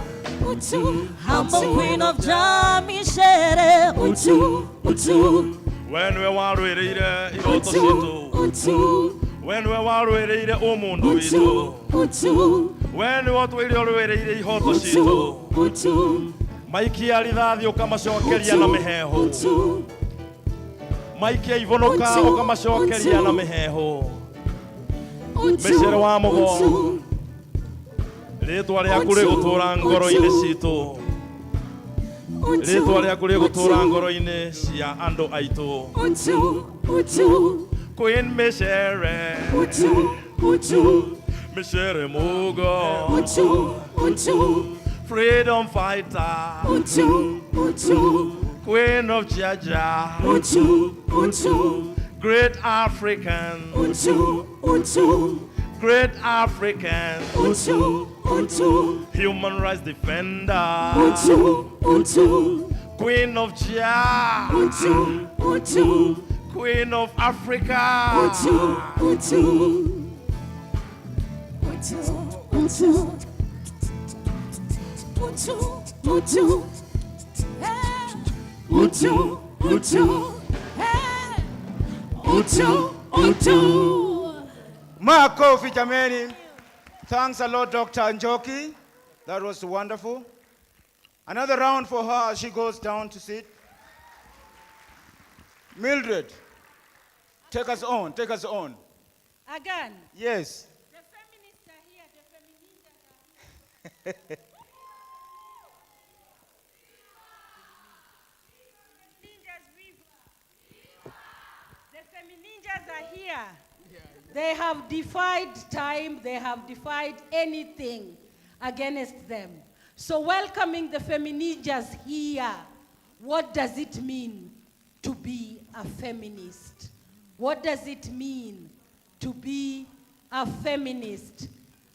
Humble Queen of Shujaa Micere Mugo. When we warũĩrĩire iroto citũ, when we warũĩrĩire ũmũndũ witũ, when we warũĩrĩire ihoto citũ, maikia rithathi ũkamacokeria na mĩheehũ, maikia ivonoka ũkamacokeria na mĩheehũ. Micere wa Mugo, rĩĩtwa rĩaku rĩgũtũũra ngoro-inĩ citũ, rĩĩtwa rĩaku rĩgũtũũra ngoro-inĩ cia andũ aitũ. Queen Micere, Micere Mugo, freedom fighter, Queen of Shujaa, great African, great African, human rights defender, Queen of Shujaa, Queen of Africa. Makofi jameni. Thanks a lot, Dr. Njoki. That was wonderful. Another round for her as she goes down to sit. Mildred, take us on, take us on. Again. Yes. The feminists are here, the feminists are here. The femininjas are here. They have defied time, they have defied anything against them. So welcoming the femininjas here, what does it mean to be a feminist? What does it mean to be a feminist?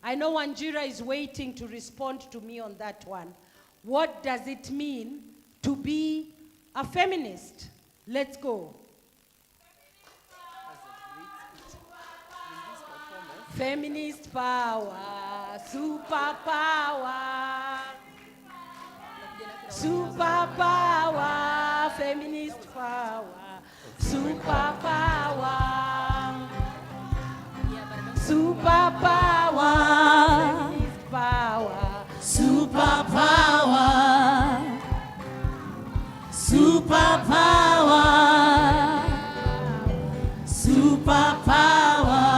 I know Wanjira is waiting to respond to me on that one. What does it mean to be a feminist? Let's go. Feminist power, super power, super power, feminist power, super power, super power, feminist power, Super power, super power, super power,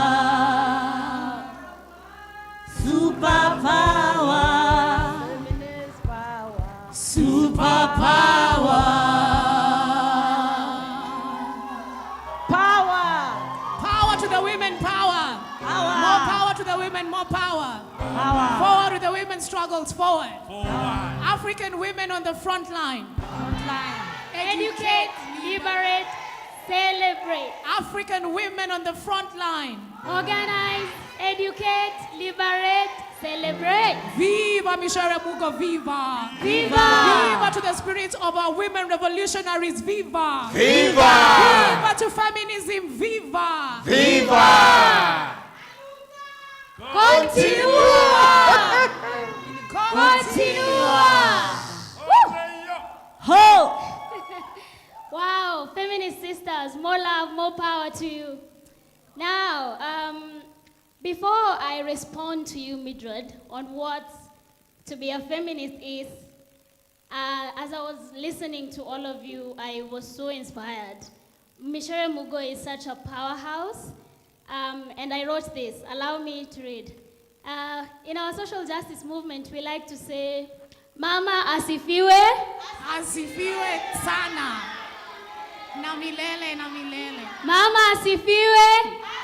super power, feminist power, super power. Power to the women, power. More power to the women, more power. Forward with the women's struggles, forward. African women on the front line. Educate, liberate, celebrate. African women on the front line. Organize, educate, liberate, celebrate. Viva Micere Mugo, viva. Viva. Viva to the spirits of our women revolutionaries, viva. Viva. Viva to feminism, viva. Viva. Continua. Continua. Ho! Wow, feminist sisters, more love, more power to you. Now, before I respond to you, Mildred, on what to be a feminist is, as I was listening to all of you, I was so inspired. Micere Mugo is such a powerhouse, and I wrote this. Allow me to read. In our social justice movement, we like to say, Mama asifiwe. Asifiwe sana. Na milele, na milele. Mama asifiwe.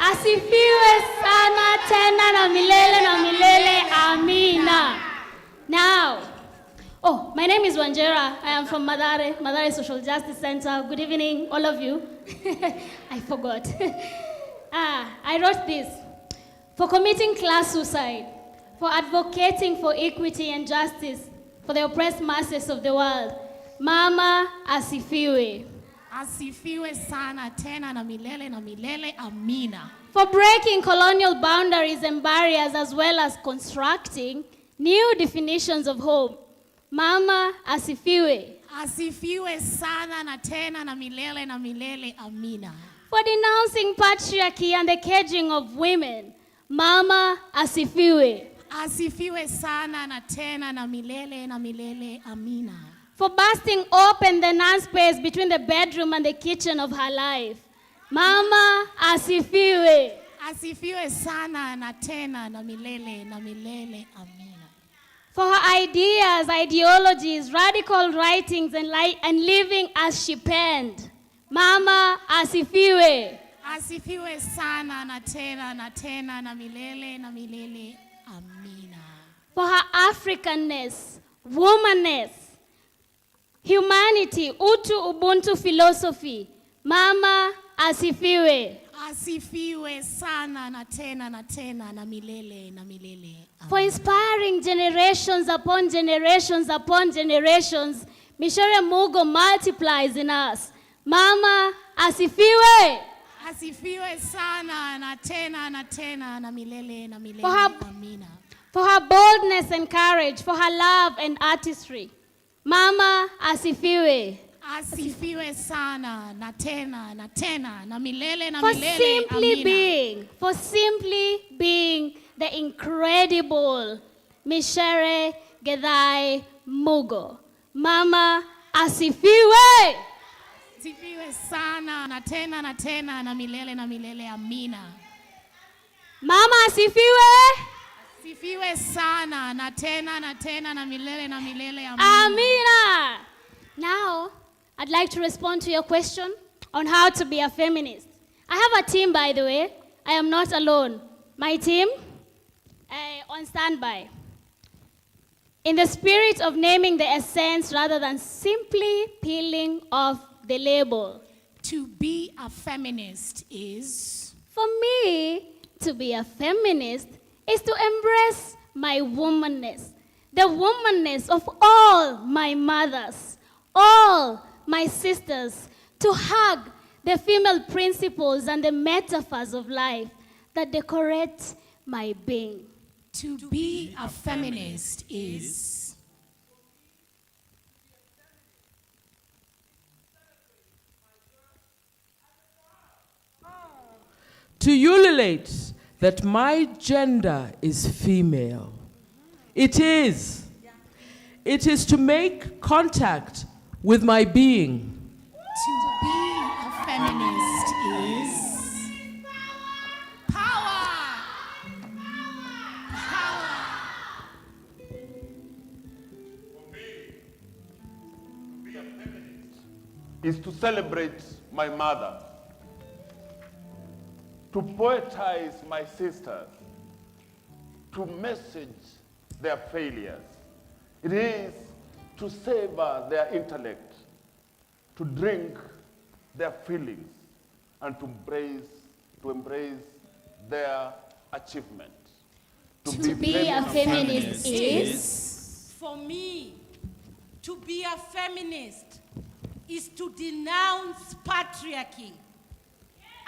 Asifiwe sana tena na milele, amina. Now, my name is Wanjira. I am from Madare Social Justice Center. Good evening, all of you. I forgot. I wrote this. For committing class suicide, for advocating for equity and justice for the oppressed masses of the world, Mama asifiwe. Asifiwe sana tena na milele, amina. For breaking colonial boundaries and barriers as well as constructing new definitions of home, Mama asifiwe. Asifiwe sana na tena na milele, amina. For denouncing patriarchy and the caging of women, Mama asifiwe. Asifiwe sana na tena na milele, amina. For busting open the non-space between the bedroom and the kitchen of her life, Mama asifiwe. Asifiwe sana na tena na milele, amina. For her ideas, ideologies, radical writings, and living as she penned, Mama asifiwe. Asifiwe sana na tena na milele, amina. For her Africanness, womanness, humanity, Utu Ubuntu philosophy, Mama asifiwe. Asifiwe sana na tena na milele, For inspiring generations upon generations upon generations, Micere Mugo multiplies in us. Mama asifiwe. Asifiwe sana na tena na milele, amina. For her boldness and courage, for her love and artistry, Mama asifiwe. Asifiwe sana na tena na milele, amina. For simply being the incredible Micere Mugo, Mama asifiwe. Asifiwe sana na tena na milele, amina. Mama asifiwe. Asifiwe sana na tena na milele, amina. Amina. Now, I'd like to respond to your question on how to be a feminist. I have a team, by the way. I am not alone. My team, on standby. In the spirit of naming the essence rather than simply peeling off the label. To be a feminist is? For me, to be a feminist is to embrace my womanness, the womanness of all my mothers, all my sisters, to hug the female principles and the metaphors of life that decorate my being. To be a feminist is? To ululate that my gender is female. It is. It is to make contact with my being. To be a feminist is? Is to celebrate my mother, to poetize my sisters, to message their failures. It is to savor their intellect, to drink their feelings, and to embrace their achievement. To be a feminist is? For me, to be a feminist is to denounce patriarchy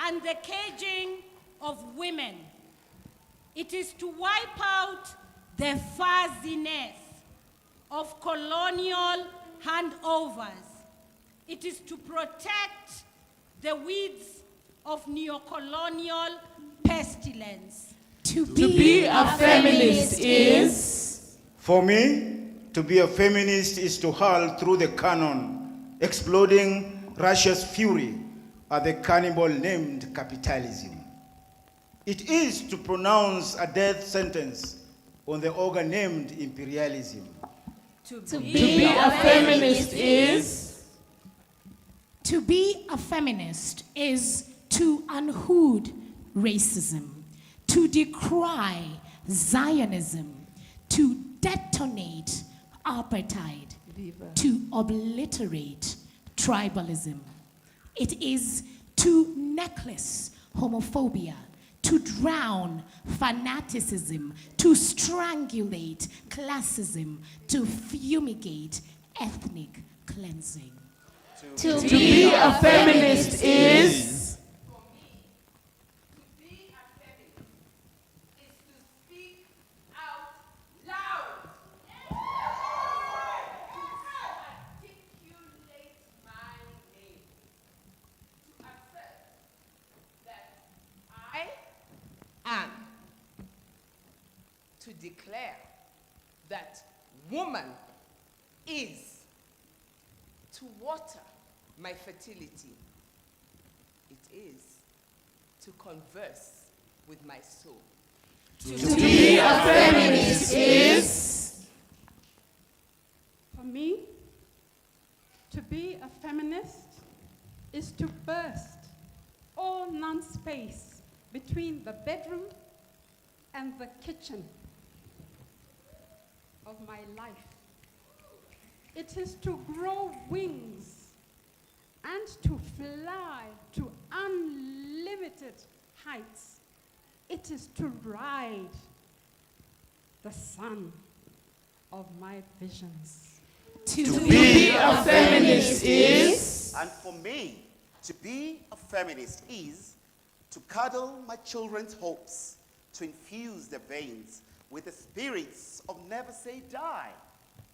and the caging of women. It is to wipe out the fuzziness of colonial handovers. It is to protect the weeds of neocolonial pestilence. To be a feminist is? For me, to be a feminist is to hurl through the cannon, exploding Russia's fury at the cannibal named capitalism. It is to pronounce a death sentence on the organ named imperialism. To be a feminist is? To be a feminist is to unhood racism, to decry Zionism, to detonate apartheid, to obliterate tribalism. It is to necklace homophobia, to drown fanaticism, to strangulate classism, to fumigate ethnic cleansing. To be a feminist is? declare that woman is to water my fertility. It is to converse with my soul. To be a feminist is, for me, to be a feminist is to burst all non-space between the bedroom and the kitchen of my life. It is to grow wings and to fly to unlimited heights. It is to ride the sun of my visions. To be a feminist is, and for me, to be a feminist is to cuddle my children's hopes, to infuse their veins with the spirits of never say die.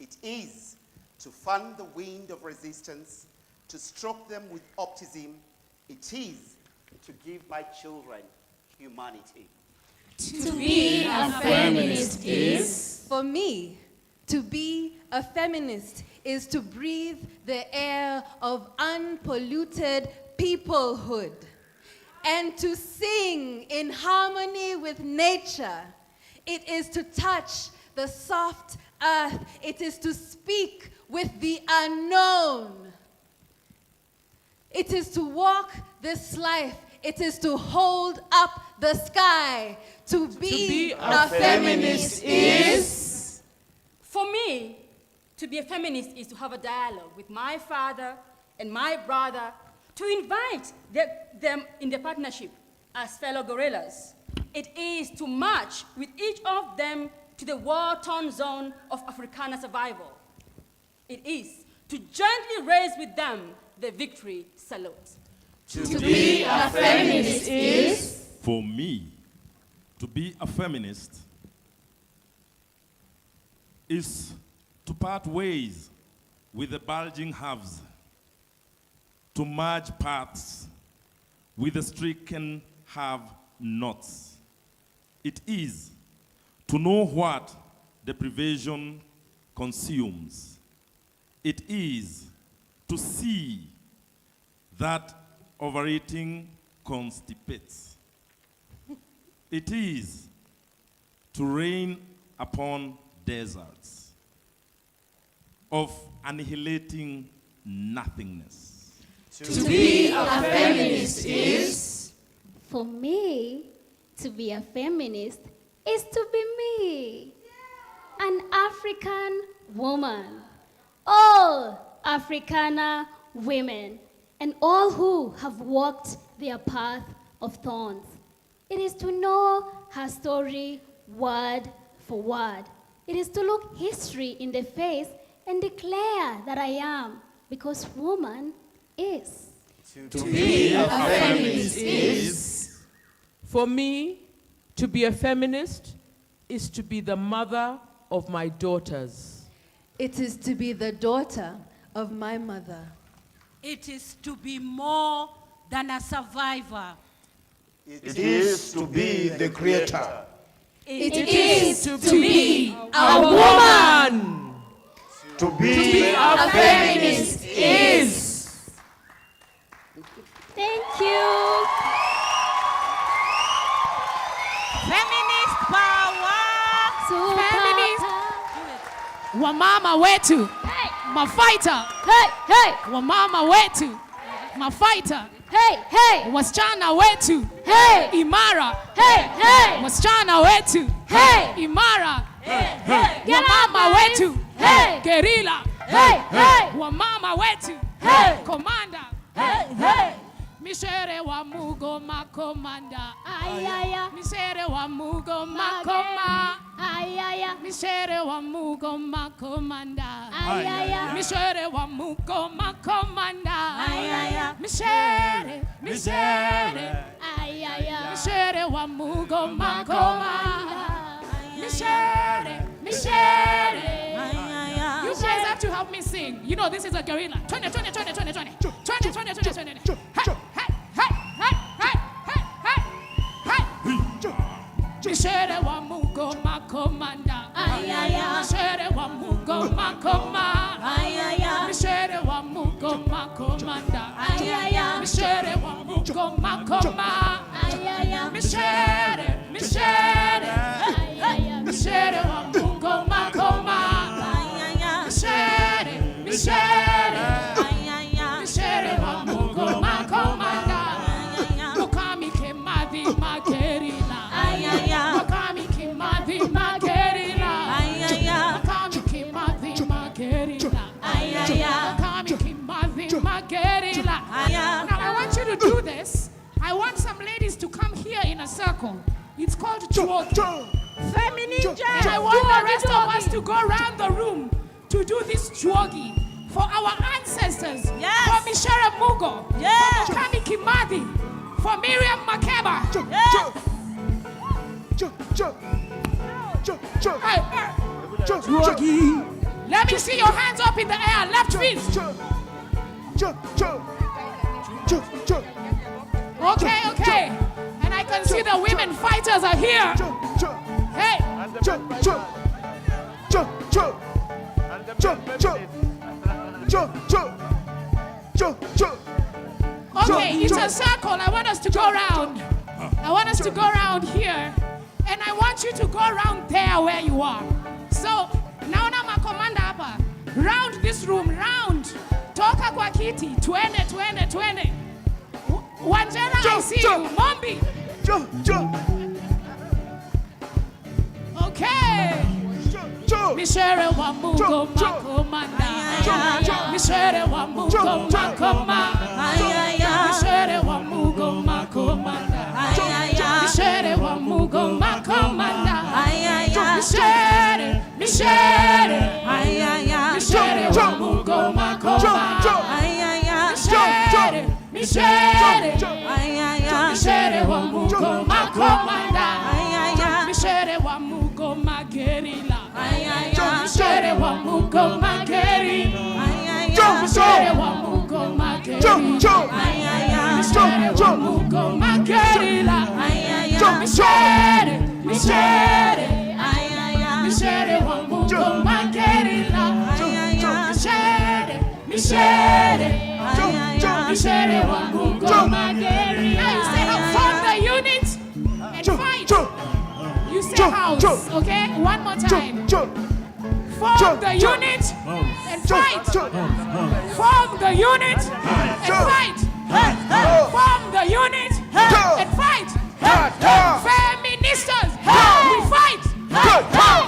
It is to fan the wind of resistance, to stroke them with optimism. It is to give my children humanity. To be a feminist is, for me, to be a feminist is to breathe the air of unpolluted peoplehood and to sing in harmony with nature. It is to touch the soft earth. It is to speak with the unknown. It is to walk this life. It is to hold up the sky. To be a feminist is, for me, to be a feminist is to have a dialogue with my father and my brother, to invite them in the partnership as fellow guerrillas. It is to march with each of them to the war-torn zone of Africana survival. It is to gently raise with them the victory salute. To be a feminist is, for me, to be a feminist is to part ways with the bulging halves, to merge paths with the stricken have-nots. It is to know what deprivation consumes. It is to see that overeating constipates. It is to rain upon deserts of annihilating nothingness. To be a feminist is, for me, to be a feminist is to be me, an African woman. All Africana women and all who have walked their path of thorns. It is to know her story word for word. It is to look history in the face and declare that I am, because woman is. To be a feminist is, for me, to be a feminist is to be the mother of my daughters. It is to be the daughter of my mother. It is to be more than a survivor. It is to be the creator. It is to be a woman. To be a feminist is. Thank you. Feminist power. Feminist. Wamama wetu. Hey. Mafighter. Hey, hey. Wamama wetu. Mafighter. Hey, hey. Wasichana wetu. Hey. Imara. Hey, hey. Wasichana wetu. Hey. Imara. Hey, hey. Get Wamama up, guys. wetu. Hey. Guerrilla. Hey, hey. Wamama wetu. Hey. Commander. Hey, hey. Micere Mugo makomanda. Ayaya. Micere Mugo makoma. Ayaya. Micere Mugo makomanda. Ayaya. Micere Mugo makomanda. Ayaya. Micere. Ayaya. Micere Mugo makoma. Micere. You guys have to help me sing. You know this is a guerrilla. 20. Hey. Micere Mugo Makomanda. Micere Mugo Makoma. Micere Mugo Makomanda. Micere Mugo Makoma. Micere Mugo Makoma. Micere Mugo Makomanda. Mukami Kemadi Magerila. Mukami Kemadi Magerila. Mukami Kemadi Magerila. Mukami Kemadi Magerila. Now I want you to do this. I want some ladies to come here in a circle. It's called Chuoki. Feminine And I want the rest of us to go around the room to do this Chuoki for our ancestors. Yes. For Micere Mugo. Yes. For Mukami Kimadi. For Miriam Makeba. Chuoki. Let me see your hands up in the air. Left feet. Okay. And I can see the women fighters are here. Hey. Okay, it's a circle. I want us to go around. I want us to go around here. And I want you to go around there where you are. So, naona makomanda hapa. Round this room, round. Toka kwa kiti. Twende. Wanjera, I see you. Mombi. Okay. Micere Mugo Makomanda. Micere Mugo Makoma. Micere Mugo Makomanda. Micere Mugo Makomanda. Micere Mugo Makoma. Micere Mugo Makomanda. Micere Mugo Magerila. Micere Mugo Magerila. Micere Mugo Magerila. Micere Mugo Magerila. Micere Mugo Magerila. Micere Mugo Magerila. Now you say how form the unit and fight. You say house, okay? One more time. Form the unit and fight. Form the unit and fight. Form the unit and fight. Feministas, we fight.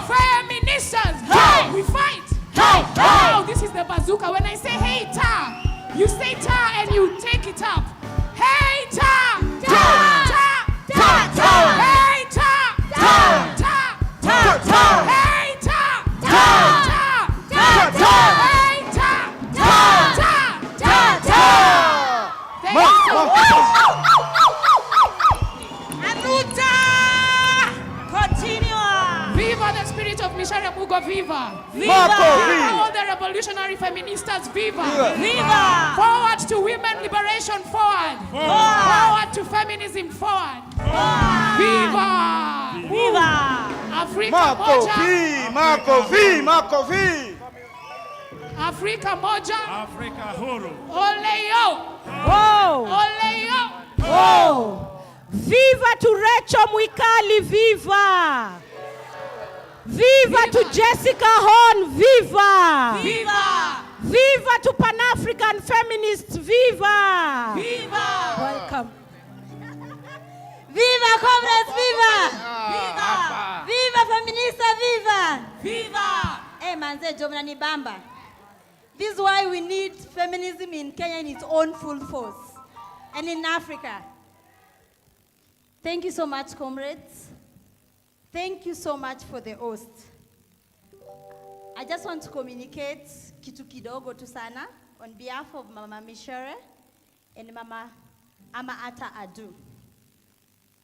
Feministas, we fight. Now this is the bazooka. When I say hey ta, you say ta and you take it up. Hey ta, ta, ta, ta, ta. Hey ta, ta, ta, ta, ta. Hey ta, ta, ta, ta, ta. Hey ta, ta, ta, ta, ta. Thank you. Anuta, continue. Viva the spirit of Micere Mugo, viva. Viva. Viva all the revolutionary feministas, viva. Viva. Forward to women liberation, forward. Forward to feminism, forward. Viva. Viva. Afrika moja. Marco V. Afrika moja. Afrika huru. Ole yo. Whoa. Ole yo. Whoa. Viva to Rachel Mwikali, viva. Viva to Jessica Horn, viva. Viva. Viva to Pan-African feminists, viva. Viva. Welcome. Viva comrades, viva. Viva feminista, viva. Viva. Hey manze, Jomna ni bamba. This is why we need feminism in Kenya in its own full force and in Africa. Thank you so much, comrades. Thank you so much for the host. I just want to communicate kitu kidogo tu sana on behalf of Mama Micere and Mama Ama Ata Adu.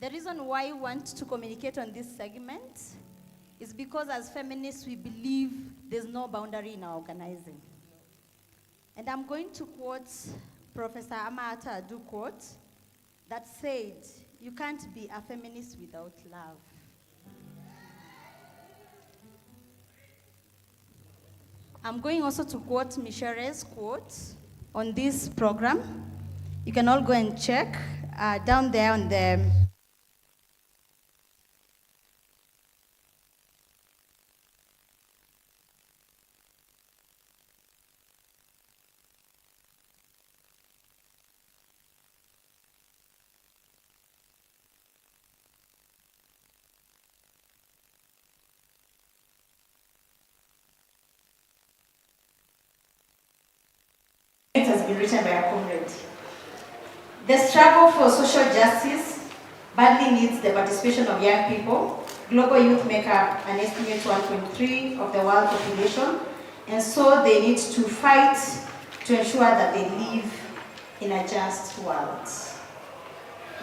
The reason why we want to communicate on this segment is because as feminists we believe there's no boundary in our organizing. And I'm going to quote Professor Ama Ata Adu quote that said, "You can't be a feminist without love." I'm going also to quote Micere's quote on this program. You can all go and check down there on the It has been written by a comrade. The struggle for social justice badly needs the participation of young people. Global youth make up an estimated 1.3 of the world population, and so they need to fight to ensure that they live in a just world.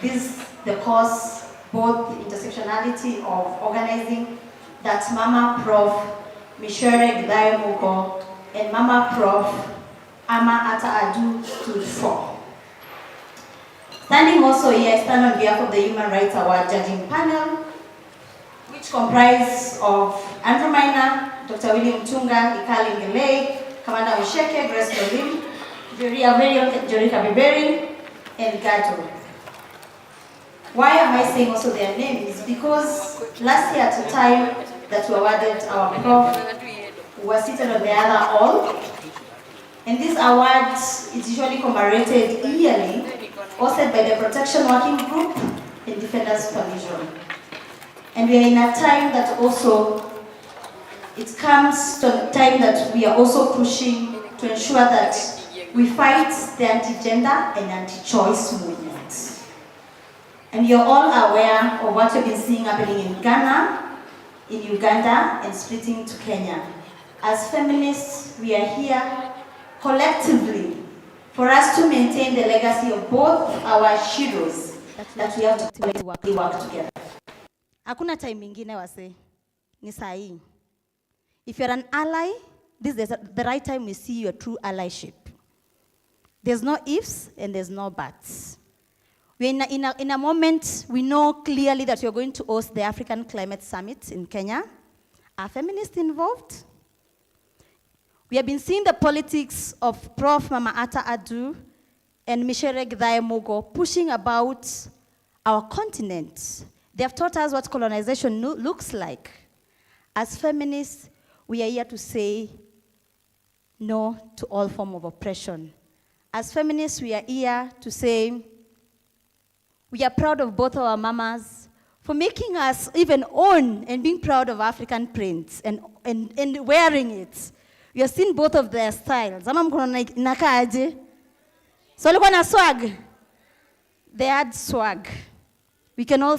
This is the cause, both intersectionality of organizing that Mama Prof. Micere Mugo and Mama Prof. Ama Ata Adu stood for. Standing also here, I stand on behalf of the Human Rights Award judging panel, which comprise of Andrew Maina, Dr. William Tunga, Ikali Ngelei, Commander Osheke, Grace Dolim, Jorika Biberi, and Gato. Why am I saying also their names? Because last year at the time that we awarded our prof, we were seated on the other hall. And this award is usually commemorated yearly, hosted by the Protection Working Group and Defenders Coalition. And we are in a time that also, it comes to a time that we are also pushing to ensure that we fight the anti-gender and anti-choice movement. And you're all aware of what you've been seeing happening in Ghana, in Uganda, and splitting to Kenya. As feminists, we are here collectively for us to maintain the legacy of both our heroes that we have to work together. Hakuna time ingine wase, ni sahi. If you're an ally, this is the right time we see your true allyship. There's no ifs and there's no buts. We're in a moment, we know clearly that you're going to host the African Climate Summit in Kenya. Are feminists involved? We have been seeing the politics of Prof. Mama Ata Adu and Micere Mugo pushing about our continent. They have taught us what colonization looks like. As feminists, we are here to say no to all form of oppression. As feminists, we are here to say we are proud of both our mamas for making us even own and being proud of African prints and wearing it. We have seen both of their styles. So walikuwa na swag. They had swag. We can all